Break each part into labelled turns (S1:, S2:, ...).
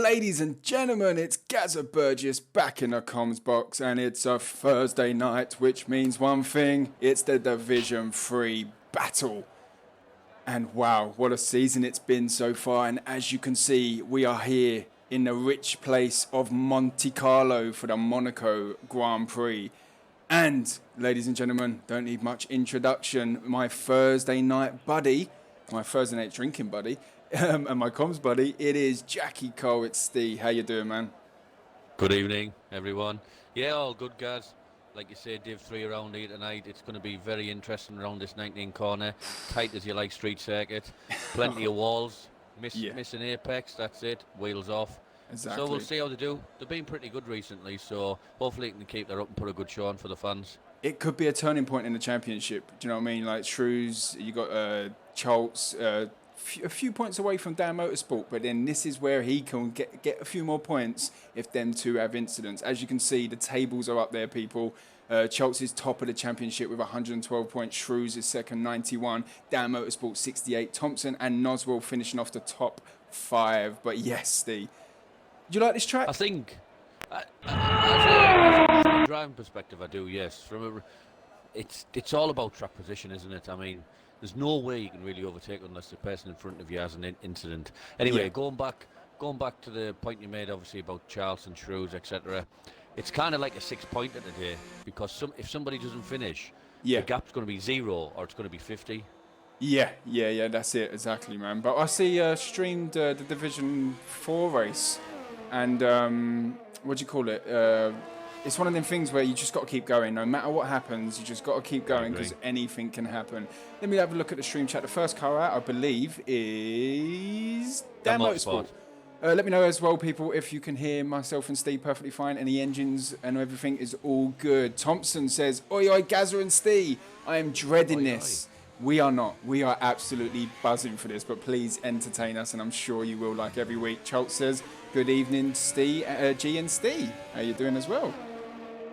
S1: Ladies and gentlemen, it's Gazza Burgess back in the comms box, and it's a Thursday night, which means one thing, it's the Division 3 battle. And wow, what a season it's been so far, and as you can see, we are here in the rich place of Monte Carlo for the Monaco Grand Prix. And, ladies and gentlemen, don't need much introduction, my Thursday night buddy, my Thursday night drinking buddy, and my comms buddy, it is Jackie Cole. It's Steve. How you doing, man?
S2: Good evening, everyone. Yeah, all good, guys. Like you say, Div 3 around here tonight. It's going to be very interesting around this 19 corner. Tight as you like street circuit. Plenty of walls. Missing apex, that's it. Wheels off.
S1: Exactly.
S2: So we'll see how they do. They've been pretty good recently, so hopefully they can keep that up and put a good show on for the fans.
S1: It could be a turning point in the championship. Do you know what I mean? Like Shrews, you got Choltz, a few points away from Dan Motorsport, but then this is where he can get a few more points if them two have incidents. As you can see, the tables are up there, people. Choltz is top of the championship with 112 points. Shrews is second, 91. Dan Motorsport, 68. Thompson and Noswell finishing off the top 5. But yes, Steve, do you like this track?
S2: I think, from a driving perspective, I do, yes. It's all about track position, isn't it? I mean, there's no way you can really overtake unless the person in front of you has an incident. Anyway, going back to the point you made, obviously, about Charleston, Shrews, etc. It's kind of like a 6-pointer today, because if somebody doesn't finish, the gap's going to be 0 or it's going to be 50. Yeah,
S1: that's it, exactly, man. But I see streamed the Division 4 race, and what do you call it? It's one of them things where you just got to keep going. No matter what happens, you just got to keep going because anything can happen. Let me have a look at the stream chat. The first car out, I believe, is Dan Motorsport. Let me know as well, people, if you can hear myself and Steve perfectly fine, and the engines and everything is all good. Thompson says, oi, oi, Gazza and Steve, I am dreading this. We are not. We are absolutely buzzing for this, but please entertain us, and I'm sure you will, like every week. Choltz says, good evening, Steve, G and Steve. How you doing as well?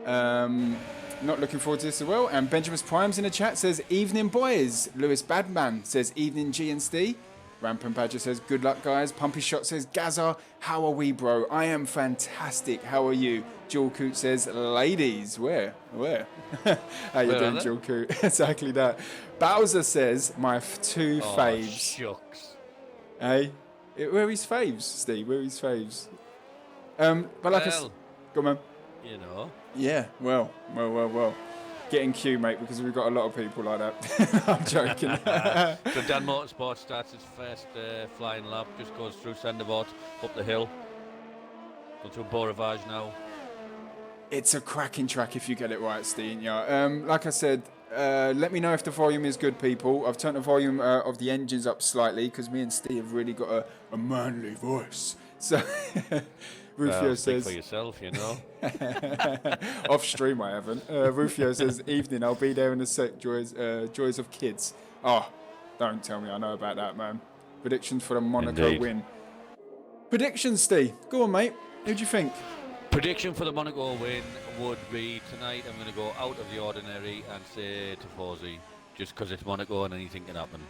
S1: Not looking forward to this as well. And Benjamin's Primes in the chat says, evening, boys. Lewis Badman says, evening, G and Steve. Rampant Badger says, good luck, guys. Pumpy Shot says, Gazza, how are we, bro? I am fantastic. How are you? Jewel Coot says, ladies, where? How you doing, Jewel Coot? Exactly that. Bowser says, my two faves.
S2: Shucks.
S1: Hey? Where are his faves, Steve? Where are his faves? But like go on, man.
S2: You know.
S1: Yeah, well. Getting Q, mate, because we've got a lot of people like that. I'm joking.
S2: So Dan Motorsport starts his first flying lap, just goes through Sandervoort, up the hill, go through Beau Rivage now.
S1: It's a cracking track if you get it right, Steve. Yeah. Like I said, let me know if the volume is good, people. I've turned the volume of the engines up slightly because me and Steve have really got a manly voice. So Rufio says,
S2: speak for yourself, you know.
S1: Off stream, I haven't. Rufio says, evening, I'll be there in a sec. Joys of kids. Oh, don't tell me I know about that, man. Predictions for the Monaco win. Predictions, Steve. Go on, mate. Who do you think?
S2: Prediction for the Monaco win would be tonight. I'm going to go out of the ordinary and say Tifosi, just because it's Monaco and anything can happen.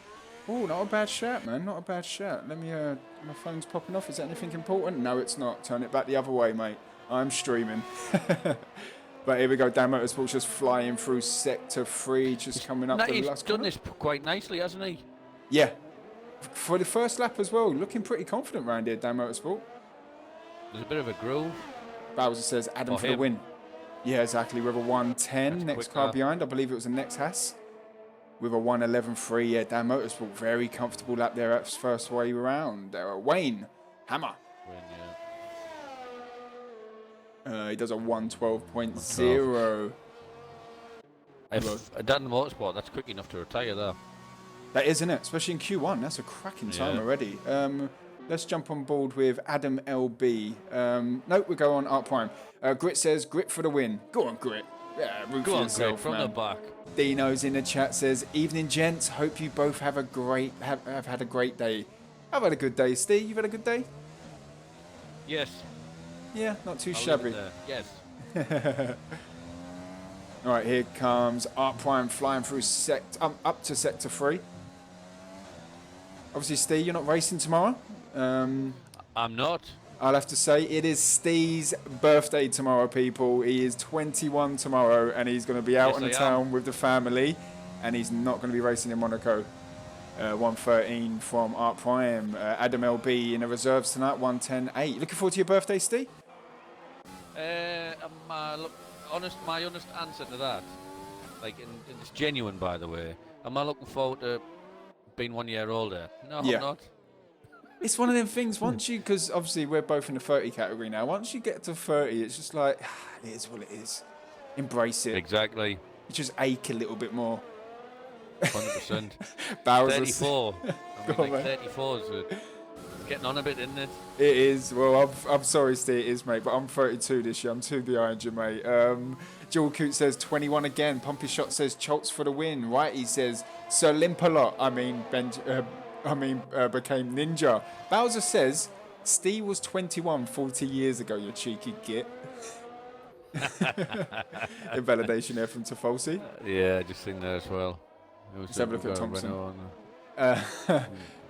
S1: Oh, not a bad shout, man. Not a bad shout. Let me, my phone's popping off. Is that anything important? No, it's not. Turn it back the other way, mate. I'm streaming. But here we go. Dan Motorsport's just flying through Sector 3, just coming up the last corner.
S2: He's done this quite nicely, hasn't he?
S1: Yeah. For the first lap as well. Looking pretty confident round here, Dan Motorsport.
S2: There's a bit of a groove.
S1: Bowser says, Adam for the win. Yeah, exactly. With a 110. Next car behind. I believe it was the next Haas. With a 111.3, yeah, Dan Motorsport, very comfortable lap there at first way round. Wayne, Hammer. He does a 112.0.
S2: If Dan Motorsport, that's quick enough to retire there.
S1: That is, isn't it? Especially in Q1. That's a cracking time already. Let's jump on board with Adam LB. No, we go on Art Prime. Grit says, Grit for the win. Go on, Grit. Yeah, root for yourself,
S2: from the back.
S1: Dino's in the chat says, evening, gents. Hope you both have have had a great day. I've had a good day, Steve. You've had a good day?
S2: Yes.
S1: Yeah, not too shabby.
S2: Yes.
S1: All right, here comes Art Prime flying through up to Sector 3. Obviously, Steve, you're not racing tomorrow.
S2: I'm not.
S1: I'll have to say it is Steve's birthday tomorrow, people. He is 21 tomorrow, and he's going to be out
S2: Yes,
S1: on the
S2: I
S1: town
S2: am.
S1: with the family, and he's not going to be racing in Monaco. 113 from Art Prime. Adam LB in the reserves tonight, 110.8. Looking forward to your birthday, Steve?
S2: My honest answer to that, it's genuine, by the way. Am I looking forward to being 1 year older? No,
S1: Yeah.
S2: I'm not.
S1: It's one of them things, once you, because obviously we're both in the 30 category now, once you get to 30, it's just like, it is what it is. Embrace it.
S2: Exactly.
S1: You just ache a little bit more.
S2: 100%.
S1: Bowser's
S2: 34.
S1: Go on, mate.
S2: 34 is getting on a bit, isn't it?
S1: It is. Well, I'm sorry, Steve, it is, mate, but I'm 32 this year. I'm 2 behind you, mate. Joel Coote says 21 again. Pumpy Shot says Choltz for the win. Righty says Sir Limpalot. Became Ninja. Bowser says Steve was 21 40 years ago, you cheeky git. Invalidation there from Tafolsi.
S2: Yeah, I just think that as well.
S1: Let's have a look at Thompson.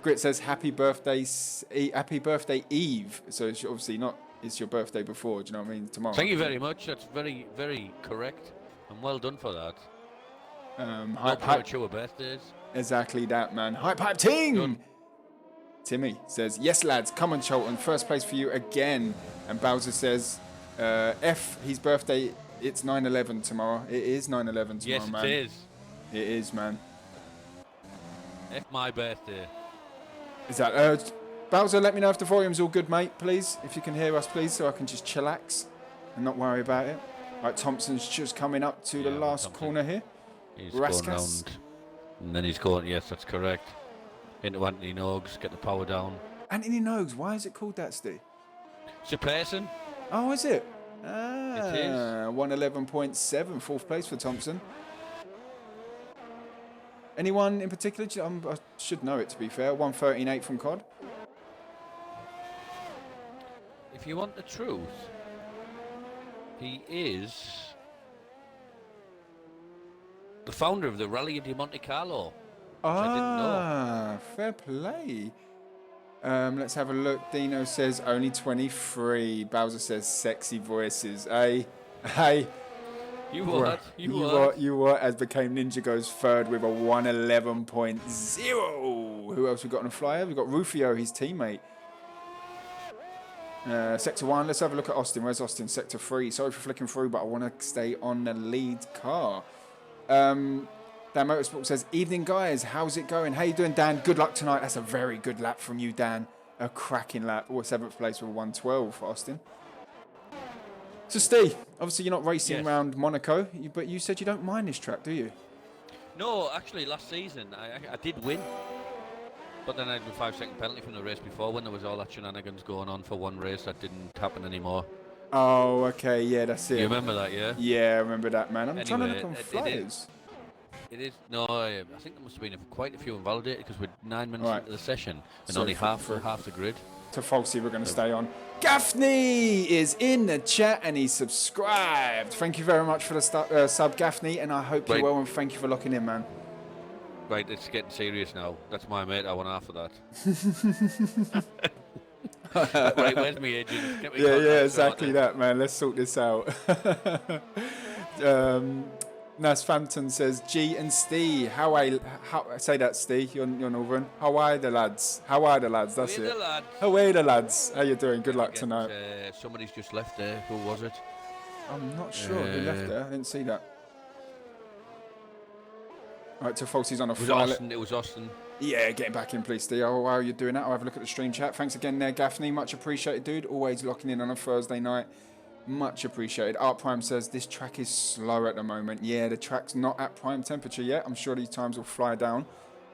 S1: Grit says happy birthday Eve. So it's obviously not, it's your birthday before, do you know what I mean? Tomorrow.
S2: Thank you very much. That's very, very correct. And well done for that.
S1: Hype
S2: premature birthdays.
S1: Exactly that, man. Hype team!
S2: Good.
S1: Timmy says, yes, lads, come on, Cholton. First place for you again. And Bowser says, his birthday, it's 9/11 tomorrow. It is 9/11 tomorrow,
S2: yes,
S1: man.
S2: It is.
S1: It is, man.
S2: My birthday.
S1: Is that Bowser? Let me know if the volume's all good, mate. Please, if you can hear us, please, so I can just chillax and not worry about it. Right, Thompson's just coming up to the last
S2: Thompson.
S1: corner here.
S2: He's
S1: Raskas.
S2: going round, and then he's going. Yes, that's correct. Into Anthony Nogues, get the power down.
S1: Anthony Nogues. Why is it called that, Steve?
S2: It's a person.
S1: Oh, is it?
S2: It is.
S1: 111.7, fourth place for Thompson. Anyone in particular? I should know it, to be fair. 113.8 from COD.
S2: If you want the truth, he is the founder of the Rally di Monte Carlo. I didn't know.
S1: Fair play. Let's have a look. Dino says only 23. Bowser says sexy voices. Hey.
S2: You what?
S1: You what? As became Ninja goes third with a 111.0. Who else we got on the flyer? We got Rufio, his teammate. Sector 1. Let's have a look at Austin. Where's Austin? Sector 3. Sorry for flicking through, but I want to stay on the lead car. Dan Motorsport says, evening guys, how's it going? How you doing, Dan? Good luck tonight. That's a very good lap from you, Dan. A cracking lap. Or 7th place with 112 for Austin. So Steve, obviously you're not racing around Monaco, but you said you don't mind this track, do you?
S2: No, actually last season I did win. But then I had a 5-second penalty from the race before when there was all that shenanigans going on for one race that didn't happen anymore.
S1: Oh, okay, yeah, that's it.
S2: You remember that, yeah?
S1: Yeah, I remember that, man. I'm trying to look on flyers.
S2: It is. No, I think there must have been quite a few invalidated because we're 9 minutes into the session and only half the grid.
S1: To Falsey, we're going to stay on. Gaffney is in the chat and he's subscribed. Thank you very much for the sub, Gaffney, and I hope you're well and thank you for locking in, man.
S2: Right, it's getting serious now. That's my mate. I want half of that. Right, where's my agent?
S1: Yeah, exactly that, man. Let's sort this out. Nas Phantom says, G and Steve, how say that, Steve, you're Northern. How are the lads? That's it. How are the lads? How you doing? Good luck tonight.
S2: Somebody's just left there. Who was it?
S1: I'm not sure who left there. I didn't see that. Right, to Falsey's on a file.
S2: It was Austin.
S1: Yeah, getting back in, please, Steve. Oh, while you're doing that, I'll have a look at the stream chat. Thanks again there, Gaffney. Much appreciated, dude. Always locking in on a Thursday night. Much appreciated. Art Prime says this track is slow at the moment. Yeah, the track's not at prime temperature yet. I'm sure these times will fly down.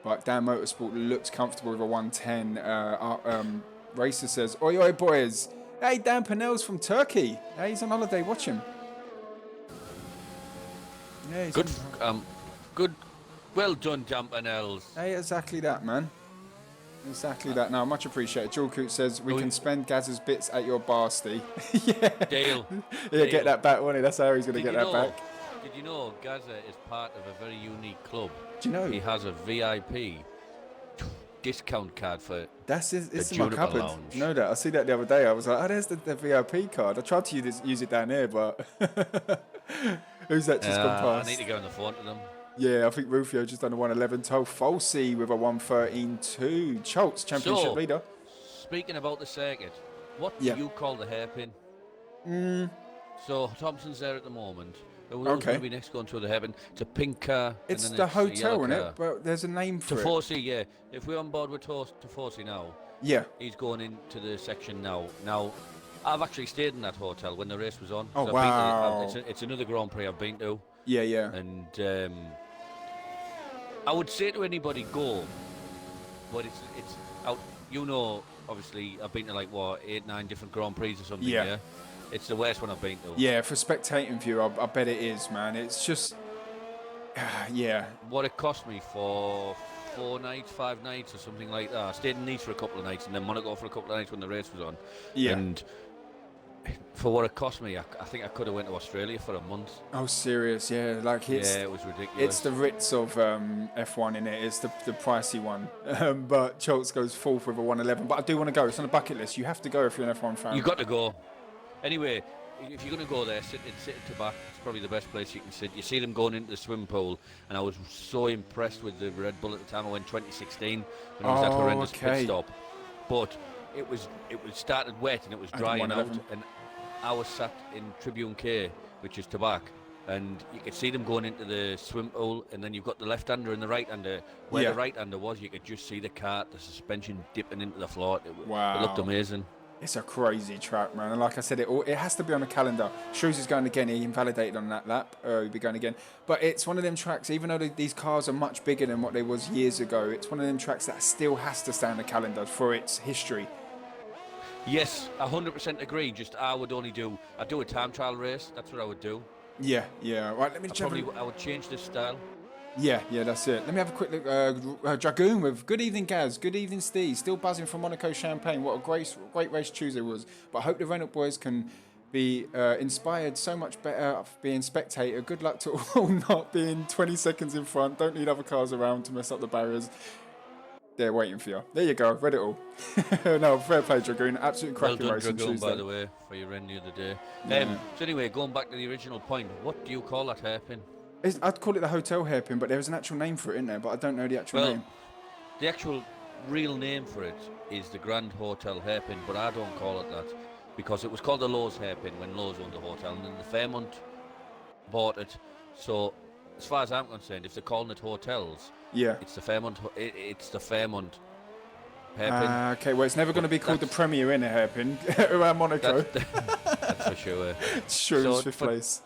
S1: But Dan Motorsport looks comfortable with a 110. Racer says, oi, oi, boys. Hey, Dan Pinnell's from Turkey. Hey, he's on holiday. Watch him. Yeah, he's
S2: good. Well done, Jampinells.
S1: Hey, exactly that, man. Exactly that. No, much appreciated. Jewel Coot says we can spend Gaz's bits at your bar, Steve. Yeah.
S2: Deal.
S1: Yeah, get that back, won't he? That's how he's going to get that back.
S2: Did you know Gaza is part of a very unique club?
S1: Do you know?
S2: He has a VIP discount card for
S1: It's
S2: the
S1: in my
S2: Juniper
S1: cupboard.
S2: Lounge.
S1: You know that? I see that the other day. I was like, oh, there's the VIP card. I tried to use it down here, but who's that just gone
S2: I
S1: past?
S2: need to go on the phone to them.
S1: Yeah, I think Rufio just done a 111.12. Falsey with a 113.2. Schultz, championship
S2: So,
S1: leader.
S2: speaking about the circuit, what
S1: Yeah.
S2: do you call the hairpin? So Thompson's there at the moment. Who's
S1: Okay.
S2: going to be next going through the hairpin? It's a pink car.
S1: It's
S2: and then
S1: the
S2: it's a yellow
S1: hotel, isn't
S2: car.
S1: it? But there's a name for it.
S2: Tifosi, yeah. If we're on board with Tifosi now,
S1: Yeah.
S2: he's going into the section now. Now, I've actually stayed in that hotel when the race was on.
S1: Oh,
S2: So
S1: wow.
S2: it's another Grand Prix I've been to.
S1: Yeah, yeah.
S2: And I would say to anybody, go. But it's out. You know, obviously, I've been to like, 8, 9 different Grand Prix or something,
S1: Yeah.
S2: yeah? It's the worst one I've been to.
S1: Yeah, for spectating view, I bet it is, man. It's just, yeah.
S2: What it cost me for 4 nights, 5 nights or something like that. I stayed in Nice for a couple of nights and then Monaco for a couple of nights when the race was on.
S1: Yeah.
S2: And for what it cost me, I think I could have went to Australia for a month.
S1: Oh, serious, yeah. Like
S2: Yeah, it was ridiculous.
S1: It's the Ritz of F1 in it. It's the pricey one. But Schultz goes fourth with a 111. But I do want to go. It's on the bucket list. You have to go if you're an F1 fan.
S2: You got to go. Anyway, if you're going to go there, sit at the back. It's probably the best place you can sit. You see them going into the swimming pool, and I was so impressed with the Red Bull at the time. I went 2016 when it was that horrendous pit stop. But it started wet and it was drying out, and I was sat in Tribune K, which is to back, and you could see them going into the swim pool, and then you've got the left-hander and the right-hander. Where the right-hander was, you could just see the kart, the suspension dipping into the floor. It looked amazing.
S1: It's a crazy track, man. And like I said, it has to be on the calendar. Shoes is going again. He invalidated on that lap. He'll be going again. But it's one of them tracks, even though these cars are much bigger than what they was years ago, it's one of them tracks that still has to stay on the calendar for its history.
S2: Yes, 100% agree. Just I'd do a time trial race. That's what I would do.
S1: Yeah. Right, let me
S2: I would change this style.
S1: Yeah, that's it. Let me have a quick look. Dragoon with good evening, Gaz. Good evening, Steve. Still buzzing from Monaco Champagne. What a great race Tuesday was. But I hope the Renault boys can be inspired so much better being spectator. Good luck to all not being 20 seconds in front. Don't need other cars around to mess up the barriers. They're waiting for you. There you go. Read it all. No, fair play, Dragoon. Absolutely cracking race on Tuesday.
S2: By the way, for your end the other day. So anyway, going back to the original point, what do you call that hairpin?
S1: I'd call it the hotel hairpin, but there's an actual name for it, isn't there? But I don't know the actual name.
S2: The actual real name for it is the Grand Hotel hairpin, but I don't call it that because it was called the Lowe's hairpin when Lowe's owned the hotel, and then the Fairmont bought it. So, as far as I'm concerned, if they're calling it hotels, it's the Fairmont. It's the Fairmont hairpin.
S1: Okay, well, it's never going to be called the Premier in a hairpin around Monaco.
S2: That's for sure.
S1: Sure, fifth place.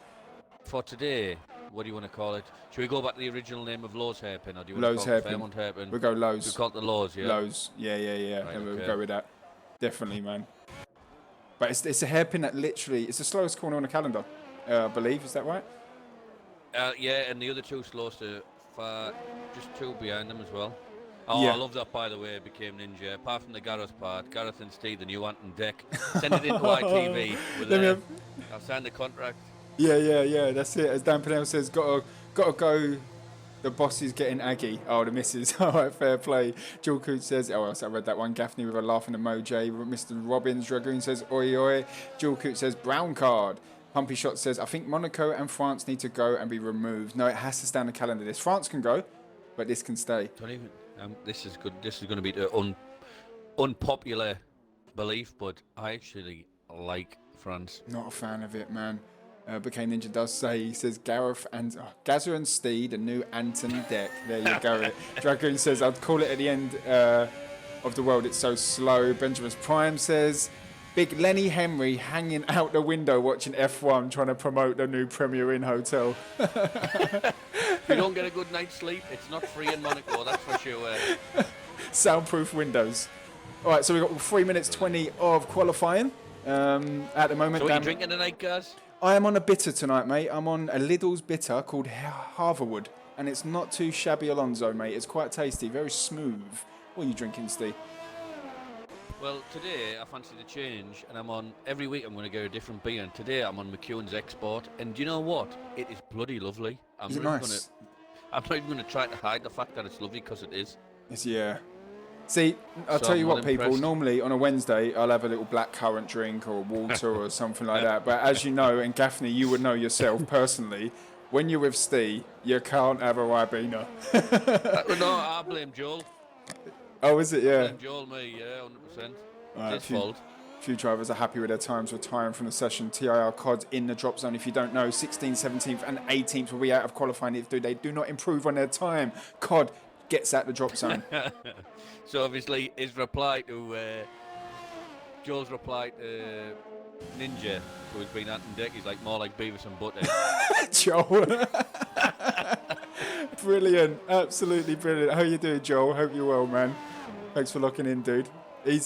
S2: For today, what do you want to call it? Should we go back to the original name of Lowe's hairpin, or do you want to call it Fairmont hairpin?
S1: We'll go Lowe's.
S2: We'll call it the Lowe's, yeah?
S1: Lowe's, yeah.
S2: Right,
S1: We'll go with that. Definitely, man. But it's a hairpin that literally, it's the slowest corner on the calendar, I believe. Is that right?
S2: Yeah, and the other two slowest are just 2 behind them as well. Oh,
S1: yeah.
S2: I love that, by the way, it became Ninja. Apart from the Gareth part, Gareth and Steve, the new Anton Deck. Send it into ITV. I'll sign the contract.
S1: Yeah, that's it. As Dan Pennell says, gotta go. The boss is getting Aggie. Oh, the missus. All right, fair play. Jill Coote says, I read that one. Gaffney with a laughing emoji. Mr. Robbins. Dragoon says, oi, oi. Jill Coote says, brown card. Pumpy Shot says, I think Monaco and France need to go and be removed. No, it has to stay on the calendar. This France can go, but this can stay.
S2: Don't even. This is good. This is going to be the unpopular belief, but I actually like France.
S1: Not a fan of it, man. Became Ninja does say, he says Gareth and Gazza and Steed, a new Anton Deck. There you go. Dragoon says, I'd call it at the end of the world. It's so slow. Benjamin's Prime says, Big Lenny Henry hanging out the window watching F1 trying to promote the new Premier Inn hotel.
S2: If you don't get a good night's sleep, it's not free in Monaco, that's for sure.
S1: Soundproof windows. All right, so we've got 3 minutes 20 of qualifying at the moment.
S2: So what are you drinking tonight, guys?
S1: I am on a bitter tonight, mate. I'm on a Lidl's bitter called Harverwood, and it's not too shabby Alonso, mate. It's quite tasty, very smooth. What are you drinking, Steve?
S2: Well, today I fancy the change, and every week I'm going to get a different beer, and today I'm on McEwen's Export, and do you know what? It is bloody lovely.
S1: Is it nice?
S2: I'm not even going to try to hide the fact that it's lovely, because it is.
S1: Yeah. See, I'll
S2: So
S1: tell
S2: I'm
S1: you
S2: not
S1: what, people.
S2: impressed.
S1: Normally on a Wednesday, I'll have a little black currant drink or water or something like that. But as you know, and Gaffney, you would know yourself personally, when you're with Steve, you can't have a Ribena.
S2: No, I blame Joel.
S1: Oh, is it?
S2: I
S1: Yeah.
S2: blame Joel, me, yeah, 100%.
S1: Right,
S2: It's his fault.
S1: Few drivers are happy with their times retiring from the session. TIR COD in the drop zone. If you don't know, 16th, 17th, and 18th will be out of qualifying if they do not improve on their time. COD gets out the drop zone.
S2: So obviously, his reply to Joel's reply to Ninja, who's been hunting Dick, he's like more like Beavis and Butthead.
S1: Joel. Brilliant. Absolutely brilliant. How you doing, Joel? Hope you're well, man. Thanks for locking in, dude.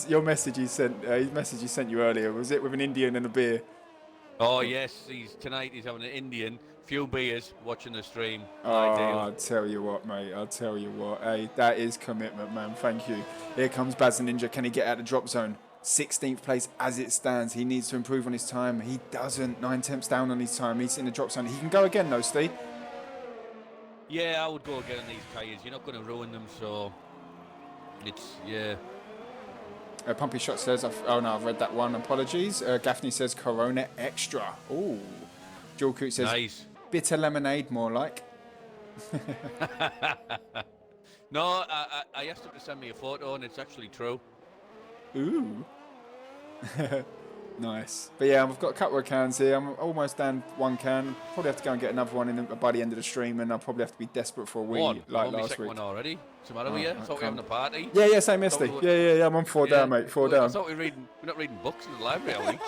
S1: Your message he sent. His message he sent you earlier, was it with an Indian and a beer?
S2: Oh yes, tonight he's having an Indian, few beers, watching the stream.
S1: Oh,
S2: Ideal.
S1: I'll tell you what, mate. I'll tell you what. Hey, that is commitment, man. Thank you. Here comes Baz the Ninja. Can he get out the drop zone? 16th place as it stands. He needs to improve on his time. He doesn't. 9/10 down on his time. He's in the drop zone. He can go again, though, Steve.
S2: Yeah, I would go again on these tyres. You're not going to ruin them, so it's
S1: Pumpy Shot says, I've read that one. Apologies. Gaffney says Corona Extra. Ooh. Joel Coote says,
S2: nice.
S1: Bitter lemonade, more like.
S2: No, I asked him to send me a photo, and it's actually true.
S1: Ooh. Nice. But yeah, I've got a couple of cans here. I'm almost down one can. Probably have to go and get another one by the end of the stream, and I'll probably have to be desperate for a wee
S2: One,
S1: like
S2: only
S1: last
S2: second
S1: week.
S2: one already. What's the matter with you? I thought we were having a party.
S1: Yeah, same Misty. Yeah, I'm on 4 down, mate. 4 down.
S2: I thought we're not reading books in the library, are we?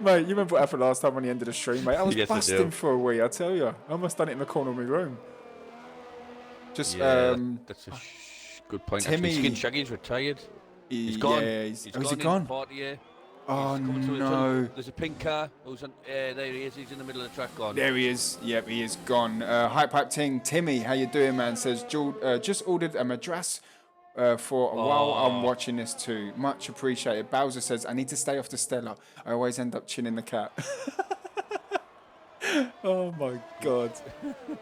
S1: Mate, you remember what happened last time on the end of the stream, mate? I was
S2: Yes, I
S1: busting
S2: do.
S1: for a wee, I tell you. I almost done it in the corner of my room. Just,
S2: Yeah, that's a good point.
S1: Timmy-
S2: Actually, Skin Shaggy's retired. He's gone.
S1: Yeah,
S2: He's
S1: is
S2: gone
S1: he
S2: in
S1: gone?
S2: 40 year.
S1: Oh,
S2: He's coming through the
S1: no.
S2: tunnel. There's a pink car. There he is. He's in the middle of the track gone.
S1: There he is. Yep, he is gone. Hype Pipe Ting, Timmy, how you doing, man? Says, just ordered a madras for a while. I'm watching this too. Much appreciated. Bowser says, I need to stay off the Stella. I always end up chinning the cat. Oh my God.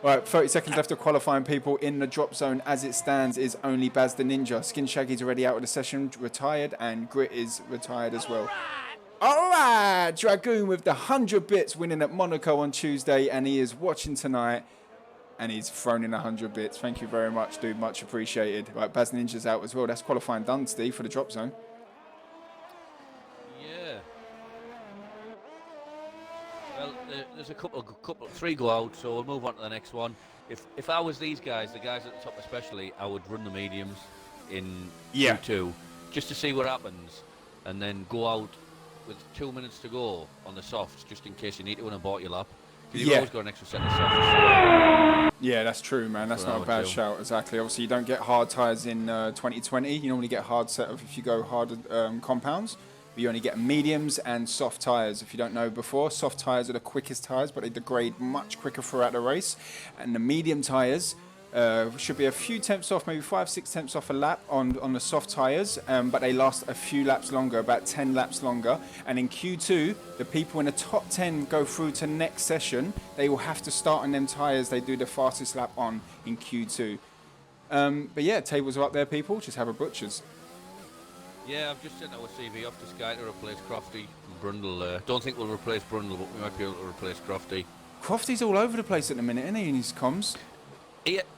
S1: Right, 30 seconds left of qualifying, people. In the drop zone as it stands is only Baz the Ninja. Skin Shaggy's already out of the session, retired, and Grit is retired as well. All right, Dragoon with the 100 bits winning at Monaco on Tuesday, and he is watching tonight, and he's thrown in 100 bits. Thank you very much, dude. Much appreciated. Right, Baz Ninja's out as well. That's qualifying done, Steve, for the drop zone.
S2: Yeah. Well, there's a couple, 3 go out, so we'll move on to the next one. If I was these guys, the guys at the top especially, I would run the mediums in Q2 just to see what happens, and then go out with 2 minutes to go on the softs, just in case you need to win a bought your lap. Because you've always got an extra set of softs.
S1: Yeah, that's true, man. That's not a bad shout, exactly. Obviously, you don't get hard tyres in 2020. You normally get hard set of if you go hard compounds. But you only get mediums and soft tyres. If you don't know before, soft tyres are the quickest tyres, but they degrade much quicker throughout the race. And the medium tyres should be a few tenths off, maybe 5-6 tenths off a lap on the soft tyres, but they last a few laps longer, about 10 laps longer. And in Q2, the people in the top 10 go through to next session. They will have to start on them tyres they do the fastest lap on in Q2. But yeah, tables are up there, people. Just have a butcher's.
S2: Yeah, I've just sent our CV off to Sky to replace Crofty and Brundle. Don't think we'll replace Brundle, but we might be able to replace Crofty.
S1: Crofty's all over the place at the minute, isn't he, in his comms?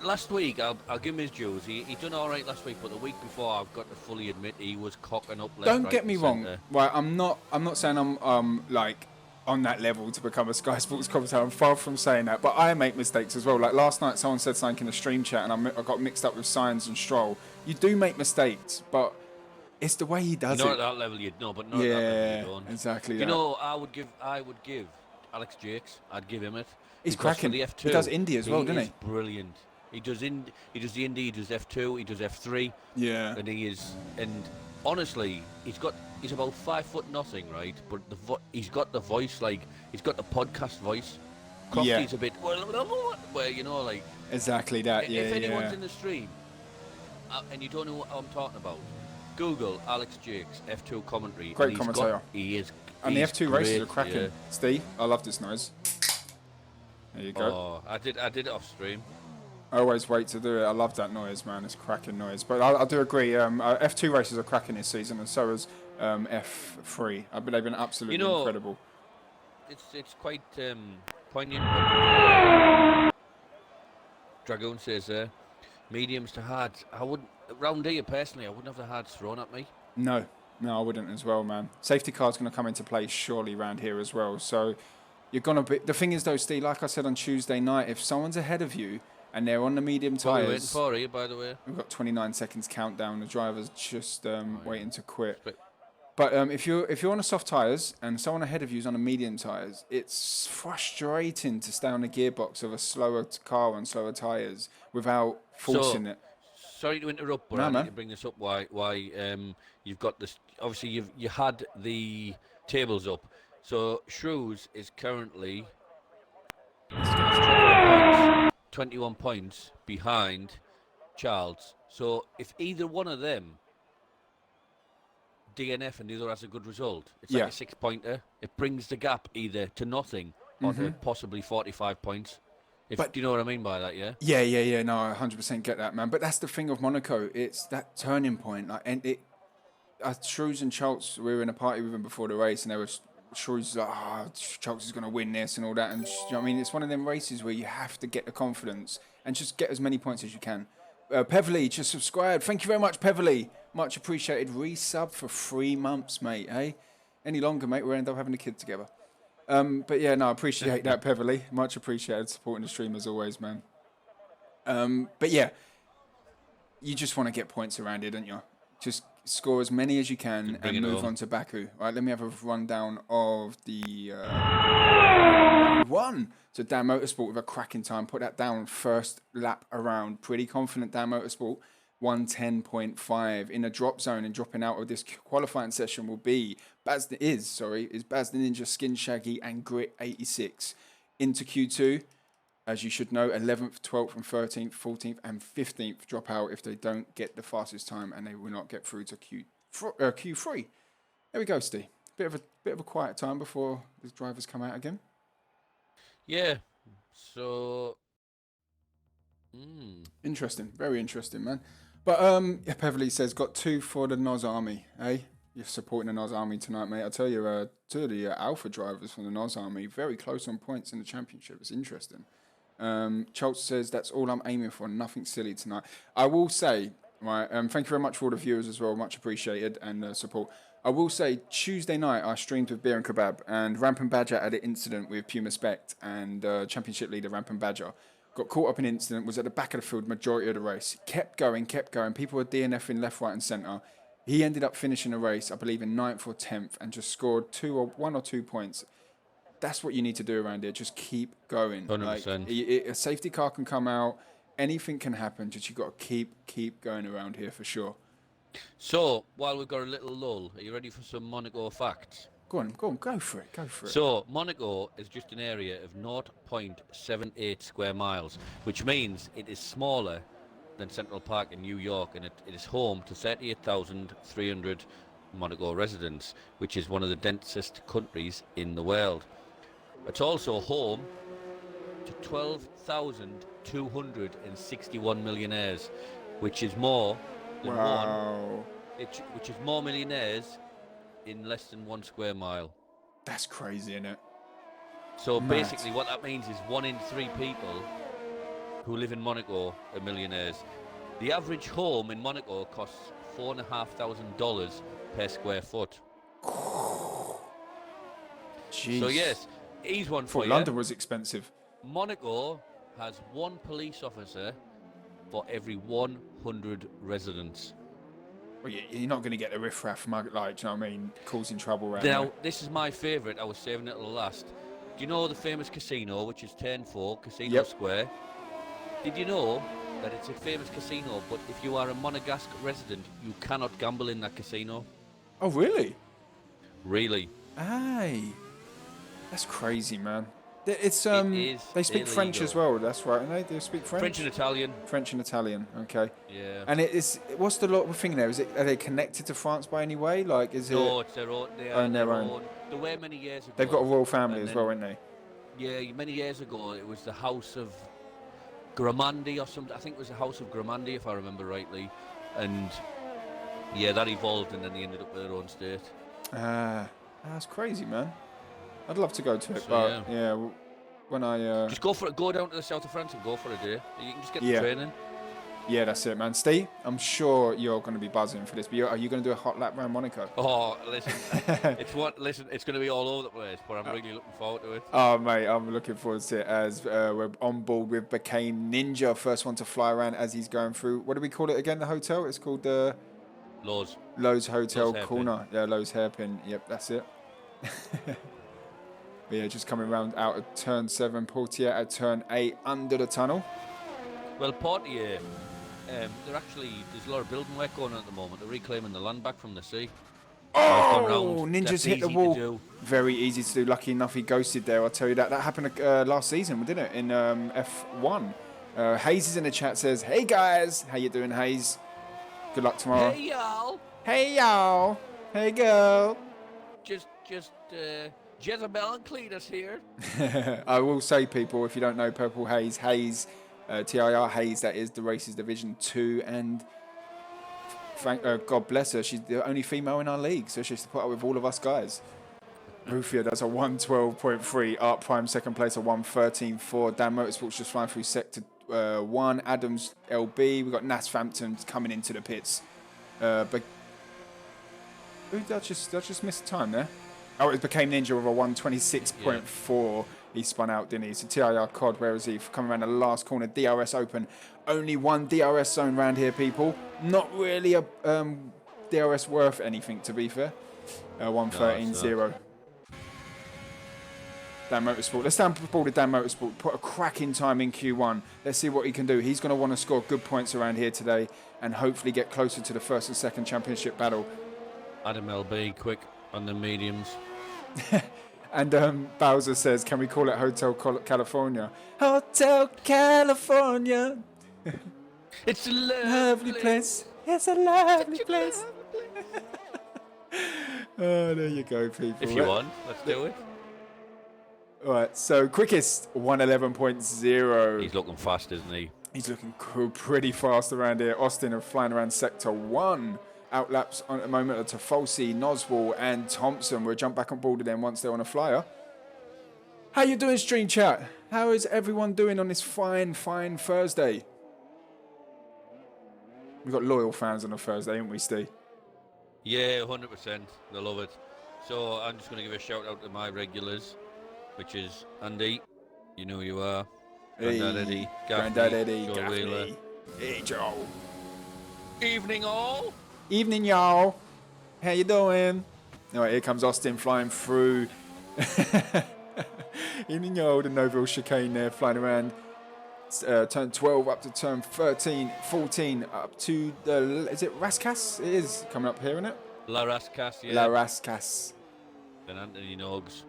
S2: Last week, I'll give him his dues. He done all right last week, but the week before, I've got to fully admit he was cocking up left,
S1: Don't
S2: right,
S1: get me
S2: and
S1: wrong.
S2: centre.
S1: Right, I'm not saying I'm like on that level to become a Sky Sports commentator. I'm far from saying that, but I make mistakes as well. Like last night, someone said something in the stream chat, and I got mixed up with Signs and Stroll. You do make mistakes, but it's the way he does
S2: Not
S1: it.
S2: at that level, you'd know, but not at that level, you don't.
S1: Exactly.
S2: You know, I would give Alex Jakes. I'd give him it.
S1: He's
S2: Because for
S1: cracking.
S2: the F2,
S1: He does Indy as well, doesn't he?
S2: He's brilliant. He does the Indy, he does F2, he does F3.
S1: Yeah.
S2: And and honestly, he's about 5'0", right? But he's got the voice, like he's got the podcast voice. Crofty's a bit, where you know, like
S1: Exactly that. Yeah.
S2: if anyone's in the stream and you don't know what I'm talking about, Google Alex Jakes F2 commentary.
S1: Great commentator.
S2: He is.
S1: And the F2 races are
S2: great,
S1: cracking.
S2: yeah.
S1: Steve, I love this noise. There you go.
S2: Oh, I did it off stream.
S1: I always wait to do it. I love that noise, man. It's a cracking noise. But I do agree. F2 races are cracking this season, and so is F3. I believe they've been absolutely incredible.
S2: It's quite poignant. Dragoon says mediums to hards. I wouldn't round here personally. I wouldn't have the hards thrown at me.
S1: No, I wouldn't as well, man. Safety car's going to come into play surely around here as well. So you're going to be. The thing is, though, Steve, like I said on Tuesday night, if someone's ahead of you and they're on the medium tyres. What are we
S2: waiting for here, by the way?
S1: We've got 29 seconds countdown. The driver's just waiting to quit. But if you're on the soft tyres and someone ahead of you is on the medium tyres, it's frustrating to stay on the gearbox of a slower car on slower tyres without forcing it.
S2: Sorry to interrupt, but I need to bring this up. Why you've got this? Obviously, you had the tables up. So Shrews is currently 21 points behind Charles. So if either one of them DNF and the other has a good result, it's like a 6-pointer. It brings the gap either to nothing or to possibly 45 points. Do you know what I mean by that? Yeah.
S1: Yeah. No, I 100% get that, man. But that's the thing of Monaco. It's that turning point. Like, and Shrews and Schultz, we were in a party with them before the race, and they were. Shrews like, Schultz is going to win this and all that. And you know what I mean, it's one of them races where you have to get the confidence and just get as many points as you can. Peverly just subscribed. Thank you very much, Peverly. Much appreciated. Resub for 3 months, mate. Hey, any longer, mate, we'll end up having a kid together. But yeah, no, I appreciate that, Peverly. Much appreciated supporting the stream as always, man. But yeah, you just want to get points around here, don't you? Just score as many as you can and move on to Baku. All right, let me have a rundown of the one. So Dan Motorsport with a cracking time. Put that down first lap around. Pretty confident Dan Motorsport. 110.5 in a drop zone, and dropping out of this qualifying session will be Baz the Ninja, Skin Shaggy and Grit 86 into Q2. As you should know, 11th, 12th, and 13th, 14th, and 15th drop out if they don't get the fastest time, and they will not get through to Q3. There we go, Steve. Bit of a quiet time before the drivers come out again.
S2: Yeah. So.
S1: Interesting. Very interesting, man. But Peverly says got 2 for the Noz Army. Hey, you're supporting the Noz Army tonight, mate. I tell you, 2 of the alpha drivers from the Noz Army very close on points in the championship. It's interesting. Schultz says that's all I'm aiming for. Nothing silly tonight. I will say, right. Thank you very much for all the viewers as well. Much appreciated and support. I will say Tuesday night I streamed with Beer and Kebab, and Rampant Badger had an incident with Puma Spect and championship leader Rampant Badger. Got caught up in an incident, was at the back of the field majority of the race. Kept going. People were DNFing left, right and centre. He ended up finishing the race, I believe, in 9th or 10th and just scored 1 or 2 points. That's what you need to do around here. Just keep going.
S2: 100%.
S1: Like, a safety car can come out. Anything can happen. Just you got to keep going around here for sure. So,
S2: while we've got a little lull, are you ready for some Monaco facts?
S1: Go on, go for it.
S2: So, Monaco is just an area of 0.78 square miles, which means it is smaller than Central Park in New York, and it is home to 38,300 Monaco residents, which is one of the densest countries in the world. It's also home to 12,261 millionaires, which is more than which is more millionaires in less than 1 square mile.
S1: That's crazy, isn't it?
S2: So basically what that means is 1 in 3 people who live in Monaco are millionaires. The average home in Monaco costs $4,500 per square foot.
S1: Jeez.
S2: So yes, here's one for you.
S1: London was expensive.
S2: Monaco has 1 police officer for every 100 residents.
S1: Well, you're not going to get the riffraff, do you know what I mean, causing trouble around
S2: Now,
S1: there.
S2: this is my favourite. I was saving it to the last. Do you know the famous casino, which is Turn 4, Casino Square? Did you know that it's a famous casino, but if you are a Monegasque resident, you cannot gamble in that casino?
S1: Oh, really?
S2: Really.
S1: Aye. That's crazy, man. It's
S2: It is
S1: they speak
S2: illegal.
S1: French as well. That's right. And they speak French.
S2: French and Italian.
S1: French and Italian. Okay.
S2: Yeah.
S1: And it is. What's the lot thing there? Are they connected to France by any way? Like, is
S2: No,
S1: it?
S2: it's their own. They
S1: own
S2: are
S1: their
S2: their
S1: own.
S2: own. They were many years ago.
S1: They've got a royal family
S2: and
S1: as
S2: then-
S1: well, haven't they?
S2: Yeah, many years ago, it was the house of Gramandi or something. I think it was the House of Gramandi, if I remember rightly. And yeah, that evolved, and then they ended up with their own state.
S1: That's crazy, man. I'd love to go to it,
S2: So,
S1: but yeah, when I
S2: just go for it. Go down to the south of France and go for a day. You can just get the
S1: Yeah.
S2: training.
S1: yeah, that's it, man. Steve, I'm sure you're going to be buzzing for this. But are you going to do a hot lap around Monaco?
S2: Oh, listen, it's going to be all over the place, but I'm really looking forward to it.
S1: Oh, mate, I'm looking forward to it as we're on board with Became Ninja, first one to fly around as he's going through. What do we call it again, the hotel? It's called the
S2: Lowe's.
S1: Lowe's Hotel
S2: Lowe's Hairpin.
S1: Corner. Yeah, Lowe's Hairpin. Yep, that's it. But yeah, just coming around out of turn 7, Portier at turn 8 under the tunnel.
S2: Well, Portier, there's a lot of building work going on at the moment. They're reclaiming the land back from the sea.
S1: Oh, Ninja's
S2: That's
S1: hit the
S2: easy
S1: wall.
S2: to do.
S1: Very easy to do. Lucky enough he ghosted there, I'll tell you that. That happened last season, didn't it, in F1. Hayes is in the chat, says, hey guys, how you doing, Hayes? Good luck tomorrow.
S2: Hey y'all,
S1: Hey y'all. Hey girl.
S2: just Jezebel and Cletus here.
S1: I will say, people, if you don't know Purple Hayes, TIR Hayes, that is the races Division 2, and God bless her, she's the only female in our league, so she has to put up with all of us guys. Rufia does a 112.3, Art Prime second place, a 113.4. Dan Motorsports just flying through sector 1. Adams LB, we've got Nas Frampton coming into the pits. But I just missed time there. Oh, it became Ninja with a 126.4. Yeah. He spun out, didn't he? So TIR COD, where is he? Coming around the last corner, DRS open. Only one DRS zone around here, people. Not really a DRS worth anything, to be fair. 113.0. Dan Motorsport. Let's stand ball to Dan Motorsport. Put a cracking time in Q1. Let's see what he can do. He's going to want to score good points around here today and hopefully get closer to the first and second championship battle.
S2: Adam LB, quick on the mediums.
S1: And Bowser says, can we call it Hotel California? Hotel California.
S2: It's a lovely place.
S1: It's a lovely place. Oh, there you go, people.
S2: If you want, let's do it.
S1: All right, so quickest 111.0.
S2: He's looking fast, isn't he?
S1: He's looking pretty fast around here. Austin are flying around sector 1. Outlaps at the moment to Folsey, Noswell and Thompson. We'll jump back on board with them once they're on a flyer. How you doing, stream chat? How is everyone doing on this fine Thursday? We've got loyal fans on a Thursday, haven't we, Steve?
S2: Yeah, 100%. They love it. So I'm just going to give a shout out to my regulars, which is Andy. You know who you are. Grandad Eddie.
S1: Grandad Eddie.
S2: Joe Wheeler.
S1: Hey, Joe.
S2: Evening all.
S1: Evening, y'all. How you doing? All right, here comes Austin flying through. Evening, y'all. The Noville chicane there, flying around. Turn 12 up to turn 13, 14 up to the... Is it Rascas? It is coming up here, isn't it?
S2: La Rascas, yeah.
S1: La Rascas.
S2: Then Anthony Nogs.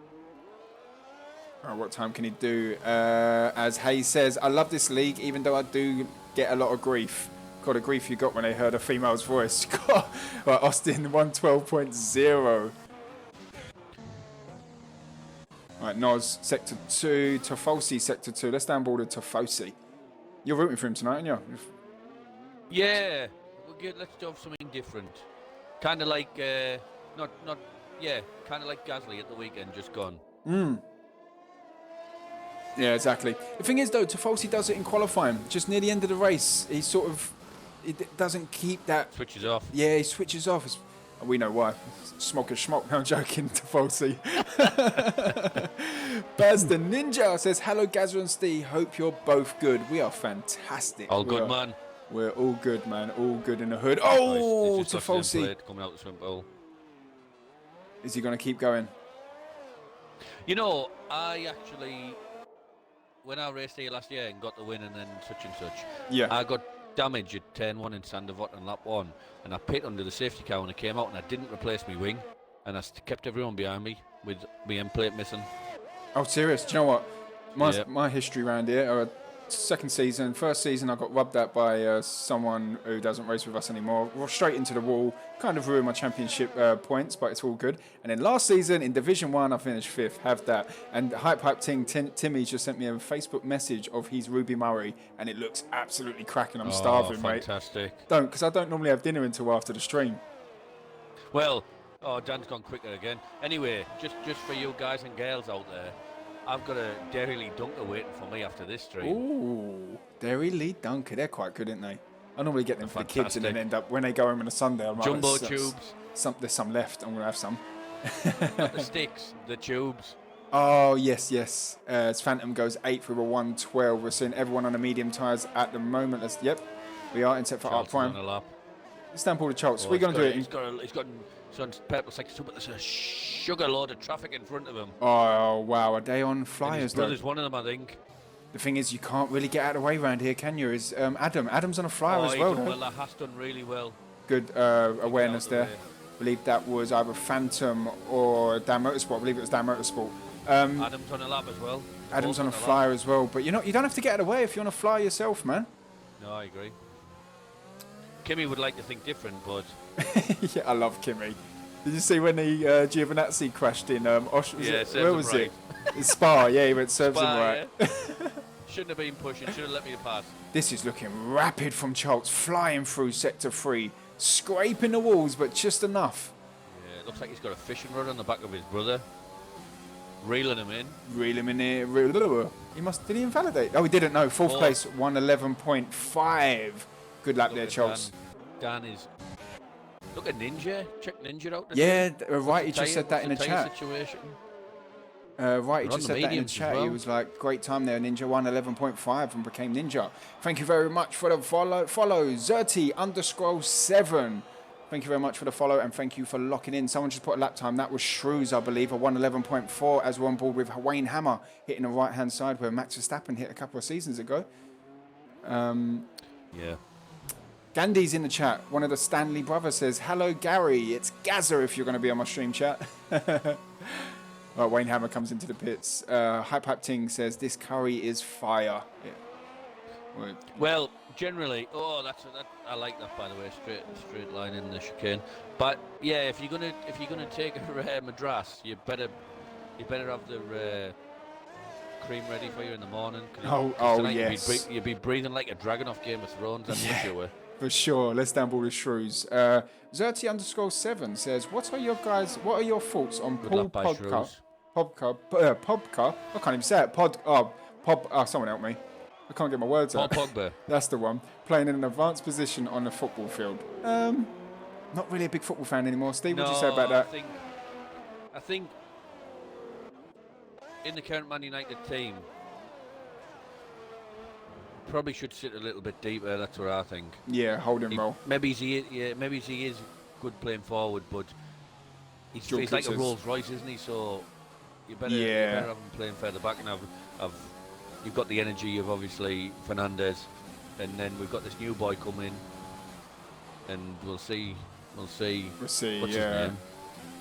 S1: Right, what time can he do? As Hayes says, I love this league, even though I do get a lot of grief. God, the grief you got when they heard a female's voice. God. Right, Austin, 112.0. Right, Noz, sector 2. Tofosi, sector 2. Let's down border Tofosi. You're rooting for him tonight, aren't you?
S2: Yeah. Let's do something different. Kind of like, kind of like Gasly at the weekend, just gone.
S1: Yeah, exactly. The thing is, though, Tofosi does it in qualifying. Just near the end of the race, he sort of... It doesn't keep that...
S2: Switches off.
S1: Yeah, he switches off. We know why. Smoke and schmock. No, I'm joking, Tofosi. Baz the Ninja says, hello, Gazza and Steve. Hope you're both good. We are fantastic.
S2: All good, man.
S1: We're all good, man. All good in the hood. Oh,
S2: nice.
S1: Tofosi.
S2: Coming out the swim pool.
S1: Is he going to keep going?
S2: You know, I actually... When I raced here last year and got the win and then such and such,
S1: yeah,
S2: I got damage at turn 1 in Sandevot and lap 1, and I pit under the safety car when I came out, and I didn't replace my wing, and I kept everyone behind me with my end plate missing.
S1: Oh, serious? Do you know what? My history around here, second season. First season, I got rubbed at by someone who doesn't race with us anymore. Well, straight into the wall. Kind of ruined my championship points, but it's all good. And then last season in Division 1, I finished 5th. Have that. And Hype Ting, Timmy just sent me a Facebook message of his Ruby Murray, and it looks absolutely cracking. I'm starving, mate.
S2: Fantastic.
S1: Because I don't normally have dinner until after the stream.
S2: Well, Dan's gone quicker again. Anyway, just for you guys and girls out there, I've got a Dairy Lee Dunker waiting for me after this stream.
S1: Ooh, Dairy Lee Dunker. They're quite good, aren't they? I normally get them for the kids and then end up, when they go home on a Sunday, I'm like,
S2: Jumbo tubes.
S1: There's some left. I'm going to have some.
S2: Not the sticks, the tubes.
S1: Oh, yes. As Phantom goes 8th with a 112. We're seeing everyone on the medium tyres at the moment. We are in set for Art Prime. Stamp all the Charles. We're going to do it.
S2: He's got some purple section, but there's a sugar load of traffic in front of him.
S1: Oh, wow. Are they on flyers, though?
S2: There's one of them, I think.
S1: The thing is, you can't really get out of the way around here, can you? Is Adam. Adam's on a flyer as well.
S2: Well, that has done really well.
S1: Good awareness there. I believe that was either Phantom or Dan Motorsport. I believe it was Dan Motorsport.
S2: Adam's on a lap as well.
S1: Adam's on a flyer as well. But you don't have to get out of the way if you're on a flyer yourself, man.
S2: No, I agree. Kimmy would like to think different, but...
S1: Yeah, I love Kimmy. Did you see when the Giovinazzi crashed in where was it? Spa, yeah, he went serves him right.
S2: Yeah. Shouldn't have been pushing, should have let me pass.
S1: This is looking rapid from Charles, flying through sector 3, scraping the walls, but just enough.
S2: Yeah, it looks like he's got a fishing rod on the back of his brother. Reeling him in.
S1: Reel him in here. Did he invalidate? Oh, he didn't know. Fourth place, 111.5. Good lap there, Charles.
S2: Dan is... Look at Ninja. Check Ninja out.
S1: Yeah, right. He just said that in the chat.
S2: Situation.
S1: Right, he just said that in the chat. Well. He was like, great time there, Ninja. 111.5 and became Ninja. Thank you very much for the follow. Zerty_7. Thank you very much for the follow and thank you for locking in. Someone just put a lap time. That was Shrews, I believe, a 111.4 as we're on board with Wayne Hammer hitting the right-hand side where Max Verstappen hit a couple of seasons ago.
S2: Yeah.
S1: Gandhi's in the chat. One of the Stanley brothers says, hello, Gary. It's Gazza if you're going to be on my stream chat. Right, Wayne Hammer comes into the pits. Hype Ting says, this curry is fire. Yeah.
S2: Well, generally, I like that, by the way, straight line in the chicane. But yeah, if you're gonna take a Madras, you better have the cream ready for you in the morning.
S1: Yes.
S2: You'd be breathing like a dragon off Game of Thrones, I'm sure.
S1: For sure. Let's down ball the shrews. Zerty_7 says, what are your thoughts on Paul Podcar? Podcar? I can't even say it. Someone help me. I can't get my words out.
S2: Paul Pogba.
S1: That's the one. Playing in an advanced position on the football field. Not really a big football fan anymore. Steve, what do you say about that?
S2: I think in the current Man United team, probably should sit a little bit deeper. That's what I think.
S1: Yeah, holding role.
S2: Maybe he is good playing forward, but he's like a Rolls Royce, isn't he? So you better have him playing further back and you've got the energy of obviously Fernandez, and then we've got this new boy coming, and we'll see. What's his name?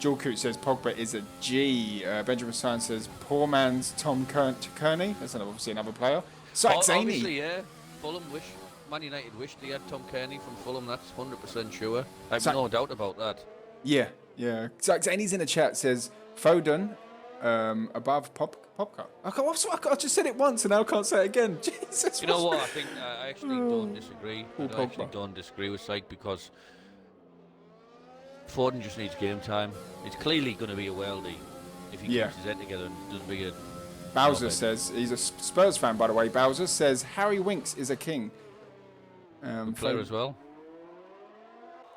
S1: Joel Coote says Pogba is a G. Benjamin Stein says poor man's Tom Kearney. That's obviously another player.
S2: Obviously, yeah. Man United wished they had Tom Kearney from Fulham. That's 100% sure. I've no doubt about that.
S1: Yeah. Zany's in the chat says Foden above Popcar. I just said it once and now I can't say it again. Jesus.
S2: You know what? I think I actually don't disagree. I don't disagree with Syke because Foden just needs game time. It's clearly going to be a worldie if he keeps his head together and doesn't be a...
S1: Bowser says, he's a Spurs fan, by the way. Bowser says, Harry Winks is a king.
S2: Player as well.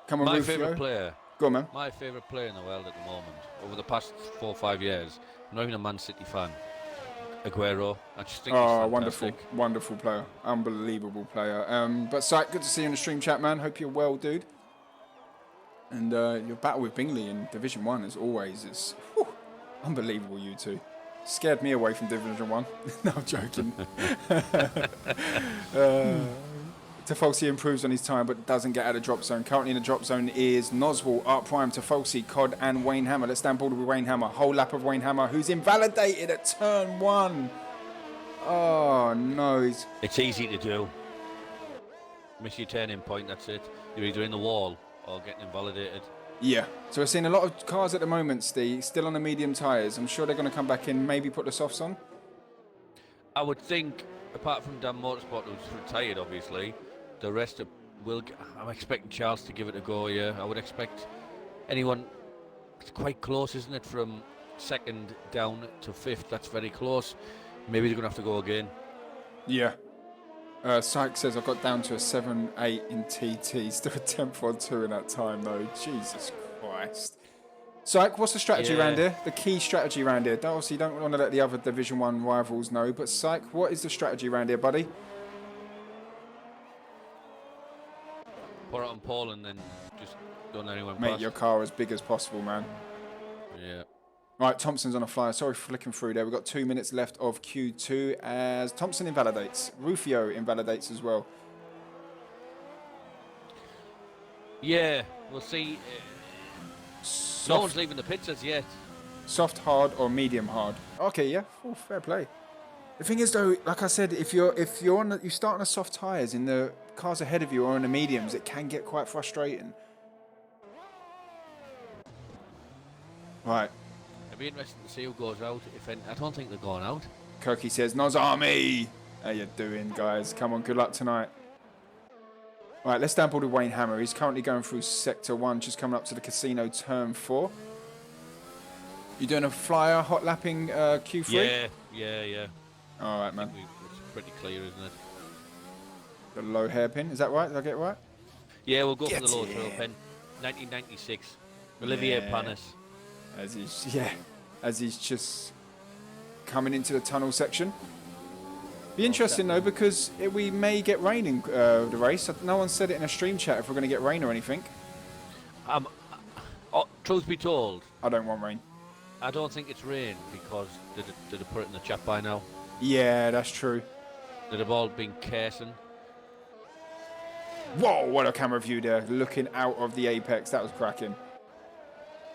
S1: Come on,
S2: my favourite player.
S1: Go on, man.
S2: My favourite player in the world at the moment, over the past 4 or 5 years, I'm not even a Man City fan. Aguero. I just think he's fantastic.
S1: Wonderful player. Unbelievable player. But Syke, good to see you in the stream chat, man. Hope you're well, dude. And your battle with Bingley in Division 1, as always, is unbelievable, you two. Scared me away from Division 1. No, I'm joking. Tafolsi improves on his time but doesn't get out of drop zone. Currently in the drop zone is Noswell, Art Prime, Tafolsi, Cod and Wayne Hammer. Let's stand board with Wayne Hammer. Whole lap of Wayne Hammer, who's invalidated at turn 1. Oh, no.
S2: It's easy to do. Miss your turning point, that's it. You're either in the wall or getting invalidated.
S1: Yeah. So we're seeing a lot of cars at the moment, Steve, still on the medium tyres. I'm sure they're going to come back in, maybe put the softs on.
S2: I would think, apart from Dan Motorsport, who's retired, obviously, the rest will. I'm expecting Charles to give it a go. Yeah, I would expect anyone. It's quite close, isn't it? From second down to fifth, that's very close. Maybe they're going to have to go again.
S1: Yeah. Syke says I got down to a 7-8 in TT. Still a 10-4-2 in that time, though. Jesus Christ. Syke, what's the strategy around here? The key strategy around here. Obviously, you don't want to let the other Division 1 rivals know, but Syke, what is the strategy around here, buddy?
S2: Put it on Paul and then just don't let anyone
S1: Make
S2: pass.
S1: your car as big as possible, man.
S2: Yeah.
S1: Right, Thompson's on a flyer. Sorry for flicking through there. We've got 2 minutes left of Q2 as Thompson invalidates. Rufio invalidates as well.
S2: Yeah, we'll see. No one's leaving the pits as yet.
S1: Soft, hard, or medium hard? Okay, yeah, fair play. The thing is, though, like I said, if you start on the soft tyres in the cars ahead of you or in the mediums, it can get quite frustrating. Right.
S2: It'll be interesting to see who goes out. I don't think they're going out.
S1: Kirky says, Noz Army! How you doing, guys? Come on, good luck tonight. Right, let's downboard with Wayne Hammer. He's currently going through Sector 1, just coming up to the casino turn 4. You doing a flyer hot lapping Q3?
S2: Yeah.
S1: All right, man.
S2: It's pretty clear, isn't it?
S1: The low hairpin, is that right? Did I get it right?
S2: Yeah, we'll go for the low throw pin. 1996. Olivier Panis.
S1: As he's just coming into the tunnel section. Be interesting though, because we may get rain in the race. No one said it in a stream chat if we're going to get rain or anything.
S2: Truth be told,
S1: I don't want rain.
S2: I don't think it's rain because did they put it in the chat by now?
S1: Yeah, that's true.
S2: They'd have all been cursing.
S1: Whoa, what a camera view there, looking out of the apex. That was cracking.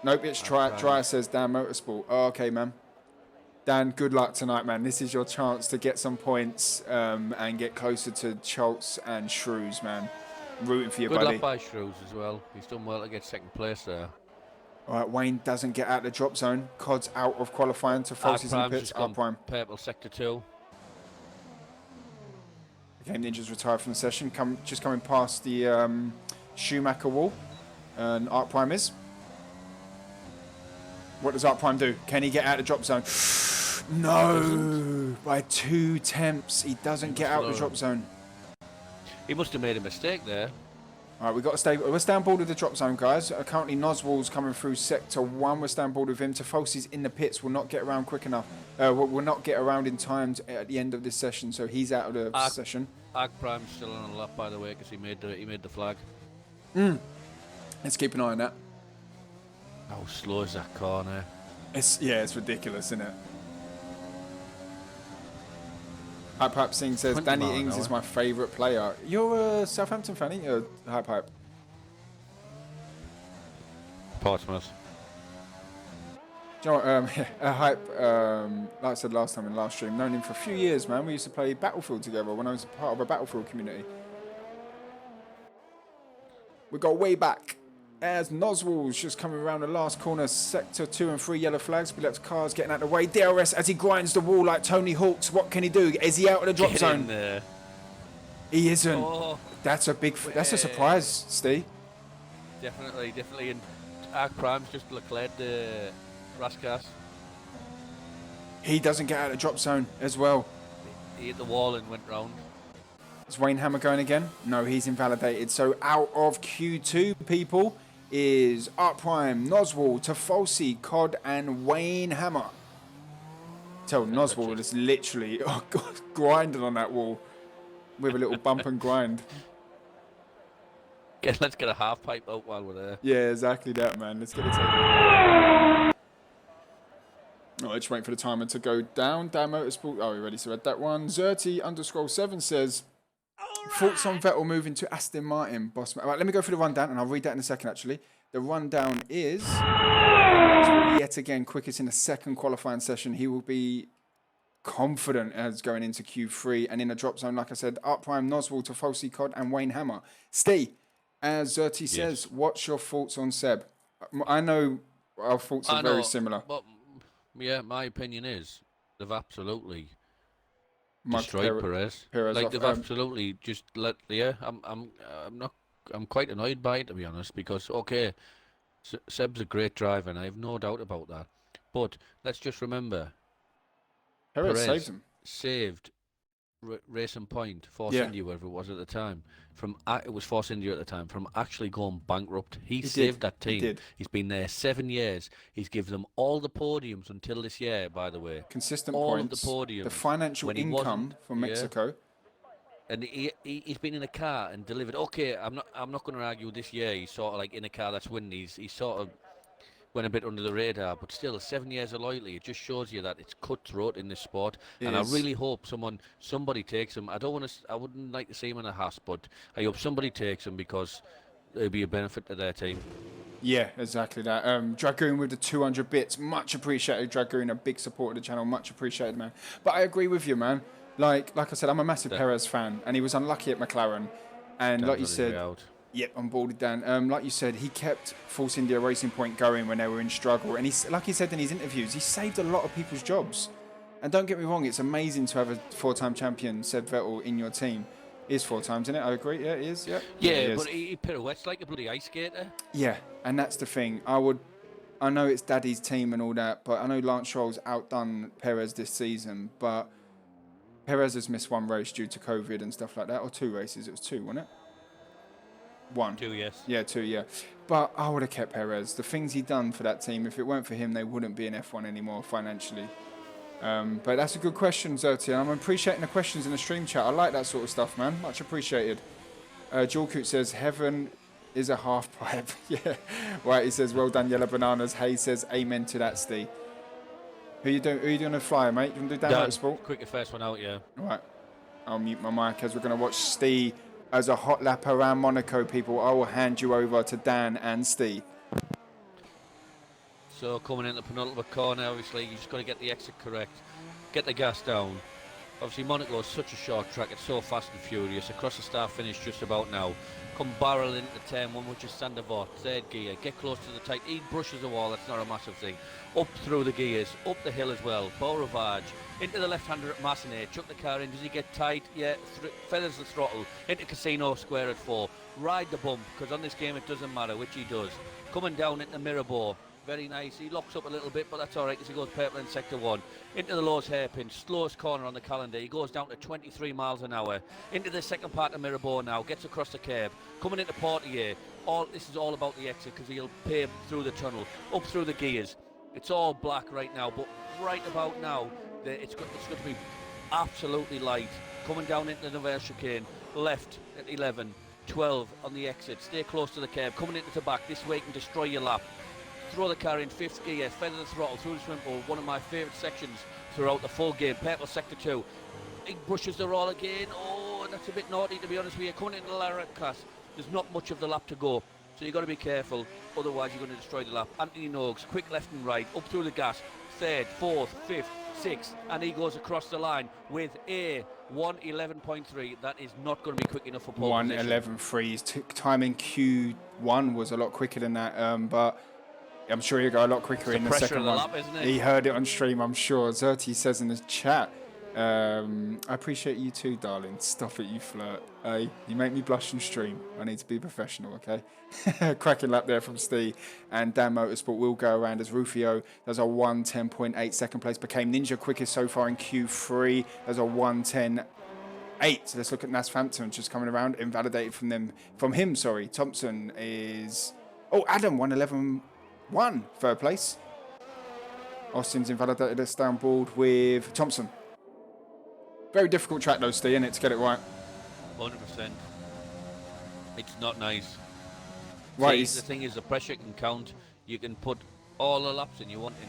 S1: Nope, it's Dryer says Dan Motorsport. Oh, okay, man. Dan, good luck tonight, man. This is your chance to get some points and get closer to Schultz and Shrews, man. Rooting for you, buddy.
S2: Good luck by Shrews as well. He's done well to get second place there.
S1: All right, Wayne doesn't get out of the drop zone. Cod's out of qualifying to Falsies in the pits. Prime.
S2: Purple sector 2.
S1: The Game Ninjas retired from the session. Just coming past the Schumacher wall. And Art Prime is. What does Art Prime do? Can he get out of the drop zone? No! By 2 temps, he doesn't get out of the drop zone.
S2: He must have made a mistake there.
S1: All right, we've got to stay. We're staying board with the drop zone, guys. Currently, Noswall's coming through Sector 1. We're staying board with him. Tafosi's in the pits. Will not get around quick enough. Will not get around in time at the end of this session, so he's out of the session.
S2: Arc Prime's still on a lap, by the way, because he made the flag.
S1: Let's keep an eye on that.
S2: How slow is that car now?
S1: It's ridiculous, isn't it? Hype Hype Singh says, Danny Ings is my favourite player. You're a Southampton fan, aren't you? Hype Hype.
S2: Portsmouth.
S1: Do you know what, Hype, like I said last time in the last stream, known him for a few years, man. We used to play Battlefield together when I was part of a Battlefield community. We go way back. As Noswall's just coming around the last corner, Sector 2 and 3 yellow flags. But left cars getting out of the way. DRS as he grinds the wall like Tony Hawk's. What can he do? Is he out of the drop zone?
S2: There.
S1: He isn't.
S2: Oh,
S1: that's a surprise, Steve.
S2: Definitely. And Arc Prime's just Leclerc the Raskas.
S1: He doesn't get out of the drop zone as well.
S2: He hit the wall and went round.
S1: Is Wayne Hammer going again? No, he's invalidated. So out of Q2, people, is Art Prime, Noswall, Tafosi, Cod, and Wayne Hammer. Tell Noswall is literally grinding on that wall with a little bump and grind.
S2: Let's get a half pipe out while we're there.
S1: Yeah, exactly that, man. Let's get it taken. Oh, just waiting for the timer to go down. Dan Motorsport. Oh, we already read that one. Zerty_7 says, thoughts on Vettel moving to Aston Martin, boss man. Right, let me go through the rundown, and I'll read that in a second, actually. The rundown is, yet again, quickest in the second qualifying session. He will be confident as going into Q3. And in the drop zone, like I said, up prime Noswell to Falsey Cod and Wayne Hammer. Steve, as Zerty says, what's your thoughts on Seb? I know our thoughts are very similar.
S2: But yeah, my opinion is they've absolutely
S1: Mugged
S2: destroyed Perez. Like
S1: off.
S2: they've absolutely just let. Yeah, I'm quite annoyed by it, to be honest, because okay, Seb's a great driver, and I have no doubt about that. But let's just remember,
S1: Perez
S2: saved Racing Point, Force
S1: Yeah.
S2: India, whatever it was at the time, it was Force India at the time, from actually going bankrupt. He
S1: did.
S2: saved that team.
S1: He did.
S2: He's been there 7 years. He's given them all the podiums until this year, by the way.
S1: Consistent
S2: all
S1: points.
S2: Of the podiums.
S1: The financial income from Mexico.
S2: And he's been in a car and delivered. Okay, I'm not going to argue this year. He's sort of like in a car that's winning. He's sort of went a bit under the radar, but still 7 years of loyalty. It just shows you that it's cutthroat in this sport. I really hope somebody takes him. I wouldn't like to see him in a Haas, but I hope somebody takes him because it'll be a benefit to their team.
S1: Yeah, exactly that. Dragoon with the 200 bits, much appreciated. Dragoon, a big supporter of the channel, much appreciated, man. But I agree with you, man. Like I said, I'm a massive Perez fan, and he was unlucky at McLaren. And like you said, yep, I'm boarded down. Like you said, he kept Force India Racing Point going when they were in struggle. And like he said in his interviews, he saved a lot of people's jobs. And don't get me wrong, it's amazing to have a 4-time champion, Seb Vettel, in your team. He is 4 times, isn't it? I agree. Yeah, he is. Yeah,
S2: yeah, but he pirouettes like a bloody ice skater.
S1: Yeah, and that's the thing. I know it's Daddy's team and all that, but I know Lance Stroll's outdone Perez this season. But Perez has missed 1 race due to COVID and stuff like that, or 2 races. It was 2, wasn't it? 1.
S2: 2, yes.
S1: Yeah, 2, yeah. But I would have kept Perez. The things he done for that team, if it weren't for him, they wouldn't be in F1 anymore financially. But that's a good question, Zerty. I'm appreciating the questions in the stream chat. I like that sort of stuff, man. Much appreciated. Joel Coot says, heaven is a half pipe. Yeah. Right, he says, well done, Yellow Bananas. Hayes says, amen to that, Steve. Who you doing to fly, mate? You want to do Dan Motorsport?
S2: Quick, the first one out, yeah.
S1: All right. I'll mute my mic as we're going to watch Steve as a hot lap around Monaco, people. I will hand you over to Dan and Steve.
S2: So coming in the penultimate corner, obviously, you just got to get the exit correct. Get the gas down. Obviously, Monaco is such a short track. It's so fast and furious. Across the start finish just about now. Come barrel into turn 1, which is Sandavort, 3rd gear. Get close to the tight. He brushes the wall. That's not a massive thing. Up through the gears. Up the hill as well. Beau Rivage. Into the left-hander at Massenet. Chuck the car in. Does he get tight? Yeah. Feathers the throttle. Into Casino Square at 4. Ride the bump, because on this game it doesn't matter, which he does. Coming down into Mirabeau. Very nice. He locks up a little bit, but that's all right because he goes purple in sector 1. Into the Lowe's hairpin, slowest corner on the calendar. He goes down to 23 miles an hour. Into the second part of Mirabeau now, gets across the curb. Coming into Portier. This is all about the exit because he'll pay through the tunnel, up through the gears. It's all black right now, but right about now, it's going to be absolutely light. Coming down into the Nevers chicane, left at 11, 12 on the exit. Stay close to the curb. Coming into the back, this way you can destroy your lap. Throw the car in 5th gear, feather the throttle through the swim pool. One of my favourite sections throughout the full game. Purple sector 2. He brushes the roll again. Oh, and that's a bit naughty, to be honest with you. Coming into the Lariat class, there's not much of the lap to go, so you've got to be careful, otherwise you're going to destroy the lap. Anthony Noakes, quick left and right, up through the gas. 3rd, 4th, 5th, 6th, and he goes across the line with a 1:11.3. That is not going to be quick enough for pole position.
S1: 1:11.3. His time in Q1 was a lot quicker than that, but I'm sure he'll go a lot quicker in the second one.
S2: Lap, isn't it?
S1: He heard it on stream, I'm sure. Zerty says in the chat, I appreciate you too, darling. Stop it, you flirt. You make me blush on stream. I need to be professional, okay? Cracking lap there from Steve. And Dan Motorsport will go around as Rufio. There's a 1:10.8. Second place became Ninja quickest so far in Q3. There's a 1:10.8. So let's look at Nasfampton just coming around. Invalidated from him. Thompson is... Oh, Adam, 1:11.1. 3rd place. Austin's invalidated us down board with Thompson. Very difficult track though, Steve, isn't it, to get it right?
S2: 100%. It's not nice.
S1: Right.
S2: See, the thing is, the pressure can count. You can put all the laps in you want in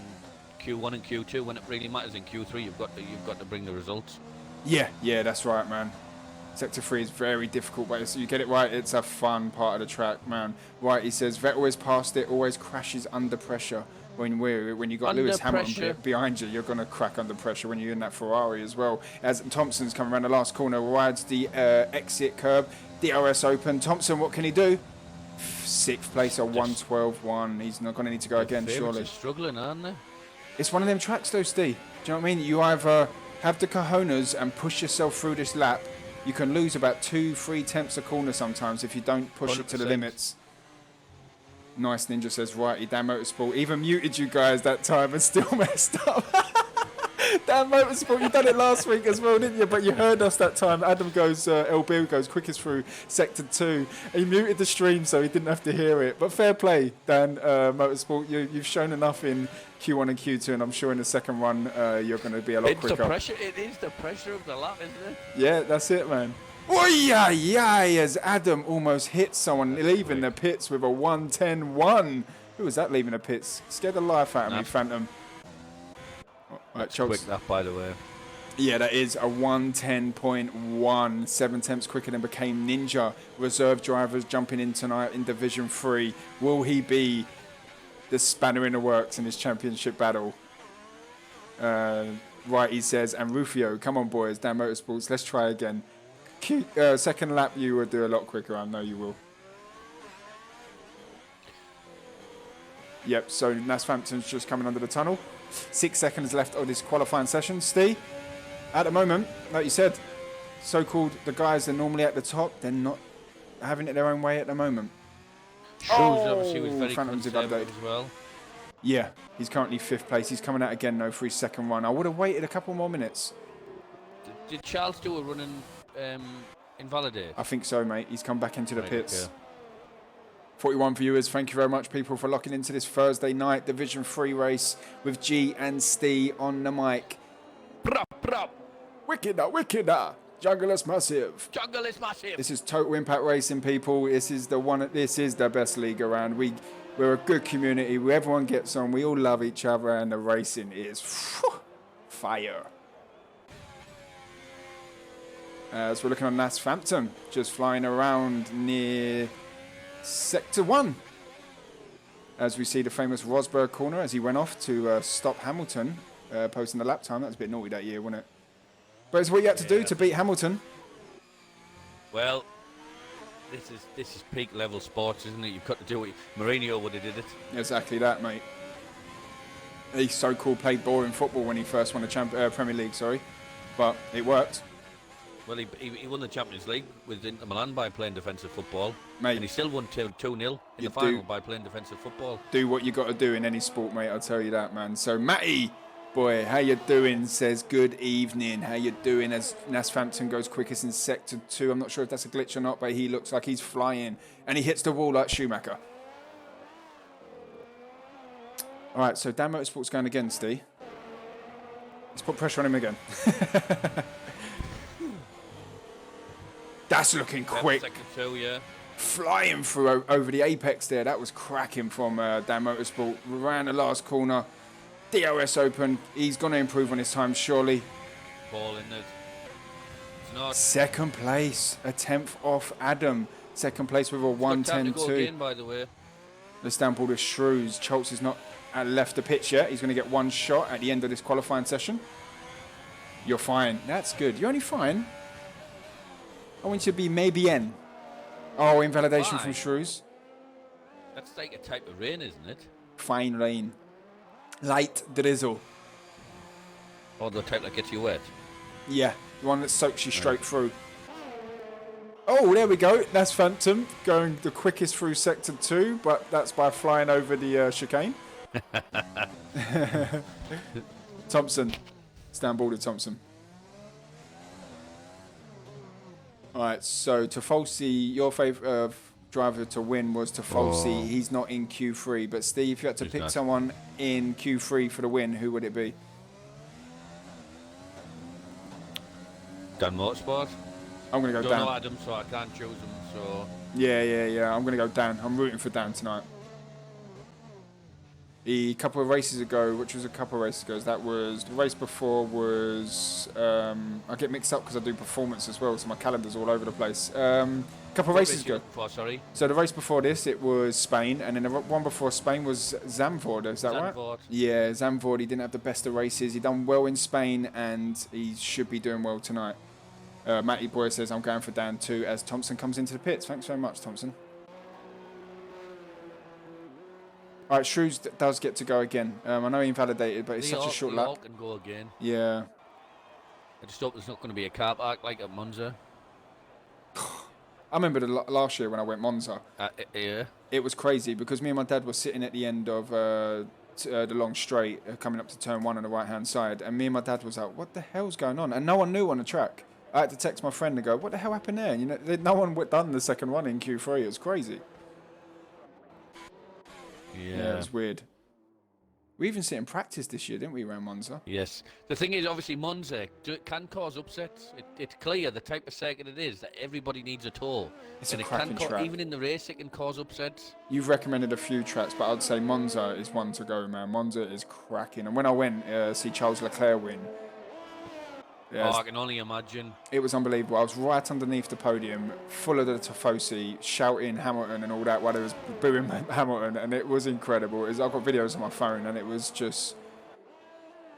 S2: Q1 and Q2. When it really matters in Q3, you've got to bring the results. Yeah,
S1: that's right, man. Sector 3 is very difficult, but you get it right, it's a fun part of the track, man. Right, he says, Vettel always past it, always crashes under pressure. when you got
S2: Under
S1: Lewis
S2: pressure.
S1: Hamilton behind you, you're going to crack under pressure when you're in that Ferrari as well. As Thompson's coming around the last corner, rides the exit curb, DRS open. Thompson, what can he do? 6th place at 1:12.1. He's not going to need to go again, surely.
S2: Are struggling, aren't they?
S1: It's one of them tracks though, Steve. Do you know what I mean? You either have the cojones and push yourself through this lap. You can lose about 2-3 tenths a corner sometimes if you don't push it to the
S2: 100%.
S1: limits. Nice Ninja says, righty, Dan Motorsport. Even muted you guys that time and still messed up. Dan Motorsport, you done it last week as well, didn't you? But you heard us that time. Adam goes, LB goes quickest through sector 2. He muted the stream so he didn't have to hear it. But fair play, Dan Motorsport. You've shown enough in Q1 and Q2, and I'm sure in the second run you're going to be a lot quicker.
S2: It is the pressure of the lap, isn't it?
S1: Yeah, that's it, man. Oi-yi-yi, as Adam almost hit someone leaving the pits with a 1:10.1. Who was that leaving the pits? Scared the life out of me, Phantom.
S2: That's quick, that, by the way.
S1: Yeah, that is a 1:10.1. 7 tenths quicker than became Ninja. Reserve drivers jumping in tonight in Division 3. Will he be the spanner in the works in this championship battle? Right, he says, and Rufio, come on, boys, Dan Motorsports, let's try again. Second lap, you will do a lot quicker. I know you will. Yep, so Nasfampton's just coming under the tunnel. 6 seconds left of this qualifying session. Steve, at the moment, like you said, so-called the guys that are normally at the top, they're not having it their own way at the moment.
S2: Shoes obviously was very
S1: Phantom's
S2: conservative as well.
S1: Yeah, he's currently 5th place. He's coming out again, though, for his second run. I would have waited a couple more minutes.
S2: Did Charles do a run invalidate?
S1: I think so, mate. He's come back into the pits.
S2: Okay.
S1: 41 viewers, thank you very much, people, for locking into this Thursday night Division 3 race with G and Steve on the mic. Wickeder. Jungle is massive.
S2: Jungle is massive.
S1: This is Total Impact Racing, people. This is the best league around. We're a good community. Everyone gets on. We all love each other, and the racing is fire. So we're looking at Nasfampton, just flying around near Sector 1. As we see the famous Rosberg corner as he went off to stop Hamilton, posting the lap time. That was a bit naughty that year, wasn't it? But it's what you had to do to beat Hamilton.
S2: Well, this is peak level sports, isn't it? You've got to do it. Mourinho would have did it.
S1: Exactly that, mate. He so-called played boring football when he first won the Premier League, but it worked.
S2: Well, he won the Champions League with Inter Milan by playing defensive football.
S1: Mate,
S2: and he still won 2-0 in the final by playing defensive football.
S1: Do what you got to do in any sport, mate. I'll tell you that, man. So, Matty, boy, how you doing? Says, good evening. How you doing? As Nasfampton goes quickest in Sector 2. I'm not sure if that's a glitch or not, but he looks like he's flying. And he hits the wall like Schumacher. All right, so Dan Motorsport's going again, Steve. Let's put pressure on him again. That's looking quick.
S2: Sector 2, yeah.
S1: Flying through over the apex there. That was cracking from Dan Motorsport. Ran the last corner. DRS open. He's going to improve on his time, surely.
S2: Ball in it. It's not.
S1: Second place. A 10th off Adam. Second place with a 1:10.2.
S2: Again, by the way.
S1: Let's downpull the Shrews. Schultz has not left the pitch yet. He's going to get one shot at the end of this qualifying session. You're fine. That's good. You're only fine. I want you to be maybe N. Oh, invalidation from Shrews.
S2: That's like a type of rain, isn't it?
S1: Fine rain. Light drizzle.
S2: Or the type that gets you wet.
S1: Yeah, the one that soaks you straight through. Oh, there we go. That's Phantom going the quickest through Sector 2, but that's by flying over the chicane. Thompson. Stand border Thompson. All right, so Tofolsi, your favourite driver to win was Tofolsi. He's not in Q3, but Steve, if you had to pick someone in Q3 for the win, who would it be?
S2: Dan Motorsport.
S1: I'm going to go Dan.
S2: I don't know Adam, so I can't choose him. So
S1: Yeah. I'm going to go Dan. I'm rooting for Dan tonight. A couple of races ago, which was a couple of races ago, that was the race before was I get mixed up because I do performance as well, so my calendar's all over the place. A couple of
S2: What
S1: races
S2: race you
S1: ago.
S2: looking for, sorry?
S1: So the race before this, it was Spain, and then the one before Spain was Zandvoort. Is that right?
S2: Zandvoort.
S1: Yeah, Zandvoort. He didn't have the best of races. He done well in Spain, and he should be doing well tonight. Matty Boy says, I'm going for Dan too, as Thompson comes into the pits. Thanks very much, Thompson. All right, Shrews does get to go again. I know he invalidated, but it's such a short lap.
S2: Can go again.
S1: Yeah.
S2: I just hope there's not going to be a car park like at Monza.
S1: I remember last year when I went Monza.
S2: Yeah.
S1: It was crazy because me and my dad were sitting at the end of the long straight coming up to turn 1 on the right-hand side, and me and my dad was like, what the hell's going on? And no one knew on the track. I had to text my friend and go, what the hell happened there? And, you know, no one done the second one in Q3. It was crazy. Yeah, it was weird. We even sit in practice this year, didn't we, around Monza?
S2: Yes. The thing is, obviously, Monza can cause upsets. It's clear the type of circuit it is that everybody needs a tow.
S1: It's
S2: and
S1: a cracking track.
S2: Even in the race, it can cause upsets.
S1: You've recommended a few tracks, but I'd say Monza is one to go, man. Monza is cracking. And when I went see Charles Leclerc win,
S2: I can only imagine.
S1: It was unbelievable. I was right underneath the podium, full of the Tifosi, shouting Hamilton and all that while they was booing Hamilton, and it was incredible. I've got videos on my phone, and it was just,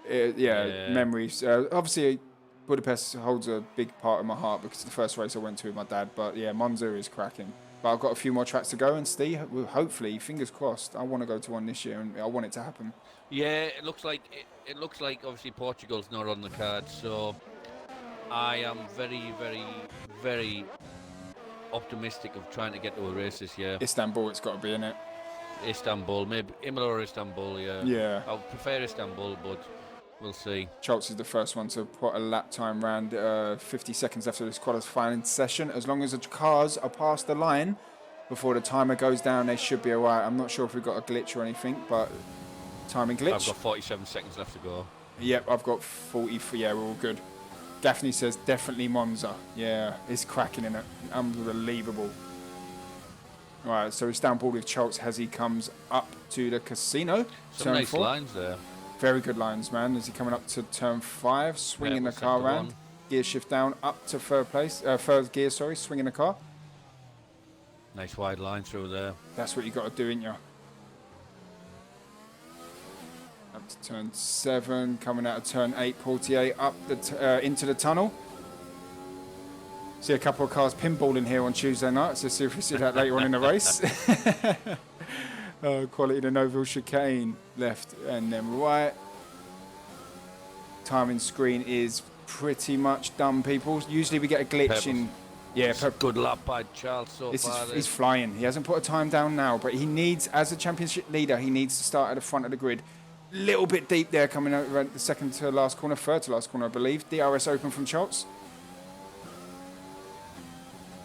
S1: memories. Obviously, Budapest holds a big part in my heart because it's the first race I went to with my dad, but yeah, Monza is cracking. But I've got a few more tracks to go, and Steve, hopefully, fingers crossed, I want to go to one this year, and I want it to happen.
S2: Yeah, it looks like obviously Portugal's not on the card, so I am very, very, very optimistic of trying to get to a race this year.
S1: Istanbul, it's got to be in it.
S2: Istanbul, maybe Imola or Istanbul. Yeah.
S1: Yeah.
S2: I would prefer Istanbul, but we'll see.
S1: Schultz is the first one to put a lap time round 50 seconds after this qualifying session. As long as the cars are past the line before the timer goes down, they should be all right. I'm not sure if we've got a glitch or anything, but timing glitch.
S2: I've got 47 seconds left to go.
S1: Yep, I've got 40. Yeah, we're all good. Daphne says definitely Monza. Yeah, it's cracking in it. Unbelievable. Right, so it's down board with Schultz as he comes up to the casino.
S2: Some nice 4. Lines there.
S1: Very good lines, man. As he coming up to turn 5, swinging the car around. Gear shift down, up to third gear, swinging the car.
S2: Nice wide line through there.
S1: That's what you got to do, ain't you? Up to turn 7, coming out of turn 8, Portier up into the tunnel. See a couple of cars pinballing here on Tuesday night, so see if we see that later on in the race. Quality the Noville chicane, left and then right. Timing screen is pretty much done, people. Usually we get a glitch in. Yeah,
S2: good lap by Charles so far.
S1: He's flying. He hasn't put a time down now, but he needs, as a championship leader, he needs to start at the front of the grid. Little bit deep there, coming out around the second to last corner, third to last corner, I believe. DRS open from Schultz.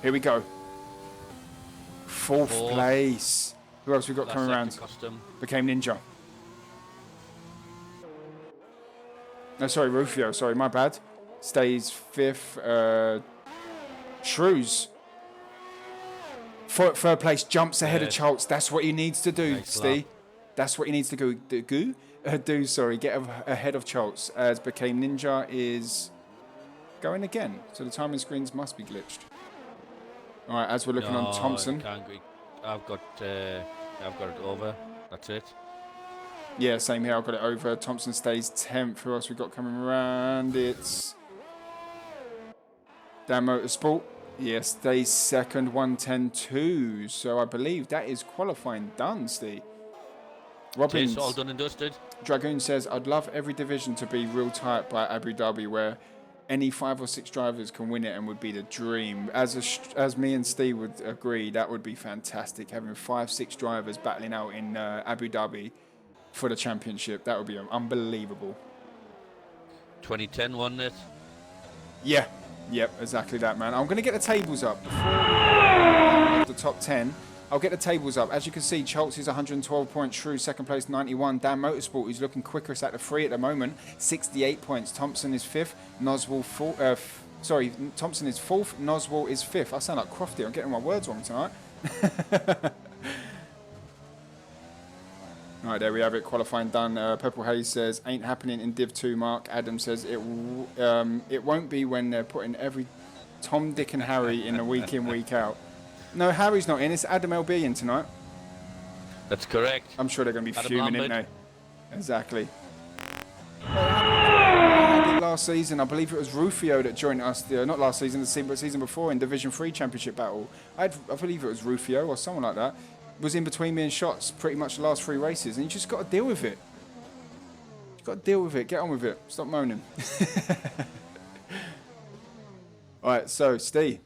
S1: Here we go. Fourth place. Who else we got coming around?
S2: Custom.
S1: Became Ninja. No, sorry, Rufio. Sorry, my bad. Stays 5th. Shrews. Third place, jumps ahead of Schultz. That's what he needs to do, Steve. That's what he needs to do. Get ahead of Schultz, as Became Ninja is going again. So the timing screens must be glitched. All right, as we're looking on Thompson.
S2: I've got it over. That's it.
S1: Yeah, same here. I've got it over. Thompson stays 10th. Who else we got coming around? It's Dan Motorsport. Yeah, stays 2nd, 110.2. So I believe that is qualifying done, Steve. Robbins,
S2: it's all done and dusted.
S1: Dragoon says, I'd love every division to be real tight by Abu Dhabi, where any 5 or 6 drivers can win it and would be the dream. As me and Steve would agree, that would be fantastic, having 5, 6 drivers battling out in Abu Dhabi for the championship. That would be unbelievable.
S2: 2010, wasn't it?
S1: Yeah. Yep, exactly that, man. I'm going to get the tables up before the top 10. I'll get the tables up. As you can see, Schultz is 112 points. Shrew, second place, 91. Dan Motorsport, who's looking quickest at the 3 at the moment, 68 points. Thompson is 5th. Thompson is 4th. Noswell is 5th. I sound like Crofty. I'm getting my words wrong tonight. All right, there we have it. Qualifying done. Purple Haze says, ain't happening in Div 2, Mark. Adam says, it won't be when they're putting every Tom, Dick and Harry in week out. No, Harry's not in. It's Adam LB in tonight.
S2: That's correct.
S1: I'm sure they're going to be
S2: Adam
S1: fuming,
S2: Lambert.
S1: aren't they? Exactly. I did last season. I believe it was Rufio that joined us. Not last season, but season before in Division 3 Championship Battle. I believe it was Rufio or someone like that. Was in between me and Shots pretty much the last 3 races, and you just got to deal with it. You got to deal with it. Get on with it. Stop moaning. All right, so Steve,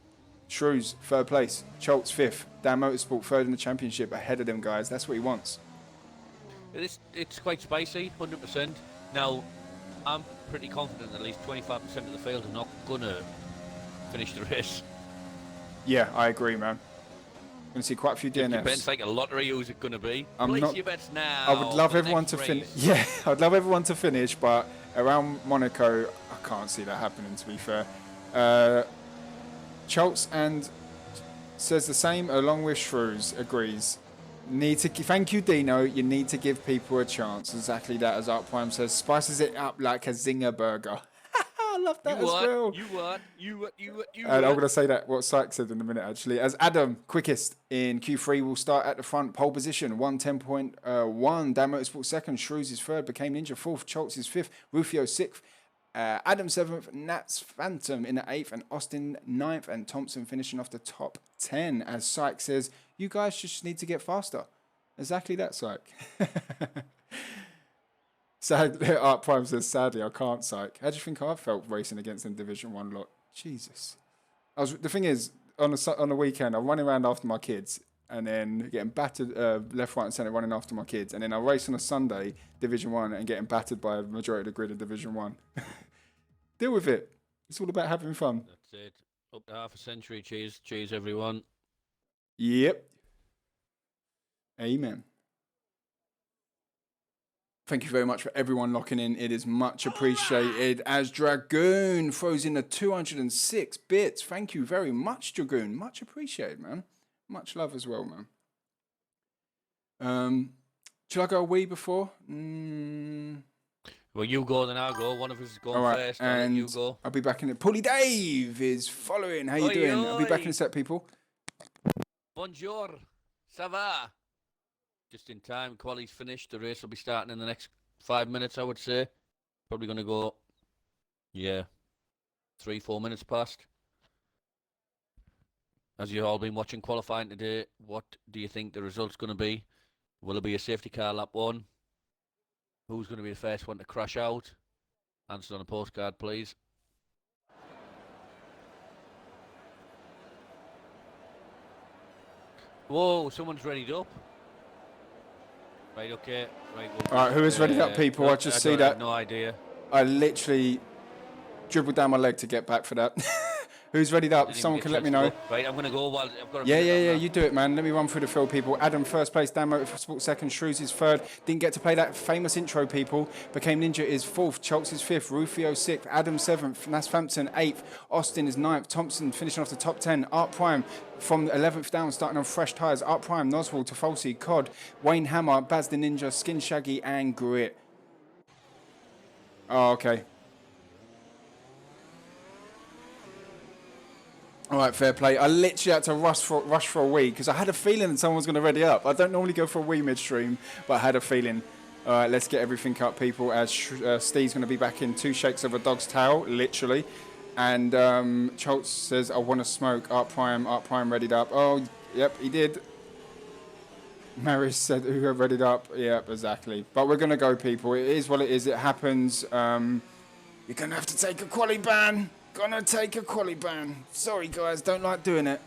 S1: Shrews 3rd place, Choltz 5th, Dan Motorsport 3rd in the championship, ahead of them guys. That's what he wants.
S2: It's quite spicy, 100%. Now, I'm pretty confident at least 25% of the field are not gonna finish the race.
S1: Yeah, I agree, man. Going to see quite a few DNFs.
S2: Depends like a lottery. Who's it going to be? Place your bets now.
S1: I would love everyone to finish. Yeah, I'd love everyone to finish, but around Monaco, I can't see that happening. To be fair, Choltz and says the same along with Shrews. Agrees. Thank you, Dino. You need to give people a chance. Exactly that, as Art Prime says. Spices it up like a zinger burger. I love that as well.
S2: You
S1: And I'm going to say that what Sykes said in a minute, actually. As Adam, quickest in Q3, will start at the front, pole position, 110.1. Dan Motorsport 2nd, Shrews is 3rd, Became Ninja 4th, Choltz is 5th, Rufio 6th, Adam 7th, Nats Phantom in the 8th, and Austin 9th, and Thompson finishing off the top 10. As Sykes says, you guys just need to get faster. Exactly that, Syke. Sadly, Art Prime says, sadly, I can't, Psych. How do you think I felt racing against them Division 1 lot? Jesus. The thing is, on the weekend, I'm running around after my kids and then getting battered left, right and centre running after my kids. And then I race on a Sunday, Division 1, and getting battered by the majority of the grid in Division 1. Deal with it. It's all about having fun.
S2: That's it. Up to half a century. Cheers, everyone.
S1: Yep. Amen. Thank you very much for everyone locking in. It is much appreciated. As Dragoon throws in the 206 bits. Thank you very much, Dragoon. Much appreciated, man. Much love as well, man. Should I go a wee before?
S2: Well, you go, then I'll go. One of us is going first, and you go.
S1: I'll be back in it. Pulley Dave is following. How you doing? I'll be back in a sec, people.
S2: Bonjour. Ça va? Just in time. Quali's finished. The race will be starting in the next 5 minutes, I would say. Probably going to go, 3-4 minutes past. As you've all been watching qualifying today, what do you think the result's going to be? Will it be a safety car lap 1? Who's going to be the first one to crash out? Answer on a postcard, please. Whoa, someone's readied up. Right, okay. Right,
S1: all right, who is readied up, people? I just see that.
S2: I have no idea.
S1: I literally dribbled down my leg to get back for that. Who's readied up? Someone can let me know.
S2: Right, I'm going to go while I've got a
S1: Yeah, you do it, man. Let me run through the field, people. Adam, 1st place. Dan Motorsport 2nd. Shrews is 3rd. Didn't get to play that famous intro, people. Became Ninja is 4th. Choltz is 5th. Rufio 6th. Adam 7th. Nasfampton 8th. Austin is 9th. Thompson finishing off the top 10. Art Prime from 11th down, starting on fresh tyres. Art Prime, Noswald, Tafalsi, Cod, Wayne Hammer, Baz the Ninja, Skin Shaggy, and Grit. Oh, okay. All right, fair play. I literally had to rush for a wee because I had a feeling that someone was going to ready up. I don't normally go for a wee midstream, but I had a feeling. All right, let's get everything up, people, as Steve's going to be back in 2 shakes of a dog's tail, literally. And Choltz says, I want to smoke. Art Prime readied up. Oh, yep, he did. Maris said, who readied up? Yep, exactly. But we're going to go, people. It is what it is. It happens. You're going to have to take a quali ban. Gonna take a quali ban. Sorry, guys, don't like doing it.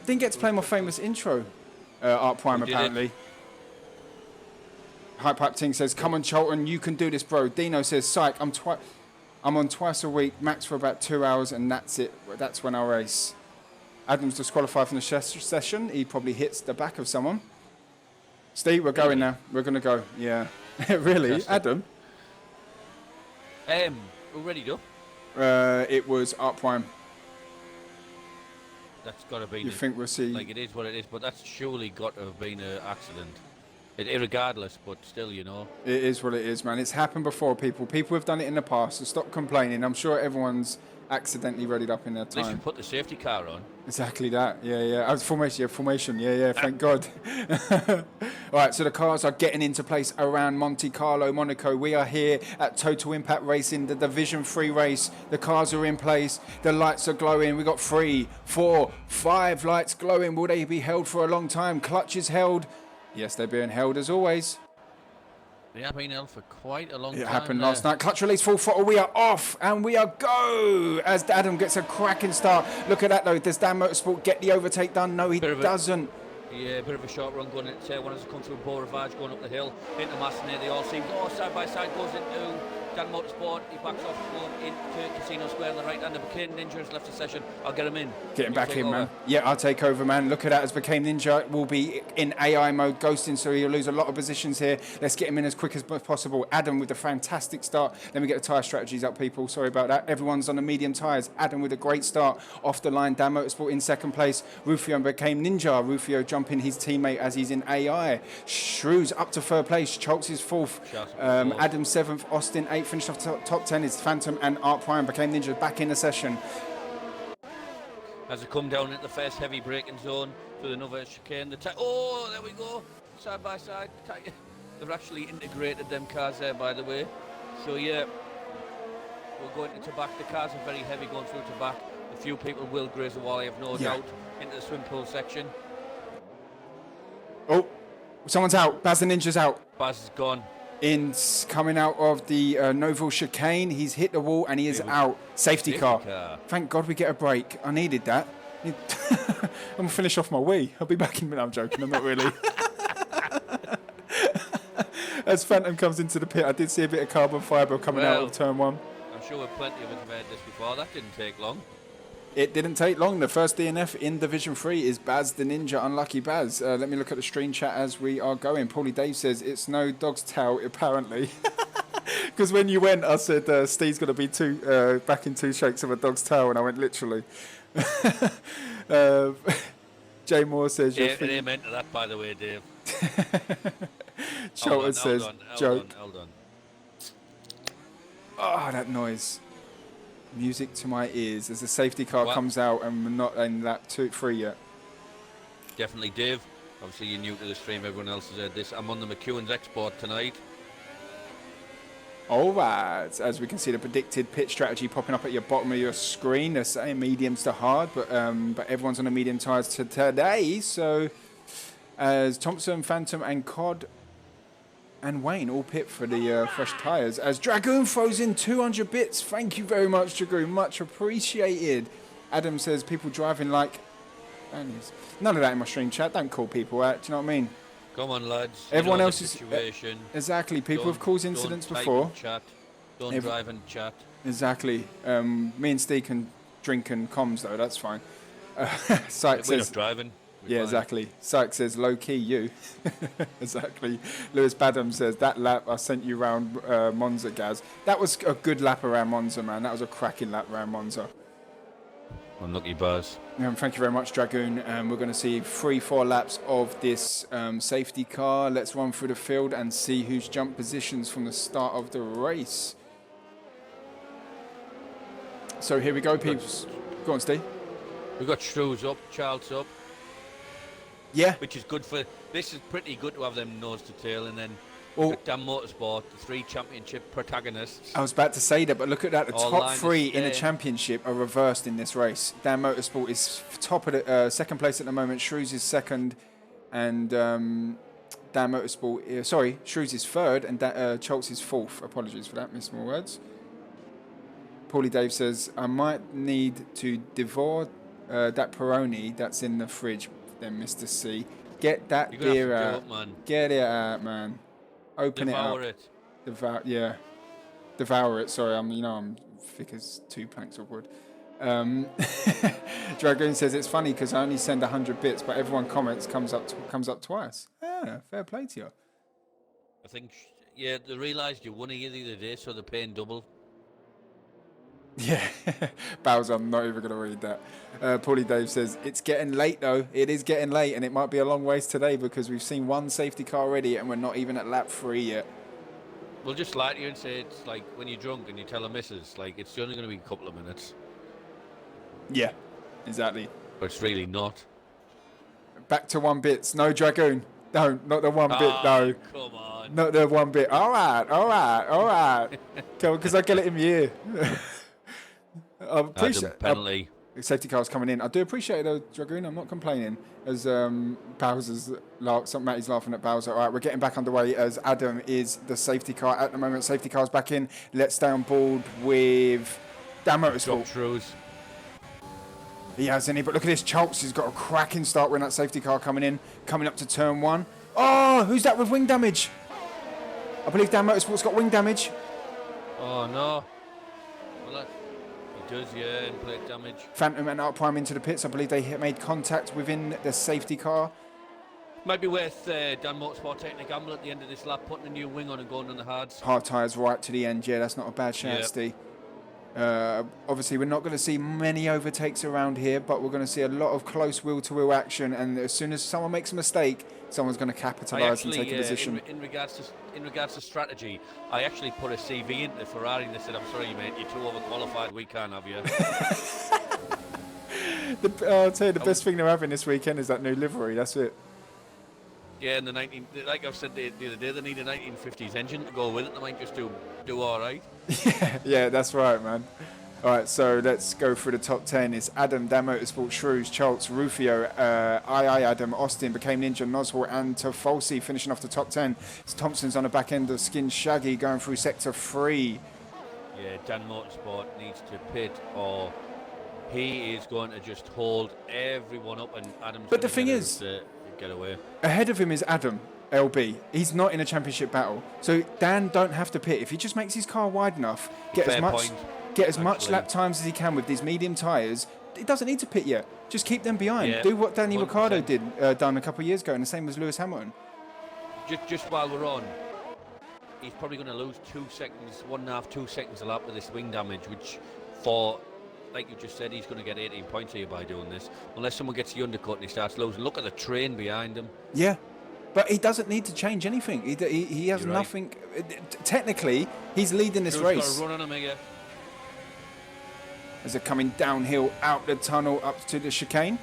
S1: I didn't get to play my famous intro. Art Prime, apparently. Hype Pipe Ting says, come on, Cholton, you can do this, bro. Dino says, psych, I'm on twice a week, max for about 2 hours, and that's it. That's when I race. Adam's disqualified from the session. He probably hits the back of someone. Steve, we're going now. We're going to go. Yeah. Really? Fantastic.
S2: Adam? We're ready, though.
S1: It was Art Prime.
S2: That's got to be.
S1: You think we'll see?
S2: Like, it is what it is, but that's surely got to have been an accident. Irregardless, but still, you know.
S1: It is what it is, man. It's happened before, people. People have done it in the past, so stop complaining. I'm sure everyone's accidentally readied up in their
S2: At least we
S1: time.
S2: put the safety car on.
S1: Exactly that. Yeah, yeah. Formation. Yeah, yeah. Thank God. All right, so the cars are getting into place around Monte Carlo, Monaco. We are here at Total Impact Racing, the Division 3 race. The cars are in place. The lights are glowing. We got 3, 4, 5 lights glowing. Will they be held for a long time? Clutches held. Yes, they're being held as always.
S2: They have been held for quite a long time.
S1: It happened last night. Clutch release, full throttle. We are off and we are go as Adam gets a cracking start. Look at that though. Does Dan Motorsport get the overtake done? No, he doesn't.
S2: Yeah, a bit of a short run going into one as it comes through Beaurivage going up the hill into Massenet. They all seem side by side goes into Dan Motorsport. He backs off going into Casino Square on the right hand. The Became Ninja has left the session. I'll get him in.
S1: Get him back in, man. Yeah, I'll take over, man. Look at that as Became Ninja will be in AI mode, ghosting, so he'll lose a lot of positions here. Let's get him in as quick as possible. Adam with a fantastic start. Let me get the tyre strategies up, people. Sorry about that. Everyone's on the medium tyres. Adam with a great start. Off the line, Dan Motorsport in second place. Rufio Became Ninja. Rufio jumping his teammate as he's in AI. Shrews up to third place. Choltz is fourth. Adam seventh. Austin eighth. Finished off top 10 is Phantom and Art Prime. Became Ninja back in the session.
S2: As they come down into the first heavy braking zone for another chicane. Oh, there we go. Side by side. They've actually integrated them cars there, by the way. So, yeah, we're going into back. The cars are very heavy going through to back. A few people will graze the wall, I have no doubt, into the swim pool section.
S1: Oh, someone's out. Baz the Ninja's out.
S2: Baz is gone.
S1: Coming out of the Noval chicane, he's hit the wall and he is out. Safety car. Thank God we get a break. I needed that. I'm gonna finish off my wee. I'll be back in a minute. I'm joking. I'm not really. As Phantom comes into the pit, I did see a bit of carbon fibre coming out of turn 1.
S2: I'm sure plenty of us have heard this before. That didn't take long.
S1: It didn't take long. The first DNF in Division 3 is Baz the Ninja. Unlucky Baz. Let me look at the stream chat as we are going. Paulie Dave says it's no dog's tail, apparently. Because when you went, I said Steve's going to be back in 2 shakes of a dog's tail, and I went literally. Jay Moore says...
S2: Amen to that, by the way, Dave.
S1: Cholton says, joke.
S2: Hold on.
S1: Oh, that noise. Music to my ears as the safety car comes out and we're not in lap 3 yet.
S2: Definitely, Dave. Obviously, you're new to the stream. Everyone else has heard this. I'm on the McEwen's Export tonight.
S1: All right. As we can see, the predicted pit strategy popping up at your bottom of your screen. They're saying mediums to hard, but everyone's on the medium tyres today. So, as Thompson, Phantom, and Cod and Wayne all pit for the fresh tyres. As Dragoon throws in 200 bits. Thank you very much, Dragoon. Much appreciated. Adam says people driving like... None of that in my stream chat. Don't call people out. Do you know what I mean?
S2: Come on, lads.
S1: Everyone else is...
S2: Situation.
S1: Exactly. People have caused incidents before.
S2: Chat. Don't drive and chat.
S1: Exactly. Me and Steve can drink and comms, though. That's fine. Sykes
S2: We're
S1: says...
S2: not driving.
S1: Yeah, exactly. Sykes says, low-key, you. Exactly. Lewis Badham says, that lap I sent you round Monza, Gaz. That was a good lap around Monza, man. That was a cracking lap around Monza.
S2: Unlucky Buzz.
S1: Thank you very much, Dragoon. We're going to see 3-4 laps of this safety car. Let's run through the field and see who's jumped positions from the start of the race. So here we go, peeps. Go on, Steve.
S2: We've got Shrews up, Charles up.
S1: Yeah.
S2: Which is good for... This is pretty good to have them nose to tail, and then Dan Motorsport, the 3 championship protagonists.
S1: I was about to say that, but look at that. The top 3 in the championship are reversed in this race. Dan Motorsport is top of the second place at the moment. Shrews is second, and Dan Motorsport... Shrews is third, and Choltz is fourth. Apologies for that, miss more words. Paulie Dave says, I might need to devour that Peroni that's in the fridge. Then, Mr. C, get that beer out. Get it out, man. Open
S2: Devour
S1: it up. Devour it. Sorry, I'm thick as 2 planks of wood. Dragoon says it's funny because I only send 100 bits, but everyone comments comes up twice. Ah, fair play to you.
S2: I think, they realised you won either day, so they're paying double.
S1: Yeah, Bowser, I'm not even going to read that. Paulie Dave says, it's getting late though. It is getting late and it might be a long ways today because we've seen one safety car already and we're not even at lap 3 yet.
S2: We'll just lie to you and say it's like when you're drunk and you tell a missus, like it's only going to be a couple of minutes.
S1: Yeah, exactly.
S2: But it's really not.
S1: Back to 1 bits. No Dragoon. No, not the 1 bit, no.
S2: Come on.
S1: Not the 1 bit. All right. Because I get it in my ear. I appreciate
S2: penalty.
S1: Safety car's coming in. I do appreciate it though, Dragoon. I'm not complaining. As Bowser's Matty's laughing at Bowser. All right, we're getting back underway as Adam is the safety car at the moment. Safety car's back in. Let's stay on board with Dan Motorsport. He hasn't, but look at this. Chalks has got a cracking start when that safety car coming in, coming up to turn 1. Oh, who's that with wing damage? I believe Dan Motorsport's got wing damage.
S2: Oh no. Well, he does, yeah, and plate damage.
S1: Phantom and Art Prime into the pits. I believe they made contact within the safety car.
S2: Might be worth Dan Motorsport taking a gamble at the end of this lap, putting a new wing on and going on the hards.
S1: Hard tyres right to the end. Yeah, that's not a bad shout, Steve. Obviously, we're not going to see many overtakes around here, but we're going to see a lot of close wheel-to-wheel action. And as soon as someone makes a mistake, someone's going to capitalise and take a position.
S2: In regards to strategy, I actually put a CV into Ferrari and they said, "I'm sorry, mate, you're too overqualified. We can't have you."
S1: I'll tell you, the best thing they're having this weekend is that new livery. That's it.
S2: Yeah, and like I've said the other day, they need a 1950s engine to go with it. They might just do all right.
S1: Yeah, that's right, man. All right, so let's go through the top 10. It's Adam, Dan Motorsport, Shrews, Chaltz, Rufio, I Adam, Austin, Became Ninja, Noswell, and Tofolsi finishing off the top 10. It's Thompson's on the back end of Skin Shaggy going through sector 3.
S2: Yeah, Dan Motorsport needs to pit or he is going to just hold everyone up and Adam's
S1: But the thing is,
S2: get away.
S1: Ahead of him is Adam, LB. He's not in a championship battle. So Dan don't have to pit. If he just makes his car wide enough, get as much lap times as he can with these medium tyres, he doesn't need to pit yet. Just keep them behind. Yeah, do what Danny 100%. Ricciardo done a couple of years ago, and the same as Lewis Hamilton.
S2: Just while we're on, he's probably going to lose 2 seconds, 1.5, 2 seconds a lap with this wing damage, which for... Like you just said, he's going to get 18 points here by doing this. Unless someone gets the undercut and he starts losing. Look at the train behind him.
S1: Yeah, but he doesn't need to change anything. He has nothing. Technically, he's leading this race.
S2: Got a run on him here.
S1: As they're coming downhill out the tunnel up to the chicane.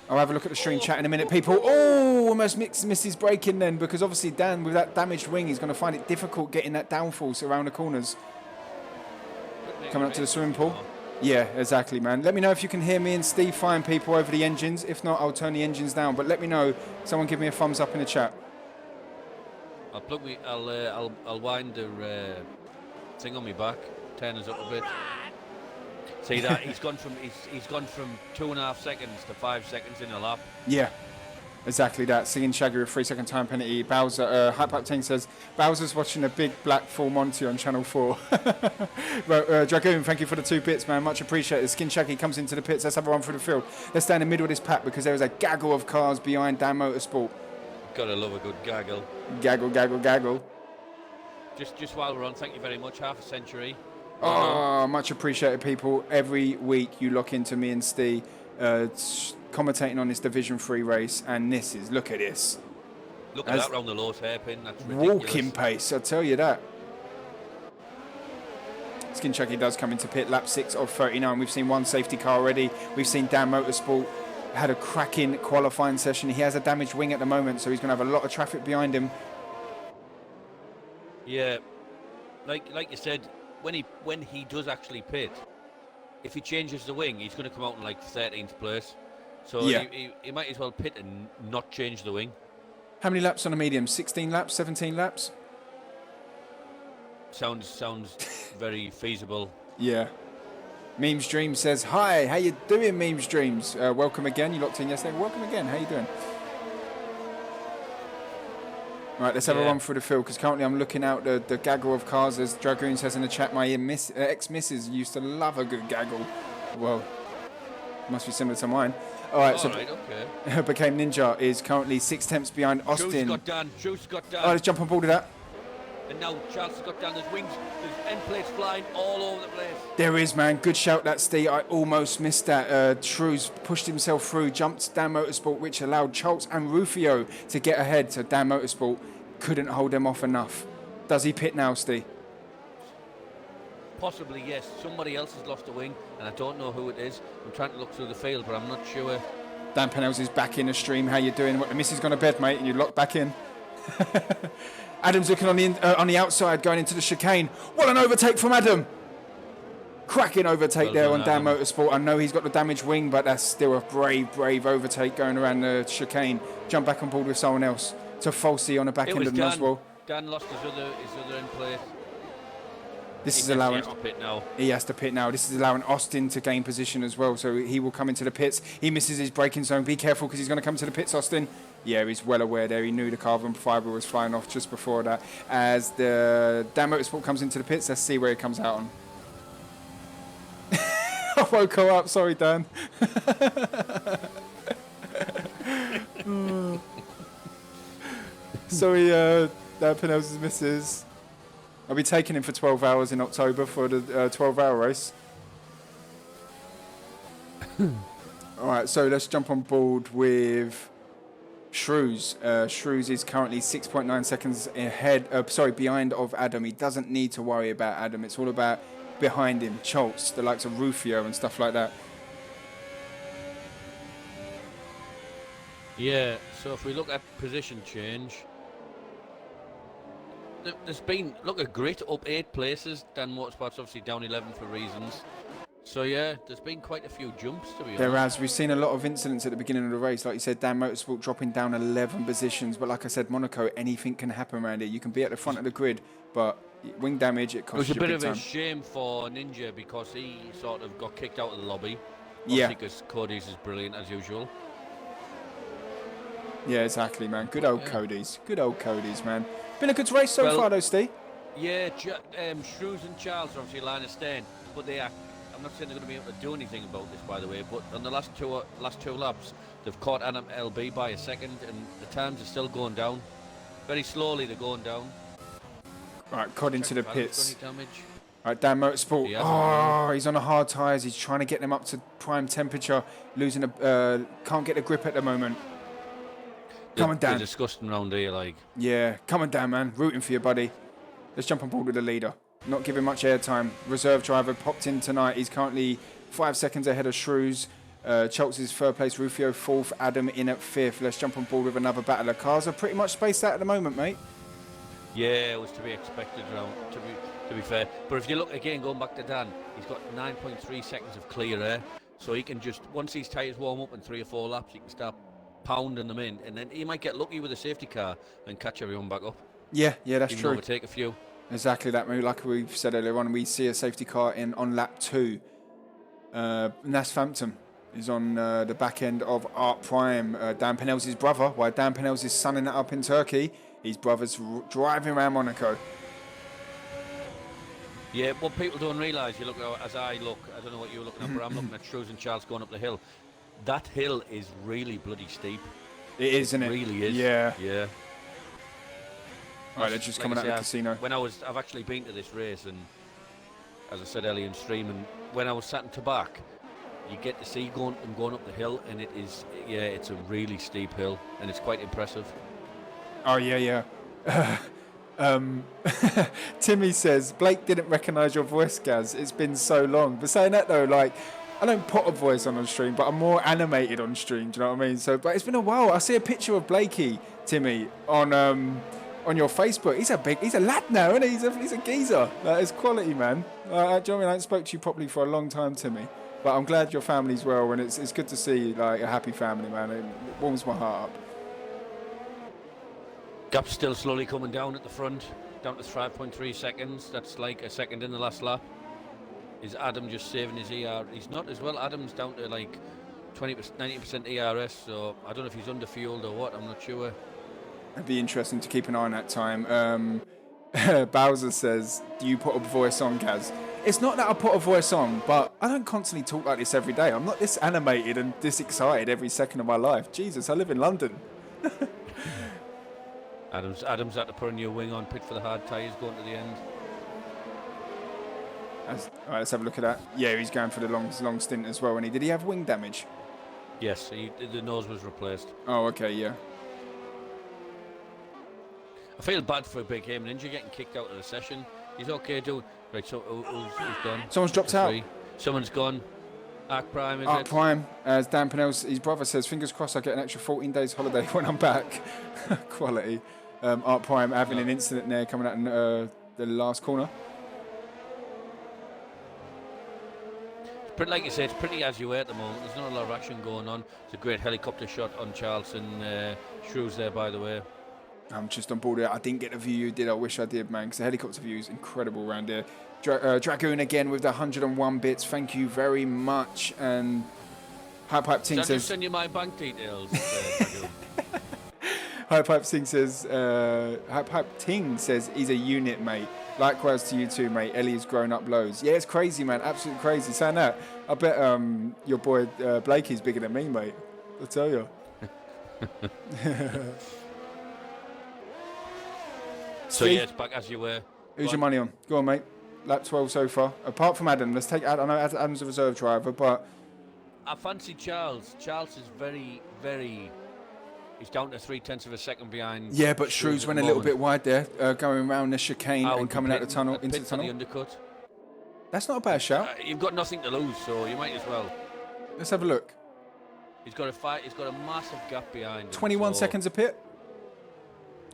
S1: I'll have a look at the stream chat in a minute, people. Oh, almost missed his braking then, because obviously Dan, with that damaged wing, he's going to find it difficult getting that downforce around the corners. Coming up to the swimming pool. Yeah, exactly, man. Let me know if you can hear me and Steve fine, people, over the engines. If not, I'll turn the engines down. But let me know. Someone give me a thumbs up in the chat.
S2: I'll wind the thing on my back, turn us up a bit. See that he's gone from 2.5 seconds to 5 seconds in a lap.
S1: Yeah. Exactly that. Seeing Shaggy with 3 second time penalty. Bowser, Hype Up Team says, Bowser's watching a big black full Monty on Channel 4. But, Dragoon, thank you for the 2 bits, man. Much appreciated. Skin Shaggy comes into the pits. Let's have a run through the field. Let's stay in the middle of this pack because there is a gaggle of cars behind Dan Motorsport.
S2: Gotta love a good gaggle.
S1: Gaggle.
S2: Just while we're on, thank you very much. Half a century.
S1: Oh, much appreciated, people. Every week you lock into me and Steve. Commentating on this Division 3 race, and look at this.
S2: Look at that round the lowest hairpin. That's ridiculous.
S1: Walking pace, I'll tell you that. Skin Chucky does come into pit, lap 6 of 39. We've seen one safety car already. We've seen Dan Motorsport had a cracking qualifying session. He has a damaged wing at the moment, so he's going to have a lot of traffic behind him.
S2: Yeah, like you said, when he does actually pit, if he changes the wing, he's going to come out in like 13th place. So yeah. he might as well pit and not change the wing.
S1: How many laps on a medium? 16 laps? 17 laps?
S2: Sounds very feasible.
S1: Yeah. Memes Dream says, hi, how you doing, Memes Dreams? Welcome again. You locked in yesterday. Welcome again. How you doing? Right, let's have a run through the field, because currently I'm looking out the gaggle of cars. As Dragoon says in the chat, my ex-missus used to love a good gaggle. Well, must be similar to mine. All right, okay. Became Ninja is currently 6 tenths behind Austin.
S2: Juice got done.
S1: Oh, let's jump on board of that.
S2: And now Charles has got down his wings. There's end plates flying all over the place.
S1: There is, man. Good shout, that Steve. I almost missed that. Shrews pushed himself through, jumped Dan Motorsport, which allowed Schultz and Rufio to get ahead. So Dan Motorsport couldn't hold them off enough. Does he pit now, Steve?
S2: Possibly, yes. Somebody else has lost a wing, and I don't know who it is. I'm trying to look through the field, but I'm not sure.
S1: Dan Penels is back in the stream. How you doing? What, the missus gone to bed, mate, and you locked back in. Adam's looking on the outside, going into the chicane. What an overtake from Adam! Cracking overtake
S2: Well
S1: there
S2: done,
S1: on Dan
S2: Adam.
S1: Motorsport. I know he's got the damaged wing, but that's still a brave overtake going around the chicane. Jump back on board with someone else. To Falsey on the back
S2: It
S1: end
S2: was
S1: of the
S2: Dan.
S1: Noswell.
S2: Dan lost his other end plate.
S1: This is
S2: He
S1: allowing.
S2: has to pit now.
S1: He has to pit now. This is allowing Austin to gain position as well, so he will come into the pits. He misses his braking zone. Be careful because he's going to come to the pits, Austin. Yeah, he's well aware there. He knew the carbon fibre was flying off just before that. As the Dan Motorsport comes into the pits, let's see where he comes out on. I woke her up. Sorry, Dan. Sorry, Dan Penels' misses. I'll be taking him for 12 hours in October for the 12-hour race. All right, so let's jump on board with Shrews. Shrews is currently 6.9 seconds behind of Adam. He doesn't need to worry about Adam. It's all about behind him, Schultz, the likes of Rufio and stuff like that.
S2: Yeah, so if we look at position change, there's been, look at Grit up 8 places. Dan Motorsport's obviously down 11 for reasons. So yeah, there's been quite a few jumps, to be honest.
S1: There has. We've seen a lot of incidents at the beginning of the race. Like you said, Dan Motorsport dropping down 11 positions. But like I said, Monaco, anything can happen around here. You can be at the front of the grid, but wing damage, it costs you
S2: It was a bit
S1: big
S2: of
S1: time.
S2: a shame for Ninja because he sort of got kicked out of the lobby.
S1: Yeah.
S2: Because Cody's is brilliant as usual.
S1: Yeah, exactly, man. Good old Cody's. Good old Cody's, man. Been a good race so far, though, Steve.
S2: Yeah, Shrews and Charles are obviously line of stand, but they are. I'm not saying they're going to be able to do anything about this, by the way. But on the last two laps, they've caught Adam LB by a second, and the times are still going down. Very slowly, they're going down.
S1: Right, Cod into the pits.
S2: Any damage?
S1: Right, Dan Motorsport.
S2: He
S1: He's on the hard tyres. He's trying to get them up to prime temperature. Losing can't get the grip at the moment. Come on, Dan.
S2: They're disgusting round here, like.
S1: Yeah, come on, Dan, man. Rooting for you, buddy. Let's jump on board with the leader. Not giving much airtime. Reserve driver popped in tonight. He's currently 5 seconds ahead of Shrews. Schultz is third place. Rufio fourth. Adam in at fifth. Let's jump on board with another battle. The cars are pretty much spaced out at the moment, mate.
S2: Yeah, it was to be expected, round. To be fair, but if you look again, going back to Dan, he's got 9.3 seconds of clear air, so he can just once these tyres warm up in 3 or 4 laps, he can start pounding them in, and then he might get lucky with a safety car and catch everyone back up.
S1: Yeah, that's true.
S2: Overtake a few.
S1: Exactly that, mate. Like we've said earlier on, we see a safety car on lap 2. Nas Phantom is on the back end of Art Prime, Dan Penels' brother. While Dan Penels is sunning it up in Turkey, his brother's driving around Monaco.
S2: Yeah, what people don't realise, you look as I look, I don't know what you're looking at, but I'm looking at Shrews and Charles going up the hill. That hill is really bloody steep.
S1: It is, isn't it?
S2: It really is.
S1: Yeah.
S2: Yeah.
S1: Right, they're just coming out of the casino.
S2: I've actually been to this race, and as I said earlier in stream, and when I was sat in Tabac, you get to see going up the hill, and it is, it's a really steep hill, and it's quite impressive.
S1: Oh, yeah. Timmy says, Blake didn't recognise your voice, Gaz. It's been so long. But saying that, though, like, I don't put a voice on stream, but I'm more animated on stream, do you know what I mean? So, but it's been a while. I see a picture of Blakey, Timmy, on your Facebook. He's a lad now, isn't he? He's a geezer. It's quality, man. Do you know what I mean? I haven't spoke to you properly for a long time, Timmy. But I'm glad your family's well, and it's good to see like a happy family, man. It warms my heart up.
S2: Gap's still slowly coming down at the front, down to 5.3 seconds. That's like a second in the last lap. Is Adam just saving his ER? He's not as well. Adam's down to like 90% ERS, so I don't know if he's underfueled or what. I'm not sure.
S1: It'd be interesting to keep an eye on that time. Bowser says, do you put a voice on, Gaz? It's not that I put a voice on, but I don't constantly talk like this every day. I'm not this animated and this excited every second of my life. Jesus, I live in London.
S2: Adams had to put a new wing on, pit for the hard tyres going to the end.
S1: All right, let's have a look at that. Yeah, he's going for the long stint as well. And did he have wing damage?
S2: Yes, the nose was replaced.
S1: Oh, okay, yeah.
S2: I feel bad for Big Heyman Ninja getting kicked out of the session. He's okay, dude. Right, so who's gone?
S1: Someone's dropped out.
S2: Someone's gone. Arc Prime, is
S1: Arc
S2: it?
S1: Prime, as Dan Pennell's, his brother says, fingers crossed I get an extra 14 days holiday when I'm back. Quality. Arc Prime having an incident there coming out in the last corner.
S2: Pretty, like you said, it's pretty as you were at the moment. There's not a lot of action going on. It's a great helicopter shot on Charleston Shrews there, by the way.
S1: I'm just on board here. I didn't get the view you did. I wish I did, man, because the helicopter view is incredible around here. Dragoon again with the 101 bits. Thank you very much. And Hype Ting says...
S2: send you my bank details, Dragoon.
S1: Hype Ting says... Hype Ting says he's a unit, mate. Likewise to you too, mate. Ellie's grown up loads. Yeah, it's crazy, man. Absolutely crazy. Saying that, I bet your boy Blakey's bigger than me, mate. I'll tell you.
S2: So yeah, it's back as you were.
S1: Who's your money on? Go on, mate. Lap 12 so far. Apart from Adam, let's take Adam. I know Adam's a reserve driver, but
S2: I fancy Charles. Charles is very, very. He's down to 0.3 of a second behind.
S1: Yeah, but Shrews went a little bit wide there, going around the chicane and coming out the tunnel into the tunnel.
S2: The undercut.
S1: That's not a bad shout.
S2: You've got nothing to lose, so you might as well.
S1: Let's have a look.
S2: He's got a fight. He's got a massive gap behind him.
S1: 21 seconds a pit.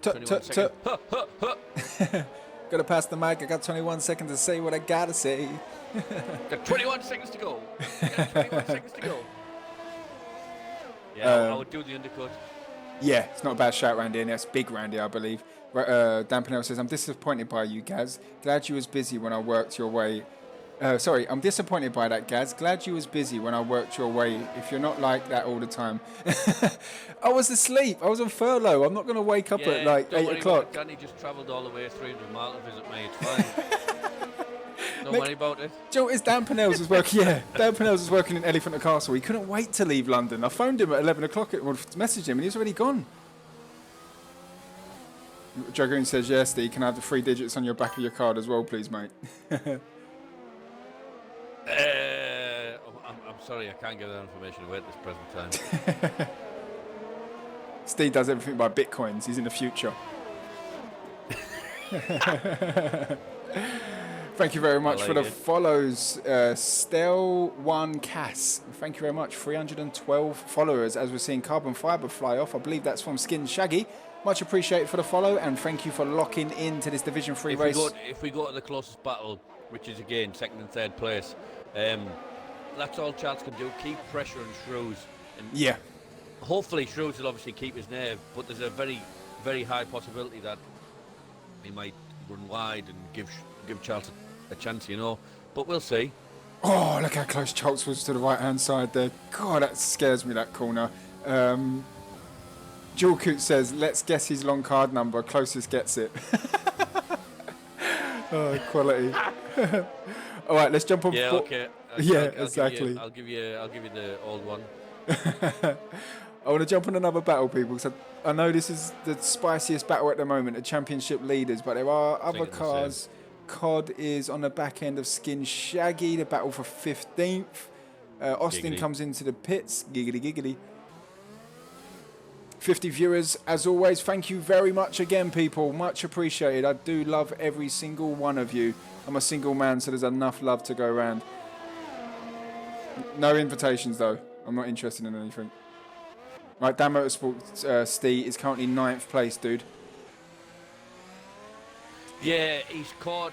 S2: 21 seconds.
S1: Gotta pass the mic. I got 21 seconds to say what I gotta say.
S2: Got 21 seconds to go. Got 21 seconds to go. Yeah, I would do the undercut.
S1: Yeah, it's not a bad shout round here. And that's big round here, I believe. Dan Pennell says, I'm disappointed by you, Gaz. Glad you was busy when I worked your way. Sorry, I'm disappointed by that, Gaz. Glad you was busy when I worked your way. If you're not like that all the time. I was asleep. I was on furlough. I'm not going to wake up at like 8 o'clock.
S2: Danny just travelled all the way 300 miles to visit me. It's fine. Don't worry about it.
S1: Joe, it's Dan Pennell's was working. Yeah, Dan Pennell's was working in Elephant Castle. He couldn't wait to leave London. I phoned him at 11 o'clock and messaged him, and he was already gone. Dragoon says, yes, Steve, can I have the 3 digits on your back of your card as well, please, mate?
S2: I'm sorry, I can't give that information away at this present time.
S1: Steve does everything by bitcoins. He's in the future. Thank you very much for the follows, Stel1 Cass. Thank you very much. 312 followers as we're seeing carbon fibre fly off. I believe that's from Skin Shaggy. Much appreciated for the follow, and thank you for locking into this Division 3 race.
S2: If we go to the closest battle, which is again second and third place, that's all Charles can do. Keep pressure on Shrews. And
S1: yeah.
S2: Hopefully Shrews will obviously keep his nerve, but there's a very, very high possibility that he might run wide and give Charles a chance, you know. But we'll see.
S1: Oh, look how close Charles was to the right-hand side there. God, that scares me, that corner. Jewel Coot says, let's guess his long card number. Closest gets it. Oh, quality. All right, let's jump on.
S2: Yeah, okay.
S1: Exactly.
S2: I'll give you the old one.
S1: I want to jump on another battle, people, because I know this is the spiciest battle at the moment, the championship leaders, but there are other cars. COD is on the back end of Skin Shaggy, the battle for 15th. Austin comes into the pits. Giggity, giggity. 50 viewers, as always. Thank you very much again, people. Much appreciated. I do love every single one of you. I'm a single man, so there's enough love to go around. No invitations, though. I'm not interested in anything. Right, Dan Motorsports, Steve, is currently 9th place, dude.
S2: Yeah, he's caught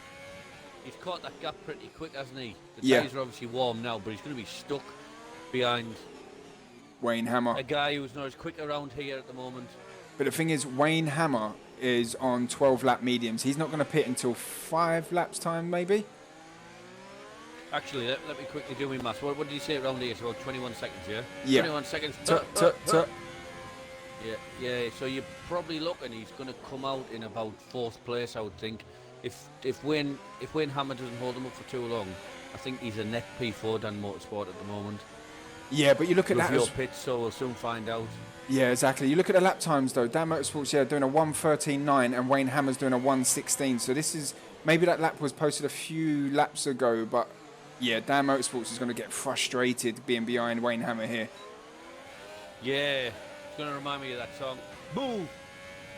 S2: that gap pretty quick, hasn't he? The tyres are obviously warm now, but he's going to be stuck behind
S1: Wayne Hammer,
S2: a guy who's not as quick around here at the moment.
S1: But the thing is, Wayne Hammer is on 12-lap mediums. He's not going to pit until 5 laps time, maybe.
S2: Actually, let me quickly do my maths. What did you say around here? It's about 21 seconds, yeah?
S1: Yeah.
S2: 21 seconds. Yeah, so you're probably looking he's going to come out in about 4th place, I would think. If Wayne Hammer doesn't hold him up for too long, I think he's a net P4 Dan Motorsport at the moment.
S1: Yeah, but you look at that.
S2: Rufio pits, so we'll soon find out.
S1: Yeah, exactly. You look at the lap times though. Dan Motorsports, doing a 1:13.9, and Wayne Hammer's doing a 1:16. So this is maybe that lap was posted a few laps ago, but yeah, Dan Motorsports is going to get frustrated being behind Wayne Hammer here.
S2: Yeah, it's going to remind me of that song. Move,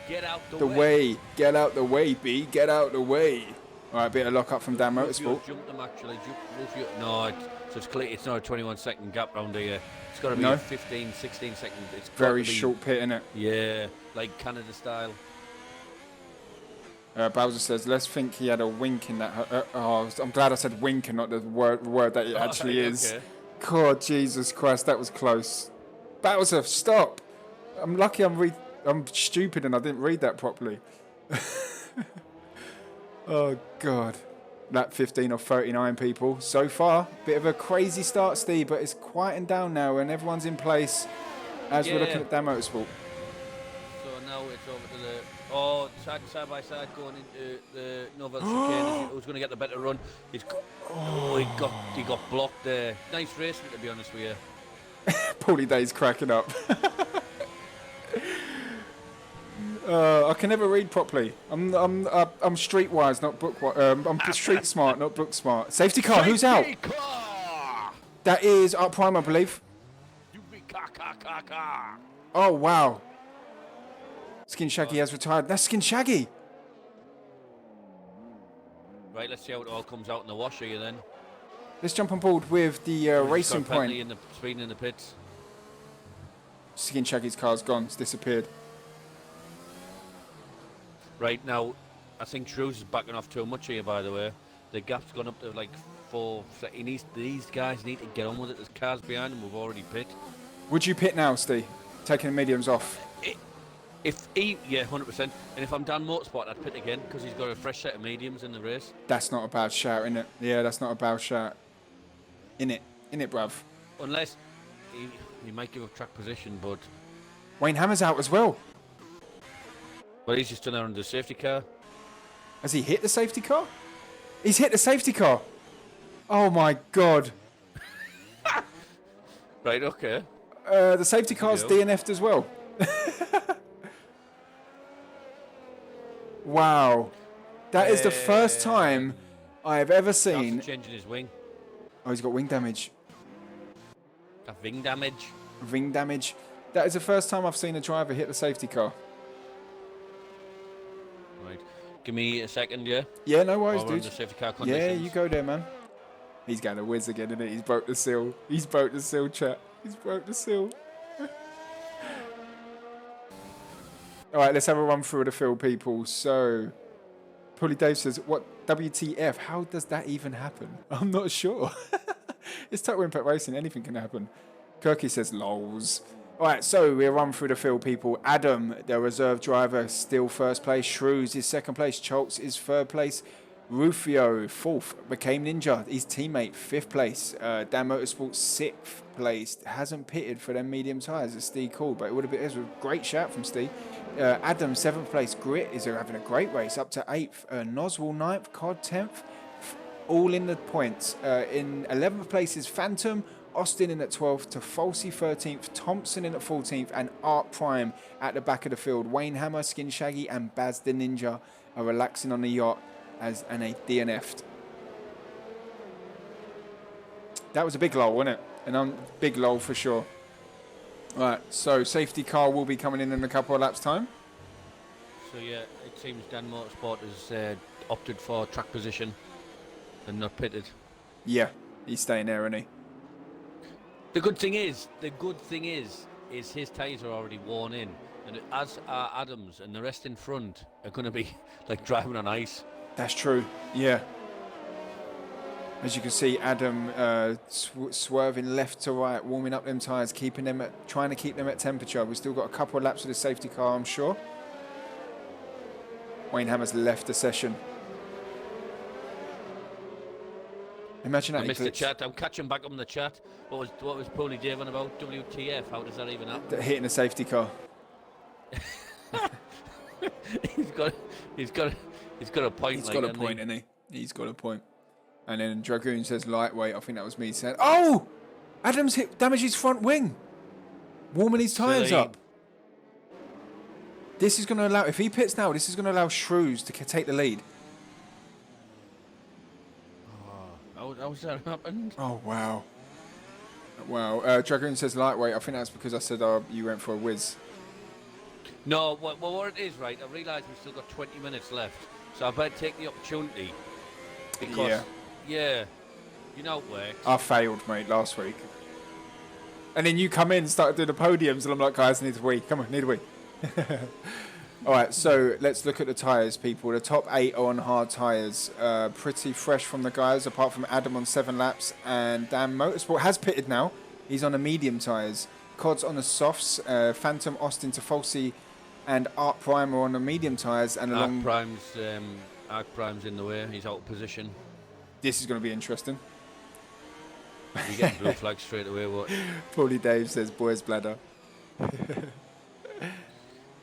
S2: get out the
S1: way. Get out the way, B. Get out the way. All right, bit of lock up from Dan
S2: Rufio
S1: Motorsport.
S2: jumped them actually. Rufio, no, it's clear. It's not a 21-second gap round here. It's got to be a 15, 16 second. It's
S1: very short pit, innit?
S2: Yeah, like Canada style.
S1: Bowser says, let's think he had a wink in that. I'm glad I said wink and not the word that it actually is.
S2: Okay.
S1: God, Jesus Christ, that was close. Bowser, stop. I'm lucky I'm stupid and I didn't read that properly. Oh, God. Lap 15 of 39, people. So far, bit of a crazy start, Steve, but it's quieting down now and everyone's in place as we're looking at Dan Motorsport.
S2: So now it's over to the side by side going into the Novel chicane. Who's going to get the better run? He got blocked there. Nice racing, to be honest with you.
S1: Paulie Day's cracking up. I can never read properly. I'm streetwise, not book. I'm street smart, not book smart. Safety car. Who's out?
S2: Car.
S1: That is Art Prime, I believe. Oh wow. Skin Shaggy has retired. That's Skin Shaggy.
S2: Right, let's see how it all comes out in the wash here then.
S1: Let's jump on board with the Racing Point.
S2: Speeding in the pits.
S1: Skin Shaggy's car's gone. It's disappeared.
S2: Right now, I think Shrews is backing off too much here, by the way. The gap's gone up to like 4. These guys need to get on with it. There's cars behind them. We've already pit.
S1: Would you pit now, Steve? Taking the mediums off?
S2: Yeah, 100%. And if I'm Dan Motorsport, I'd pit again because he's got a fresh set of mediums in the race.
S1: That's not a bad shout, innit? Yeah, that's not a bad shout. Innit, bruv.
S2: Unless he might give up track position, but...
S1: Wayne Hammer's out as well.
S2: Well, he's just done there under the safety car.
S1: Has he hit the safety car? He's hit the safety car. Oh, my God.
S2: Right, okay.
S1: The safety car's DNF'd as well. Wow. That is the first time I have ever seen...
S2: changing his wing.
S1: Oh, he's got wing damage.
S2: Got wing damage.
S1: Wing damage. That is the first time I've seen a driver hit the safety car.
S2: Right. Give me a second, yeah?
S1: Yeah, no worries,
S2: dude.
S1: dude.
S2: Safety car
S1: yeah, you go there, man. He's going to whiz again, isn't he? He's broke the seal. He's broke the seal, chat. He's broke the seal. All right, let's have a run through of the field, people. So, Paulie Dave says, what WTF? How does that even happen? I'm not sure. It's Total Impact Racing. Anything can happen. Kirky says, lols. All right, so we'll run through the field, people. Adam, the reserve driver, still first place. Shrews is second place. Choltz is third place. Rufio, fourth. Became Ninja, his teammate, fifth place. Dan Motorsports, sixth place. Hasn't pitted for them medium tyres, as Steve called, but it would have been a great shout from Steve. Adam, seventh place. Grit is having a great race, up to eighth. Noswell, ninth. Cod, 10th. All in the points. In 11th place is Phantom. Austin in at 12th, to Falsey 13th, Thompson in at 14th, and Art Prime at the back of the field. Wayne Hammer, Skin Shaggy, and Baz the Ninja are relaxing on the yacht as a DNF'd. That was a big lull, wasn't it? A big lull for sure. Right, so safety car will be coming in a couple of laps' time.
S2: So yeah, it seems Dan Motorsport has opted for track position and not pitted.
S1: Yeah, he's staying there, isn't he?
S2: The good thing is his tyres are already worn in, and as are Adams, and the rest in front are going to be like driving on ice.
S1: That's true, yeah. As you can see, Adam swerving left to right, warming up them tyres, trying to keep them at temperature. We've still got a couple of laps of the safety car, I'm sure. Wayne Hammer's left the session. Imagine that.
S2: I missed the chat. I'm catching back up on the chat. What was Paulie Dave on about? WTF? How does that even happen?
S1: Hitting a safety car.
S2: He's got a point. He's got a point,
S1: isn't he? He's got a point. And then Dragoon says lightweight. I think that was me saying, oh! Adams damaged his front wing, warming his tyres
S2: Silly.
S1: up. This is going to allow, if he pits now, this is going to allow Shrews to take the lead.
S2: How's that happened?
S1: Oh, wow. Wow. Dragoon says lightweight. I think that's because I said you went for a whiz.
S2: No, what it is, right, I realise we've still got 20 minutes left, so I better take the opportunity, because, yeah you know it works.
S1: I failed, mate, last week. And then you come in and started doing the podiums, and I'm like, guys, I need a wee. Come on, need a wee. All right, so let's look at the tyres, people. The top 8 are on hard tyres. Pretty fresh from the guys, apart from Adam on 7 laps. And Dan Motorsport has pitted now. He's on the medium tyres. Cod's on the softs. Phantom, Austin, Tafolsi, and Art Prime are on the medium tyres. And
S2: Arc Prime's in the way. He's out of position.
S1: This is going to be interesting.
S2: You get blue flag straight away. What?
S1: Paulie Dave says, boys bladder.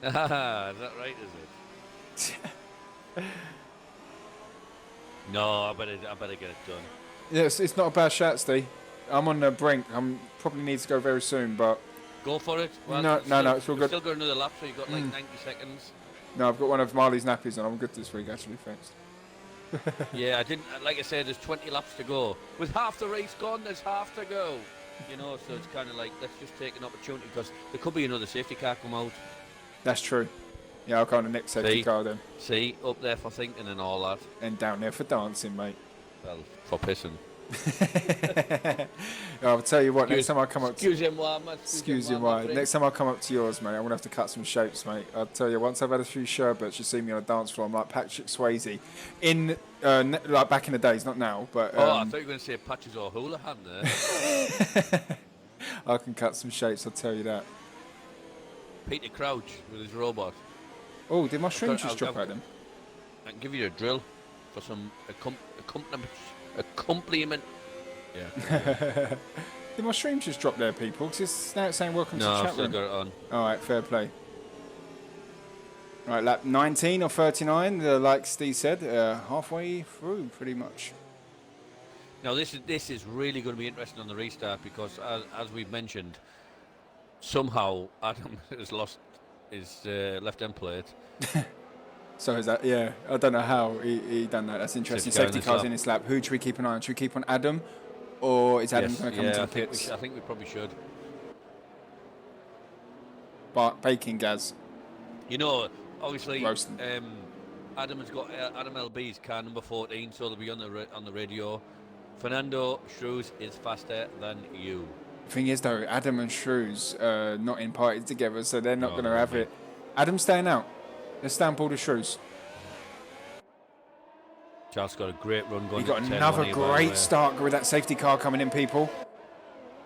S2: Is that right, is it? No, I better get it done.
S1: Yes, it's not a bad shot, Steve. I'm on the brink. Probably need to go very soon, but...
S2: Go for it. Well,
S1: no, it's all good.
S2: Still got another lap, so you've got like 90 seconds.
S1: No, I've got one of Marley's nappies and I'm good this week, actually, thanks.
S2: Yeah, I didn't. Like I said, there's 20 laps to go. With half the race gone, there's half to go. You know, so it's kind of like, let's just take an opportunity, because there could be another safety car come out.
S1: That's true. Yeah, I'll go on the next safety car then.
S2: See, up there for thinking and all that.
S1: And down there for dancing, mate.
S2: Well, for pissing.
S1: I'll tell you what, next time I come up to...
S2: Excuse me,
S1: why. Next time I come up to yours, mate, I'm going to have to cut some shapes, mate. I'll tell you, once I've had a few sherbets, you see me on a dance floor, I'm like Patrick Swayze. Like back in the days, not now, but...
S2: I thought you were going to say Patches or Houlihan there.
S1: I can cut some shapes, I'll tell you that.
S2: Peter Crouch with his robot.
S1: Oh, did my stream just drop out then?
S2: I can give you a drill for some accompaniment. Yeah.
S1: Did my stream just drop there, people? Because now it's saying welcome to the chat room.
S2: No, I've still got it on.
S1: Alright, fair play. Right, lap 19 or 39, like Steve said, halfway through, pretty much.
S2: Now, this is really going to be interesting on the restart, because, as we've mentioned, somehow Adam has lost his left end plate.
S1: So is that, yeah, I don't know how he done that. That's interesting. Safety car's in this lap. Who should we keep an eye on? Should we keep on Adam, or is Adam going to come into the pits?
S2: I think we probably should.
S1: But baking Gaz.
S2: You know, obviously,
S1: Roasting.
S2: Adam has got Adam LB's car number 14, so they'll be on the radio. Fernando Shrews is faster than you.
S1: The thing is, though, Adam and Shrews not in parties together, so they're not going to have it. Adam's staying out. Let's stamp all the Shrews.
S2: Charles got a great run going.
S1: He got another great start with that safety car coming in, people.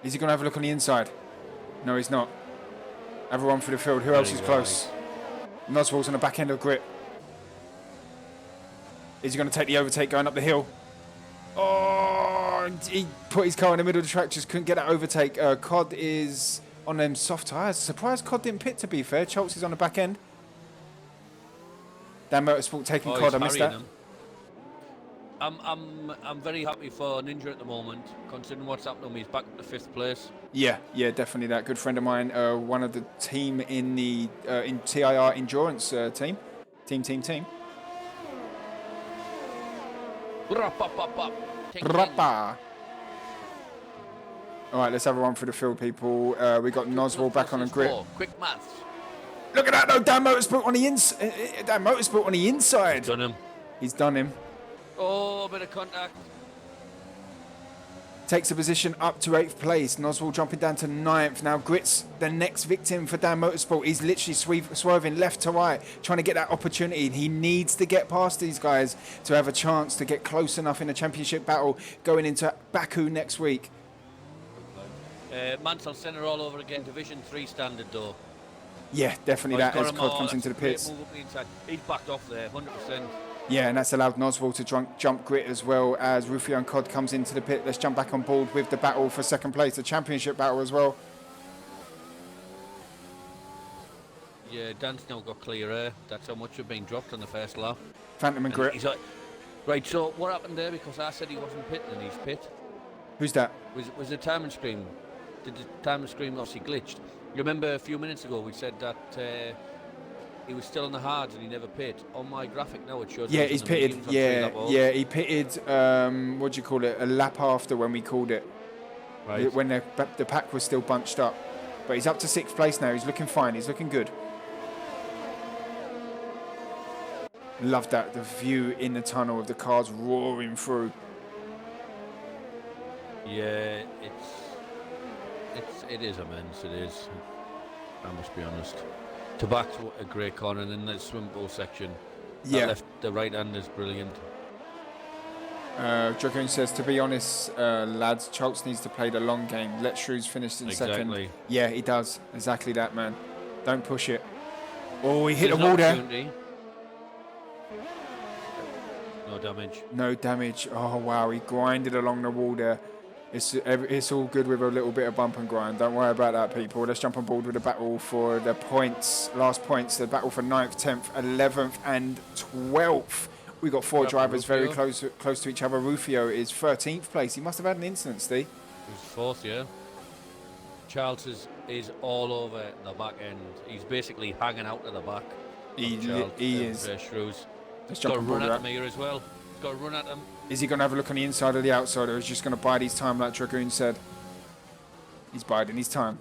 S1: Is he going to have a look on the inside? No, he's not. Have a run through the field. Who else is close? Noswell's on the back end of grip. Is he going to take the overtake going up the hill? Oh, he put his car in the middle of the track, just couldn't get that overtake. Cod is on them soft tyres. Surprised Cod didn't pit, to be fair. Schultz is on the back end. Dan Motorsport taking Cod, I missed that.
S2: I'm very happy for Ninja at the moment, considering what's happened. He's back to 5th place.
S1: Yeah, definitely that. Good friend of mine, one of the team in the in TIR endurance team. All right, let's have a run through the field, people. We got Noswell back on a grip.
S2: Quick maths.
S1: Look at that, though. Dan Motorsport on the inside. Dan Motorsport on the inside.
S2: Done him.
S1: He's done him.
S2: Oh, a bit of contact.
S1: Takes a position up to 8th place. Noswell jumping down to 9th. Now Grit's the next victim for Dan Motorsport. He's literally swerving left to right, trying to get that opportunity. He needs to get past these guys to have a chance to get close enough in a championship battle going into Baku next week.
S2: Mansell Centre all over again. Division 3 standard, though.
S1: Yeah, definitely that as Cod comes into the pits.
S2: He's backed off there, 100%.
S1: Yeah, and that's allowed Noswell to jump Grit as well as Rufio and Cod comes into the pit. Let's jump back on board with the battle for second place, the championship battle as well.
S2: Yeah, Dan's now got clear air. That's how much have been dropped on the first lap.
S1: Phantom and Grit.
S2: Right, so what happened there? Because I said he wasn't pitting and he's pit.
S1: Who's that?
S2: Was the timing screen? Did the timing screen obviously glitched? You remember a few minutes ago we said that he was still on the hards and he never pit. On my graphic now it shows.
S1: Yeah,
S2: he was
S1: he's
S2: on the
S1: pitted.
S2: mediums on
S1: Yeah,
S2: 3 lap balls.
S1: yeah, he pitted. What do you call it? A lap after when we called it.
S2: Right.
S1: When the pack was still bunched up. But he's up to 6th place now. He's looking fine. He's looking good. Love that. The view in the tunnel of the cars roaring through.
S2: Yeah, it is immense. It is. I must be honest. To back to a great corner, and then the swim pool section.
S1: Yeah.
S2: The right hand is brilliant.
S1: Dragoon says, to be honest, lads, Chalks needs to play the long game. Let Shrews finish in second. Yeah, he does. Exactly that, man. Don't push it. Oh, he hit the wall there.
S2: No damage.
S1: No damage. Oh, wow. He grinded along the wall there. It's all good with a little bit of bump and grind. Don't worry about that, people. Let's jump on board with the battle for the points. Last points. The battle for 9th, 10th, 11th and 12th. We got 4 drivers very close to each other. Rufio is 13th place. He must have had an incident, Steve.
S2: He was 4th, yeah. Charles is all over the back end. He's basically hanging out at the back.
S1: He is.
S2: Shrews.
S1: Let's
S2: got
S1: jump
S2: to
S1: on
S2: run
S1: board
S2: at him here as well. Got to run at him.
S1: Is he going to have a look on the inside or the outside, or is he just going to bide his time like Dragoon said? He's biding his time.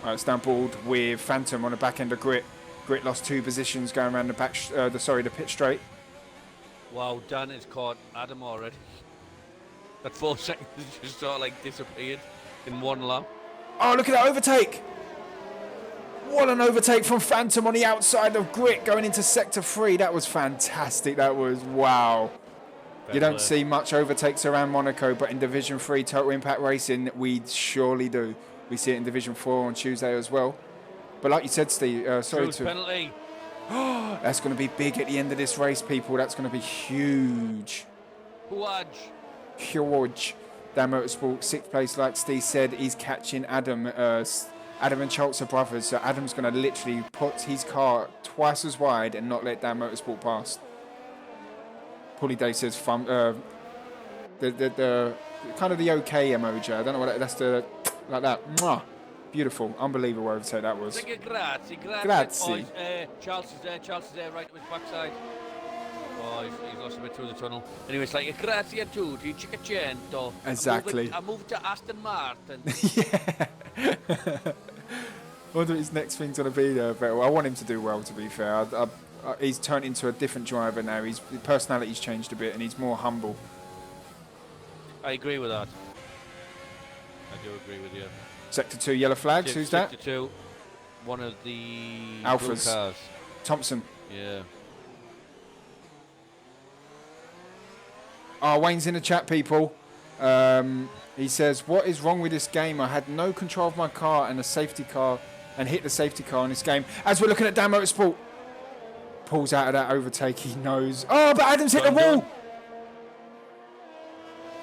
S1: All right, stand board with Phantom on the back end of Grit. Grit lost 2 positions going around the the pit straight.
S2: Wow, Dan has caught Adam already. That 4 seconds just sort of like disappeared in one lap.
S1: Oh, look at that overtake! What an overtake from Phantom on the outside of Grit going into Sector 3. That was fantastic. That was wow. You don't see much overtakes around Monaco, but in Division 3 Total Impact Racing, we surely do. We see it in Division 4 on Tuesday as well. But like you said, Steve,
S2: penalty.
S1: That's going to be big at the end of this race, people. That's going to be huge. Huge. Dan Motorsport, 6th place, like Steve said, he's catching Adam. Adam and Chalks are brothers, so Adam's going to literally put his car twice as wide and not let Dan Motorsport pass. Paulie Day says, the kind of the okay emoji. I don't know what that's the, like that. Mwah. Beautiful, unbelievable overtake that was.
S2: Grazie.
S1: Grazie.
S2: Oh, Charles is there, right to his backside. Oh, he's lost a bit through the tunnel. Anyway, it's like, grazie a tutti, Cinquecento.
S1: Exactly.
S2: I moved to Aston Martin.
S1: Yeah. I wonder what his next thing's going to be there. But I want him to do well, to be fair. He's turned into a different driver now. His personality's changed a bit and he's more humble.
S2: I agree with that. I do agree with you.
S1: Sector 2 yellow flags. Who's that?
S2: Sector 2. One of the
S1: Alphas.
S2: Cars.
S1: Thompson.
S2: Yeah.
S1: Oh, Wayne's in the chat, people. He says, what is wrong with this game? I had no control of my car and hit the safety car in this game. As we're looking at Dan Motorsport. Pulls out of that overtake, he knows. Oh, but Adam's hit the wall.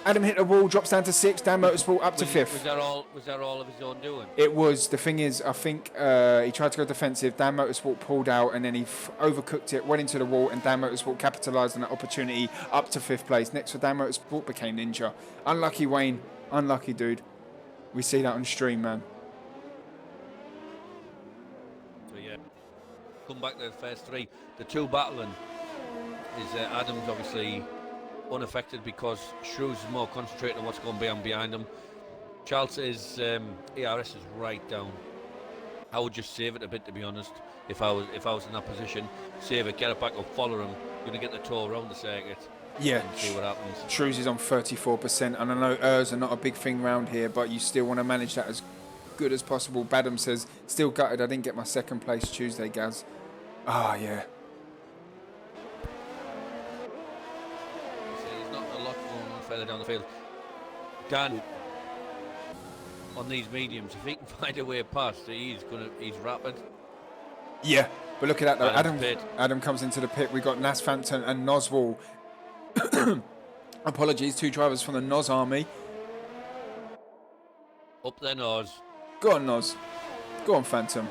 S1: Adam hit the wall, drops down to 6th. Dan Motorsport up to 5th.
S2: Was that all of his own doing?
S1: It was. The thing is, I think he tried to go defensive. Dan Motorsport pulled out and then he overcooked it, went into the wall, and Dan Motorsport capitalised on that opportunity up to 5th place. Next for Dan Motorsport became Ninja. Unlucky, Wayne. Unlucky, dude. We see that on stream, man.
S2: So, yeah. Come back to the first 3. The 2 battling is Adam's obviously unaffected because Shrews is more concentrated on what's going on behind him. Charles is ERS is right down. I would just save it a bit, to be honest. If I was in that position, save it, get it back up, follow him. You're gonna get the tour around the circuit.
S1: Yeah,
S2: and see what happens.
S1: Shrews is on 34%, and I know ERS are not a big thing around here, but you still want to manage that as good as possible. Badham says, still gutted. I didn't get my 2nd place Tuesday, Gaz. Ah, yeah.
S2: Further down the field. Dan, on these mediums, if he can find a way past, he's rapid.
S1: Yeah, but look at that though. Adam comes into the pit. We got Nas Phantom and Noswall. Apologies, 2 drivers from the Nos army.
S2: Up there, Nos.
S1: Go on, Nos. Go on, Phantom.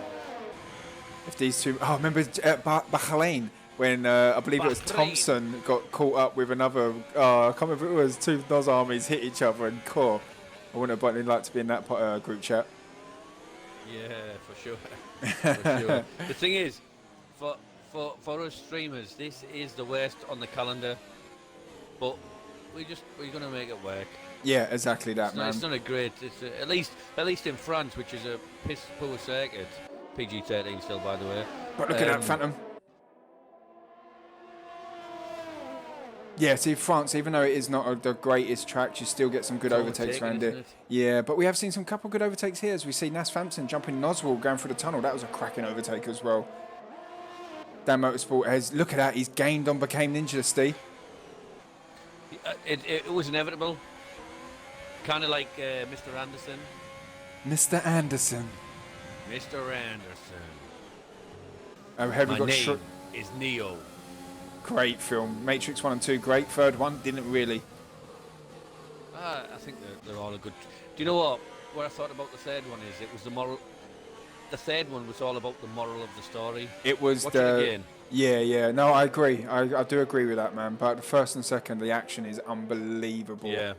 S1: If these two, remember Bahrain when I believe it was
S2: Bahrain.
S1: Thompson got caught up with another. I can't remember if it was two Nos armies hit each other and core. I wouldn't have but like to be in that group chat.
S2: Yeah, for sure. For sure. The thing is, for us streamers, this is the worst on the calendar, but we're gonna make it work.
S1: Yeah, exactly that, man.
S2: It's not a great. It's at least in France, which is a piss poor circuit. PG-13 still, by the way.
S1: But look at that Phantom. Yeah, see, France, even though it is not the greatest track, you still get some good overtakes around it. Yeah, but we have seen some couple good overtakes here, as we see Nas Fampson jumping Noswell going through the tunnel. That was a cracking overtake as well. Dan Motorsport has, look at that, he's gained on Became Ninja, Steve.
S2: It was inevitable. Kind of like Mr. Anderson.
S1: Mr. Anderson.
S2: Mr. Anderson.
S1: My
S2: name is Neo.
S1: Great film. Matrix 1 and 2, great. Third one, didn't really.
S2: I think they're all a good... Do you know what I thought about the third one is? It was the moral... The third one was all about the moral of the story.
S1: It was
S2: Watch it again.
S1: Yeah. No, I agree. I do agree with that, man. But the first and second, the action is unbelievable.
S2: Yeah.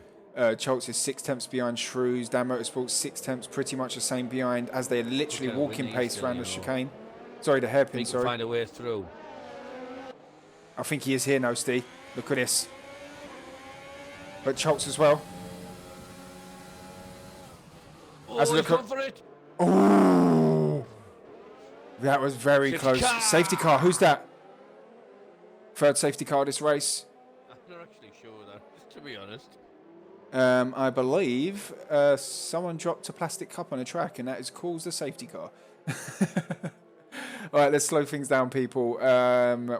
S1: Schultz is 6 tenths behind Shrews. Dan Motorsport 6 tenths, pretty much the same behind as they're literally walking pace around the chicane. Sorry, the hairpin.
S2: He can find a way through.
S1: I think he is here now, Steve. Look at this. But Schultz as well.
S2: Oh, he's gone for it.
S1: Oh, that was very close. Safety car. Who's that? Third safety car this race.
S2: I'm not actually sure of that, to be honest.
S1: I believe someone dropped a plastic cup on a track, and that has caused a safety car. All right, let's slow things down, people.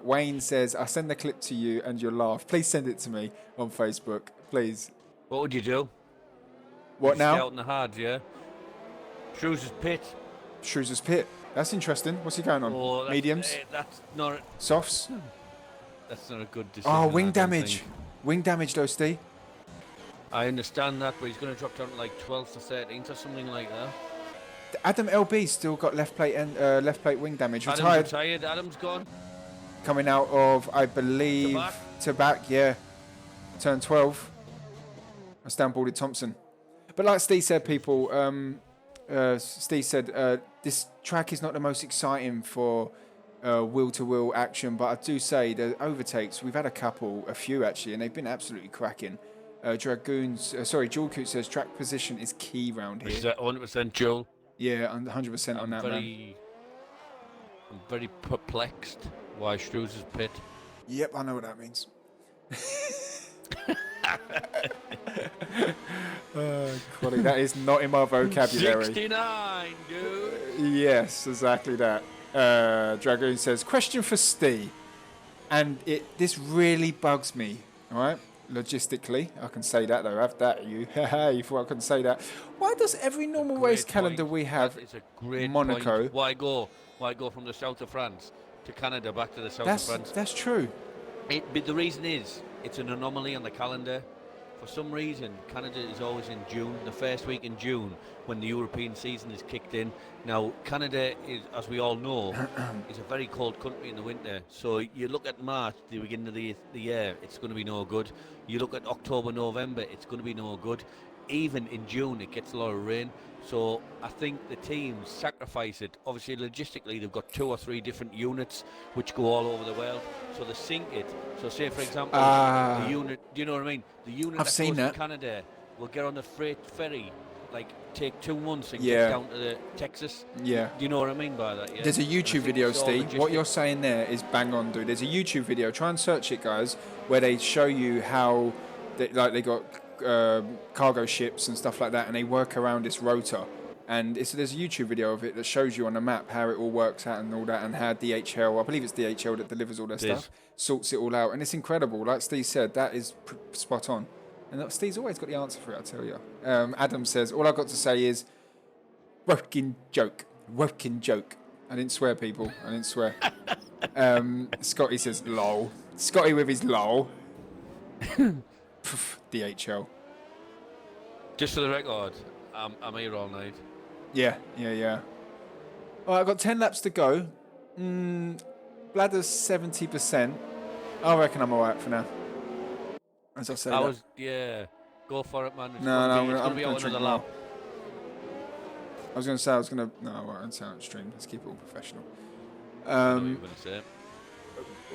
S1: Wayne says, I'll send the clip to you and you'll laugh. Please send it to me on Facebook, please.
S2: What would you do?
S1: What now?
S2: Out in the hard, yeah. Shrews' pit.
S1: Shrews' pit. That's interesting. What's he going on?
S2: Oh,
S1: mediums?
S2: That's not...
S1: Softs?
S2: That's not a good decision.
S1: Oh, wing damage. Wing damage, though, Steve.
S2: I understand that, but he's going to drop down to like 12th or 13th or something like that.
S1: Adam LB still got left plate wing damage. Retired.
S2: Adam's gone.
S1: Coming out of, I believe, to back, yeah. Turn 12. That's downboarded Thompson. But like Steve said, people, Steve said this track is not the most exciting for wheel-to-wheel action, but I do say the overtakes, we've had a few actually, and they've been absolutely cracking. Jewel Coot says track position is key round here.
S2: Is that 100% Joel?
S1: Yeah, I'm 100% on that, man.
S2: I'm very perplexed why Shrews' pit.
S1: Yep, I know what that means. Quality, that is not in my vocabulary.
S2: 69, dude.
S1: Yes, exactly that. Dragoon says, question for Steve. And this really bugs me, all right? Logistically, I can say that though. Have that, you. You thought I couldn't say that. Why does every normal race calendar we have Monaco?
S2: Point. Why go from the south of France to Canada back to the south of France?
S1: That's true.
S2: But the reason is, it's an anomaly on the calendar. For some reason, Canada is always in June, the first week in June, when the European season is kicked in. Now, Canada is, as we all know, is a very cold country in the winter. So you look at March, the beginning of the year, it's going to be no good. You look at October, November, it's going to be no good. Even in June, it gets a lot of rain. So I think the teams sacrifice it. Obviously, logistically, they've got 2 or 3 different units which go all over the world. So they sync it. So say, for example, the unit, do you know what I mean? The unit that goes to Canada will get on the freight ferry, like take 2 months and get down to Texas.
S1: Yeah.
S2: Do you know what I mean by that? Yeah?
S1: There's a YouTube video, Steve. What you're saying there is bang on, dude. There's a YouTube video. Try and search it, guys, where they show you how they got cargo ships and stuff like that, and they work around this rotor. And there's a YouTube video of it that shows you on a map how it all works out and all that, and how DHL, I believe it's DHL that delivers all their stuff, sorts it all out. And it's incredible. Like Steve said, that is spot on. And Steve's always got the answer for it, I tell you. Adam says, all I've got to say is, working joke. Working joke. I didn't swear, people. I didn't swear. Scotty says, lol. Scotty with his lol. DHL.
S2: Just for the record, I'm here all night.
S1: Yeah. All right, I've got 10 laps to go. bladder's 70%. I reckon I'm alright for now. As I say that.
S2: Go for it, man. It's
S1: No,
S2: gonna be
S1: I'm going
S2: out
S1: to drink
S2: another
S1: more.
S2: lap.
S1: I was going to say I was going to... No, I won't say on stream. Let's keep it all professional.
S2: I know what you were going to say.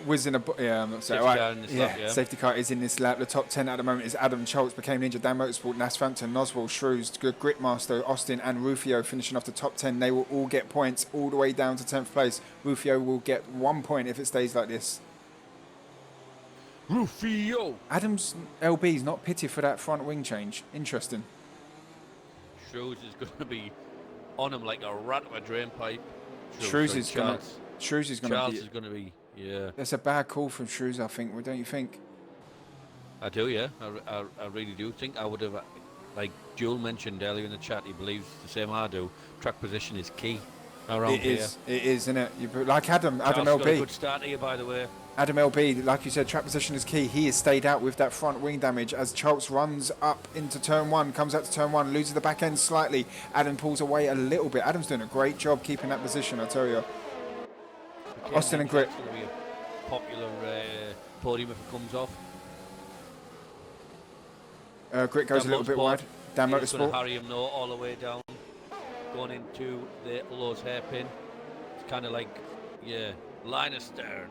S1: Was in a... Yeah, I'm not saying...
S2: Safety car in this lap, yeah.
S1: Safety car is in this lap. The top 10 at the moment is Adam Schultz, Became Ninja, Dan Motorsport, Nas Frampton, Noswell, Shrews, Gritmaster, Austin and Rufio finishing off the top 10. They will all get points all the way down to 10th place. Rufio will get 1 point if it stays like this.
S2: Rufio!
S1: Adam's LB's not pitted for that front wing change. Interesting.
S2: Shrews is going to be on him like a rat of a drain pipe.
S1: Shrews is going
S2: Charles is going to be... Yeah.
S1: That's a bad call from Shrews, I think. Well, don't you think?
S2: I do, yeah. I really do think I would have, like Joel mentioned earlier in the chat, he believes the same I do. Track position is key around here.
S1: It is, isn't it? Like Adam
S2: Charles
S1: LB.
S2: got a good start here, by the way.
S1: Adam LB, like you said, track position is key. He has stayed out with that front wing damage as Charles runs up into turn 1, comes out to turn 1, loses the back end slightly. Adam pulls away a little bit. Adam's doing a great job keeping that position, I tell you. Austin and Grit.
S2: It's going to be a popular podium if it comes off.
S1: Grit goes a little bit wide. Dan
S2: He's going
S1: Motorsport.
S2: to harry him all the way down, going into the Lowes hairpin. It's kind of like, line astern.